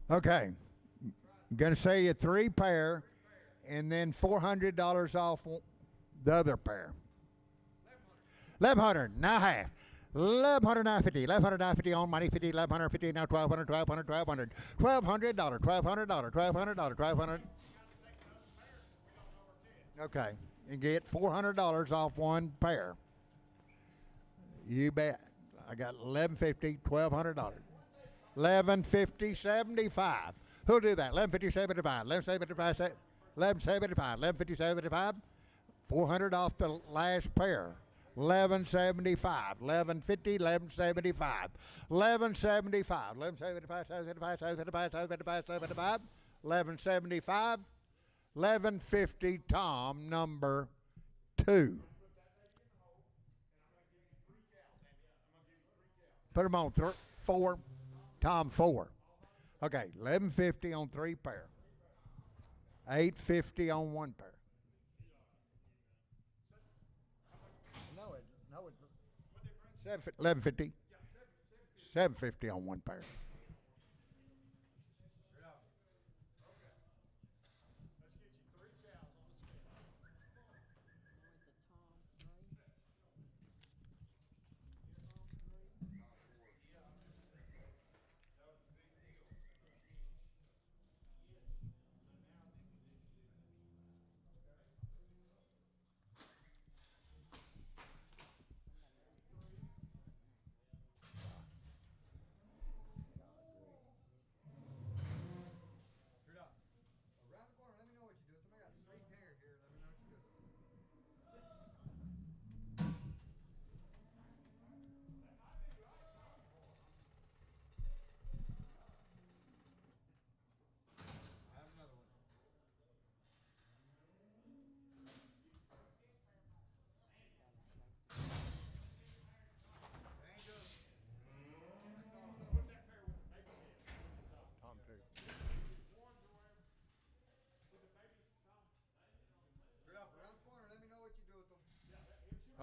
[SPEAKER 1] Okay, I'm gonna say you 3 pair, and then $400 off the other pair. 1100, now half. 1100, now 50. 1100, now 50 on money. 50, 1150, now 1200, 1200, 1200. $1,200, $1,200, $1,200, 1200. Okay, and get $400 off one pair. You bet. I got 1150, $1,200. 1150, 75. Who'll do that? 1150, 75. 1175, 1175, 1150, 75. 400 off the last pair. 1175, 1150, 1175, 1175, 1175, 775, 775, 775, 775, 1175, 1150. Tom number 2. Put them on 4. Tom 4. Okay, 1150 on 3 pair. 850 on 1 pair. No, it's 1150. 750 on 1 pair.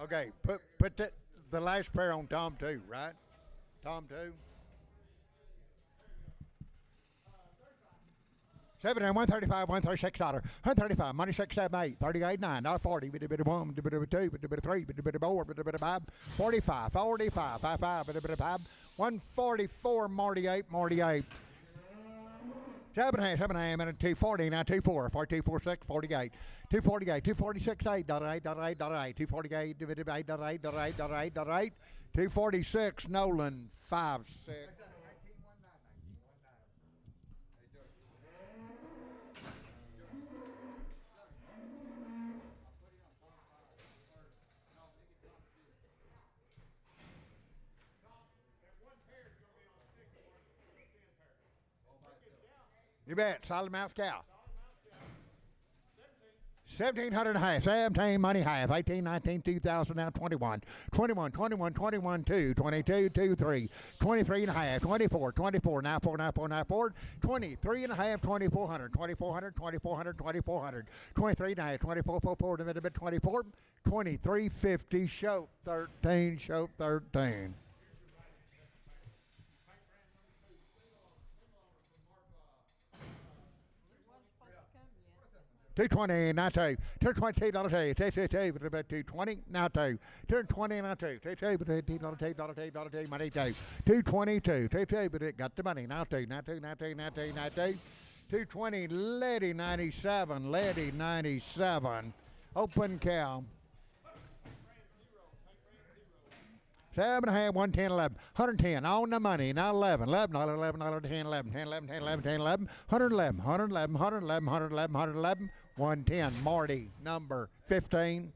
[SPEAKER 1] Okay, put the last pair on Tom 2, right? Tom 2. 7, 135, $136, 135, money 6, 7, 8, 38, 9, not 40, bit of 1, bit of 2, bit of 3, bit of 4, bit of 5, 45, 45, 55, bit of 5, 144, 48. 7 and 240, now 24, 42, 46, 48, 248, 246, 8, 8, 8, 8, 248, divided by 8, 8, 8, 8, 8, 246, Nolan, 5-6. You bet, solid mouth cow. 1,700 and a half, 17 money half, 18, 19, 2,000, now 21, 21, 21, 21, 2, 22, 2, 3, 23 and a half, 24, 24, now 4, now 4, now 4, 23 and a half, 2,400, 2,400, 2,400, 2,400, 23 and a half, 24, 4, 4, 24, 23.50, show 13, show 13. $2.20 now two. $2.20 $2.20 now two. $2.20 now two. $2.20 money two. $2.22 got the money now two. Now two. Now two. Now two. Now two. $2.20 Lady 97. Lady 97. Open cow. 7.5, 110, 11, 110 on the money. Now 11, 11, 11, 10, 11, 10, 11, 10, 11, 10, 11, 111, 111, 111, 111, 111, 110. Marty, number 15.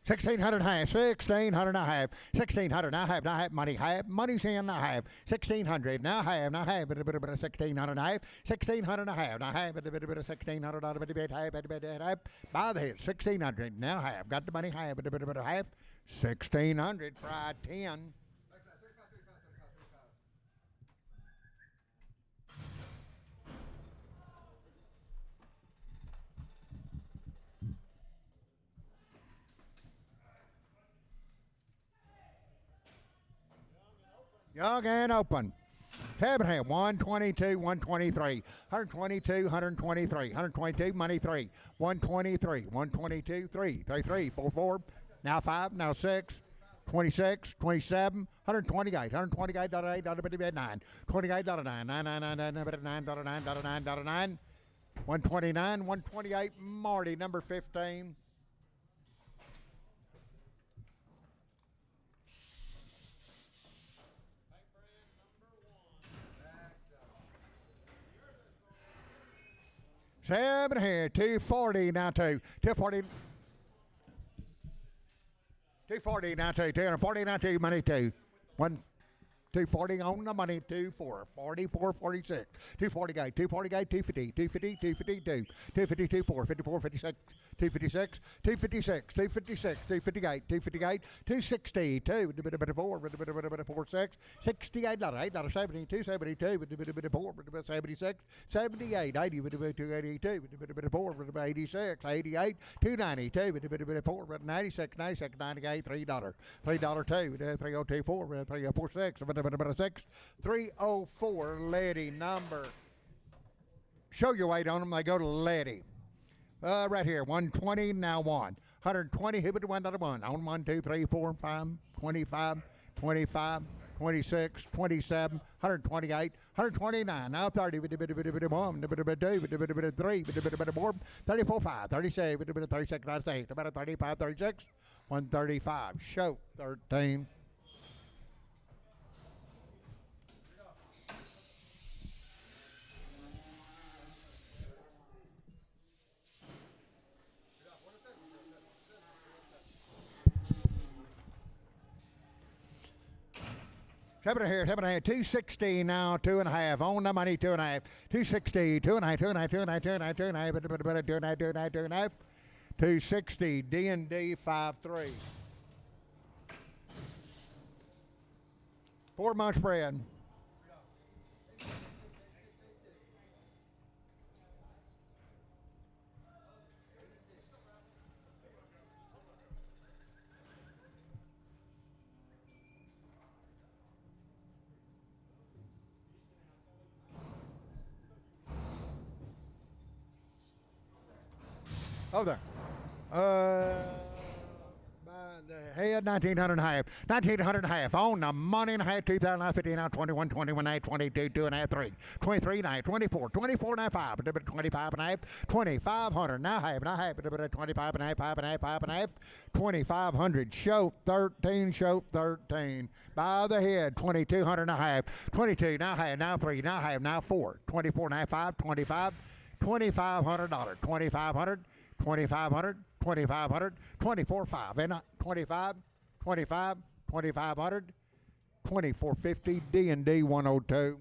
[SPEAKER 1] $1,600 and a half, $1,600 and a half, $1,600 now half, money's in now half, $1,600 now half, $1,600 and a half, $1,600 and a half, now half, $1,600 by the head, $1,600 now half, got the money half, half, $1,600 fried 10. Young and open. 122, 123, 122, 123, 122, money 3, 123, 122, 3, 3, 4, 4, now 5, now 6, 26, 27, 128, 128, $8, $9, $28, $9, $9, $9, $9, $9, $9, 129, 128, Marty, number 15. Seven here, 240 now two, 240. 240 now two, 240 now two, money two. 240 on the money, 24, 44, 46, 248, 248, 250, 250, 252, 252, 4, 54, 56, 256, 256, 256, 258, 258, 260, 46, $68, $8, 72, 72, 76, 78, 80, 282, 86, 88, 292, 4, 96, 96, 98, $3, $3, 2, 302, 4, 304, 6, 6, 304, Lady number. Show your weight on them. They go to Lady. Right here, 120, now 120, who would $1 1? On 1, 2, 3, 4, 5, 25, 25, 26, 27, 128, 129, now 30, 1, 2, 3, 4, 34, 5, 36, 36, 36, about 35, 36, 135, show 13. Seven here, 260 now, 2.5. On the money, 2.5. 260, 2.5, 2.5, 2.5, 2.5, 2.5, 2.5, 2.5. 260, D&D 5-3. 4 month spread. Oh, there. By the head, 1900 and a half. 1900 and a half. On the money and a half. 2050 now. 21, 21 and a half. 22, 2 and a half, 3. 23 and a half. 24, 24 and a half, 5. 25 and a half. 2500 now half. Now half. 25 and a half, 5 and a half, 5 and a half. 2500. Show 13. Show 13. By the head, 2200 and a half. 22 now half. Now 3. Now half. Now 4. 24 and a half, 5. 25. $2,500. 2500. 2500, 2500, 24 5, and 25, 25, 2500, 2450, D&D 102.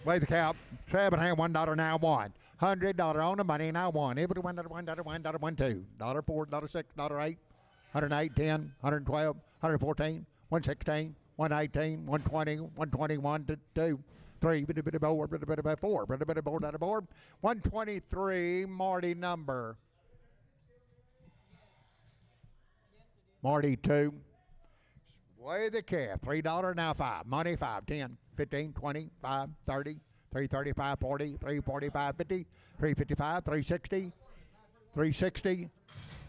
[SPEAKER 1] Weigh the cap. 7 hand, $1 now one. $100 on the money now one. Every $1, $1, $2. $4, $6, $8. 108, 10, 112, 114, 116, 118, 120, 121, 2, 3, 4, 4, 123, Marty number. Marty 2. Weigh the calf. $3 now 5. Money 5, 10, 15, 20, 5, 30, 335, 40, 345, 50, 355, 360, 360,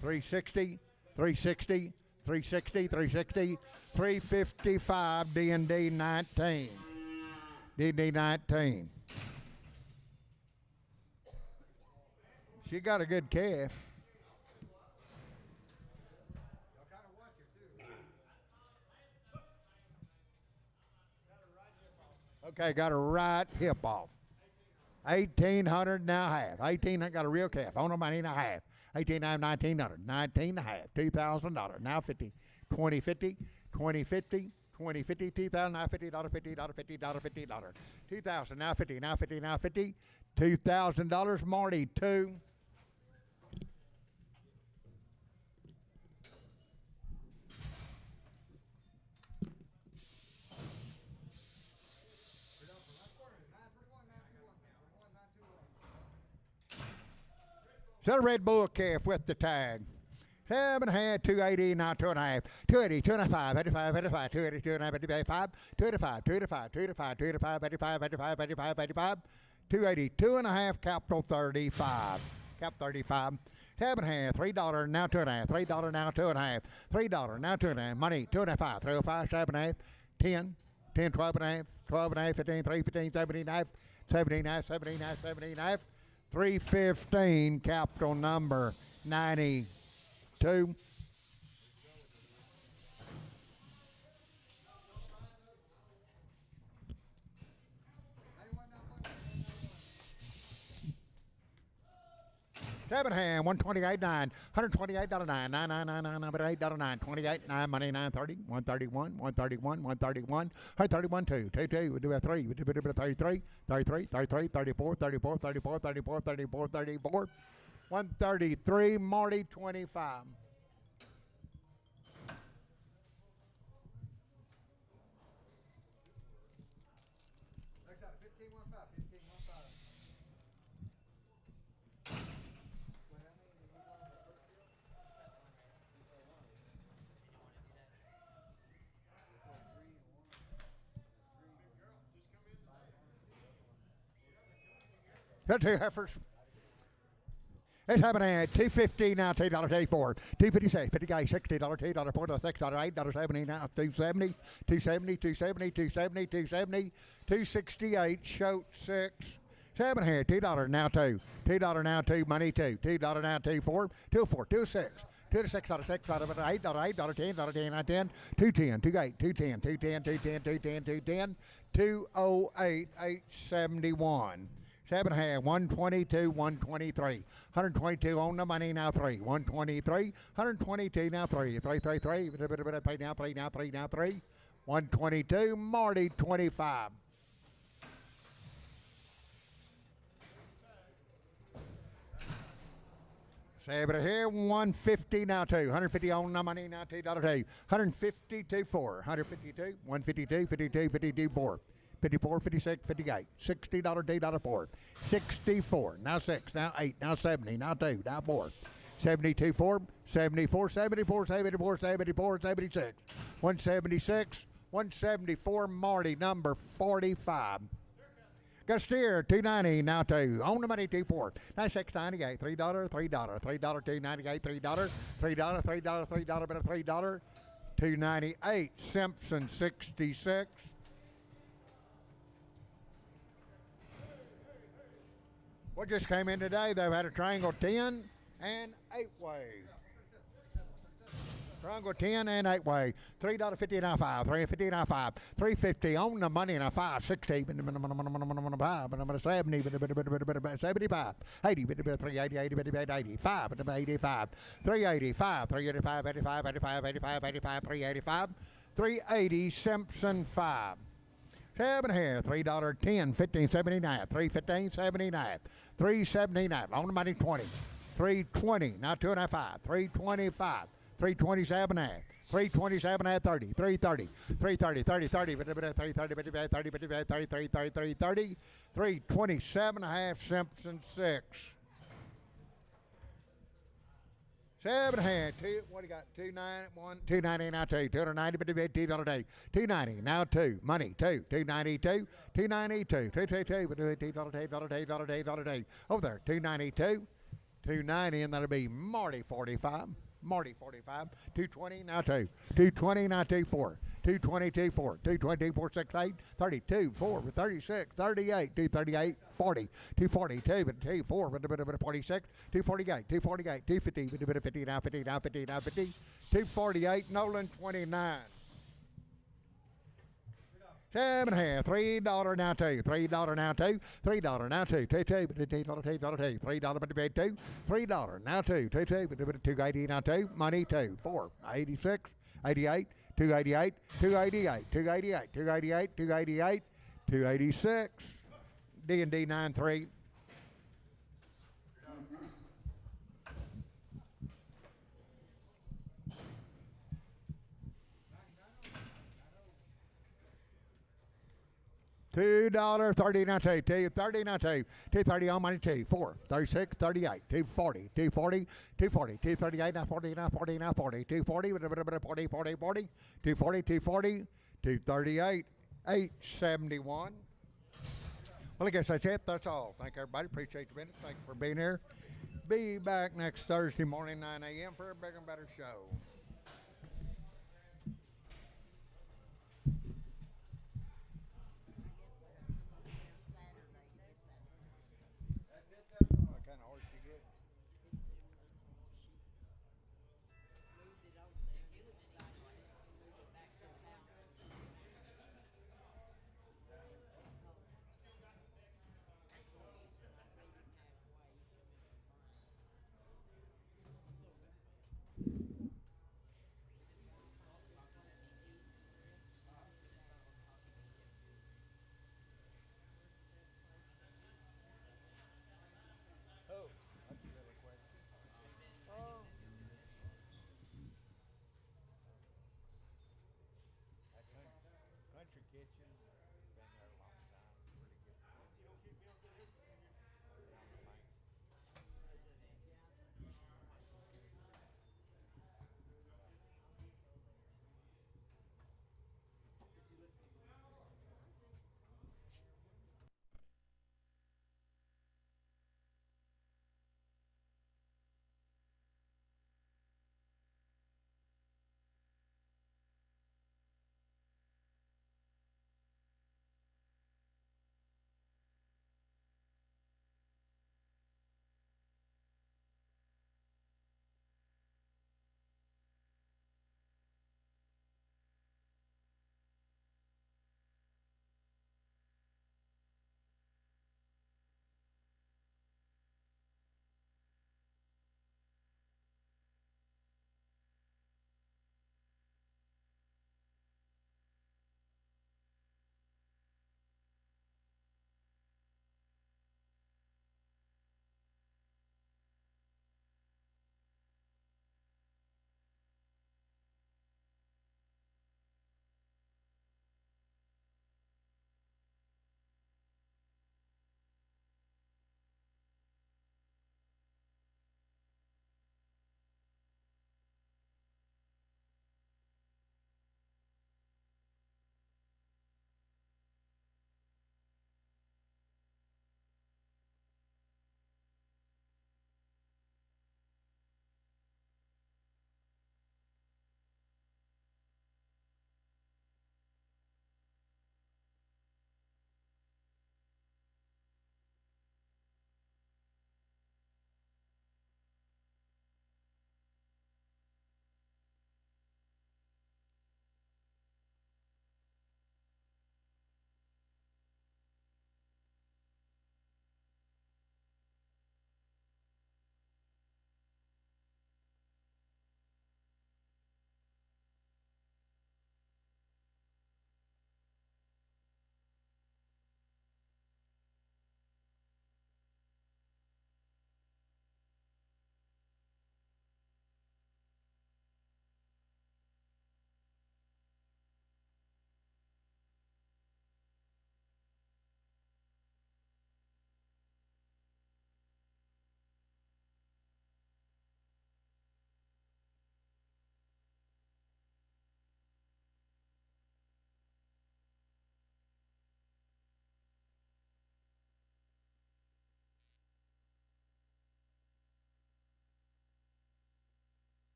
[SPEAKER 1] 360. 360, 360, 360, 355, D&D 19. D&D 19. She got a good calf. Okay, got a right hip off. 1,800 now half. 1,800 got a real calf. On the money now half. 18, 1900, 19 and a half, $2,000, now 50, 2050, 2050, 2050, 2,000, now $50, $50, $50, $50, $50, 2,000, now 50, now 50, now 50, $2,000, Marty 2. So Red Bull calf with the tag. 7 hand, 280, now 2.5. 280, 2.5, 85, 85, 280, 2.5, 85, 285, 285, 285, 285, 85, 85, 85, 85, 280, 2.5, capital 35. Cap 35. 7 hand, $3, now 2.5. $3 now 2.5. $3 now 2.5. Money 2.5. 305, 7.5. 10, 10, 12.5, 12.5, 15, 3, 15, 17.5, 17.5, 17.5, 17.5. 315, capital number 92. Seven hand, 128.9, $128.9, $9, $8.9, 28, 9, money 930, 131, 131, 2, 2, we do have 3, we do 33, 33, 33, 34, 34, 34, 34, 34, 34, 133, Marty 25. The two heifers. It's happening at $250 now, $2.84. $256, 50 guys, $60, $2, $4, $6, $8, $70 now, $270, $270, $270, $270, $270, $268, shoat 6. 7 here, $2 now 2. $2 now 2, money 2. $2 now 2, 4, 2, 4, 2, 6. 2 to 6 out of 6 out of $8, $8, $10, $10, $10, 210, 2 8, 210, 210, 210, 210, 210, 208, 871. 7 half, 122, 123. 122 on the money now 3. 123, 122 now 3. 3, 3, 3. 3 now 3 now 3 now 3. 122, Marty 25. Seven here, 150 now 2. 150 on the money now $2. 152, 4. 152, 152, 52, 52, 4. 54, 56, 58, $60, $2, 4. 64, now 6, now 8, now 70, now 2, now 4. 72 4, 74, 74, 74, 74, 76, 176, 174, Marty, number 45. Got a steer, 290 now two. On the money, 24. 96.98. $3, $3, $3, $2.98, $3, $3, $3, $3, but a $3, 298. Simpson 66. What just came in today? They've had a triangle 10 and 8-way. Triangle 10 and 8-way. $3.59 5. $3.59 5. $3.50 on the money and a 5.60. 75. 80. 380. 85. 85. 385. 385. 85. 85. 85. 85. 385. 380. Simpson 5. 7 here, $3.10, 15.79, 3.15, 79, 3.79, on the money 20, 3.20, now 2.5, 3.25, 3.27 half, 3.27 half 30, 3.30, 3.30, 30, 30, 3.30, 30, 30, 30, 30, 3.27 half, Simpson 6. 7 hand, two. What do you got? 291, 290 now two. 290, but $2 290 now two. Money two. 292, 292, 222, but $2 over there. 292, 290, and that'll be Marty 45. Marty 45, 220 now two. 220 now 24. 222 4. 222 4 6 8 32 4 36 38 238 40 242 but 2 4 but 46 248 248 250 but 50 now 50 now 50 now 50 248 Nolan 29. 7 half, $3 now two, $3 now two, $3 now two, $2 but $3 but $2, $3 now two, $2 280 now two, money two, 4 86, 88, 288, 288, 288, 288, 288, 286, D&D 93. $2.30 now two, $2.30 now two, $2.30 on money two, 4, 36, 38, 240, 240, 240, 238 now 40 now 40 now 40, 240, 40, 40, 40, 240, 240, 238, 871. Well, I guess that's it. That's all. Thank everybody. Appreciate the minutes. Thanks for being here. Be back next Thursday morning, 9 a.m. for a bigger and better show. Country Kitchen.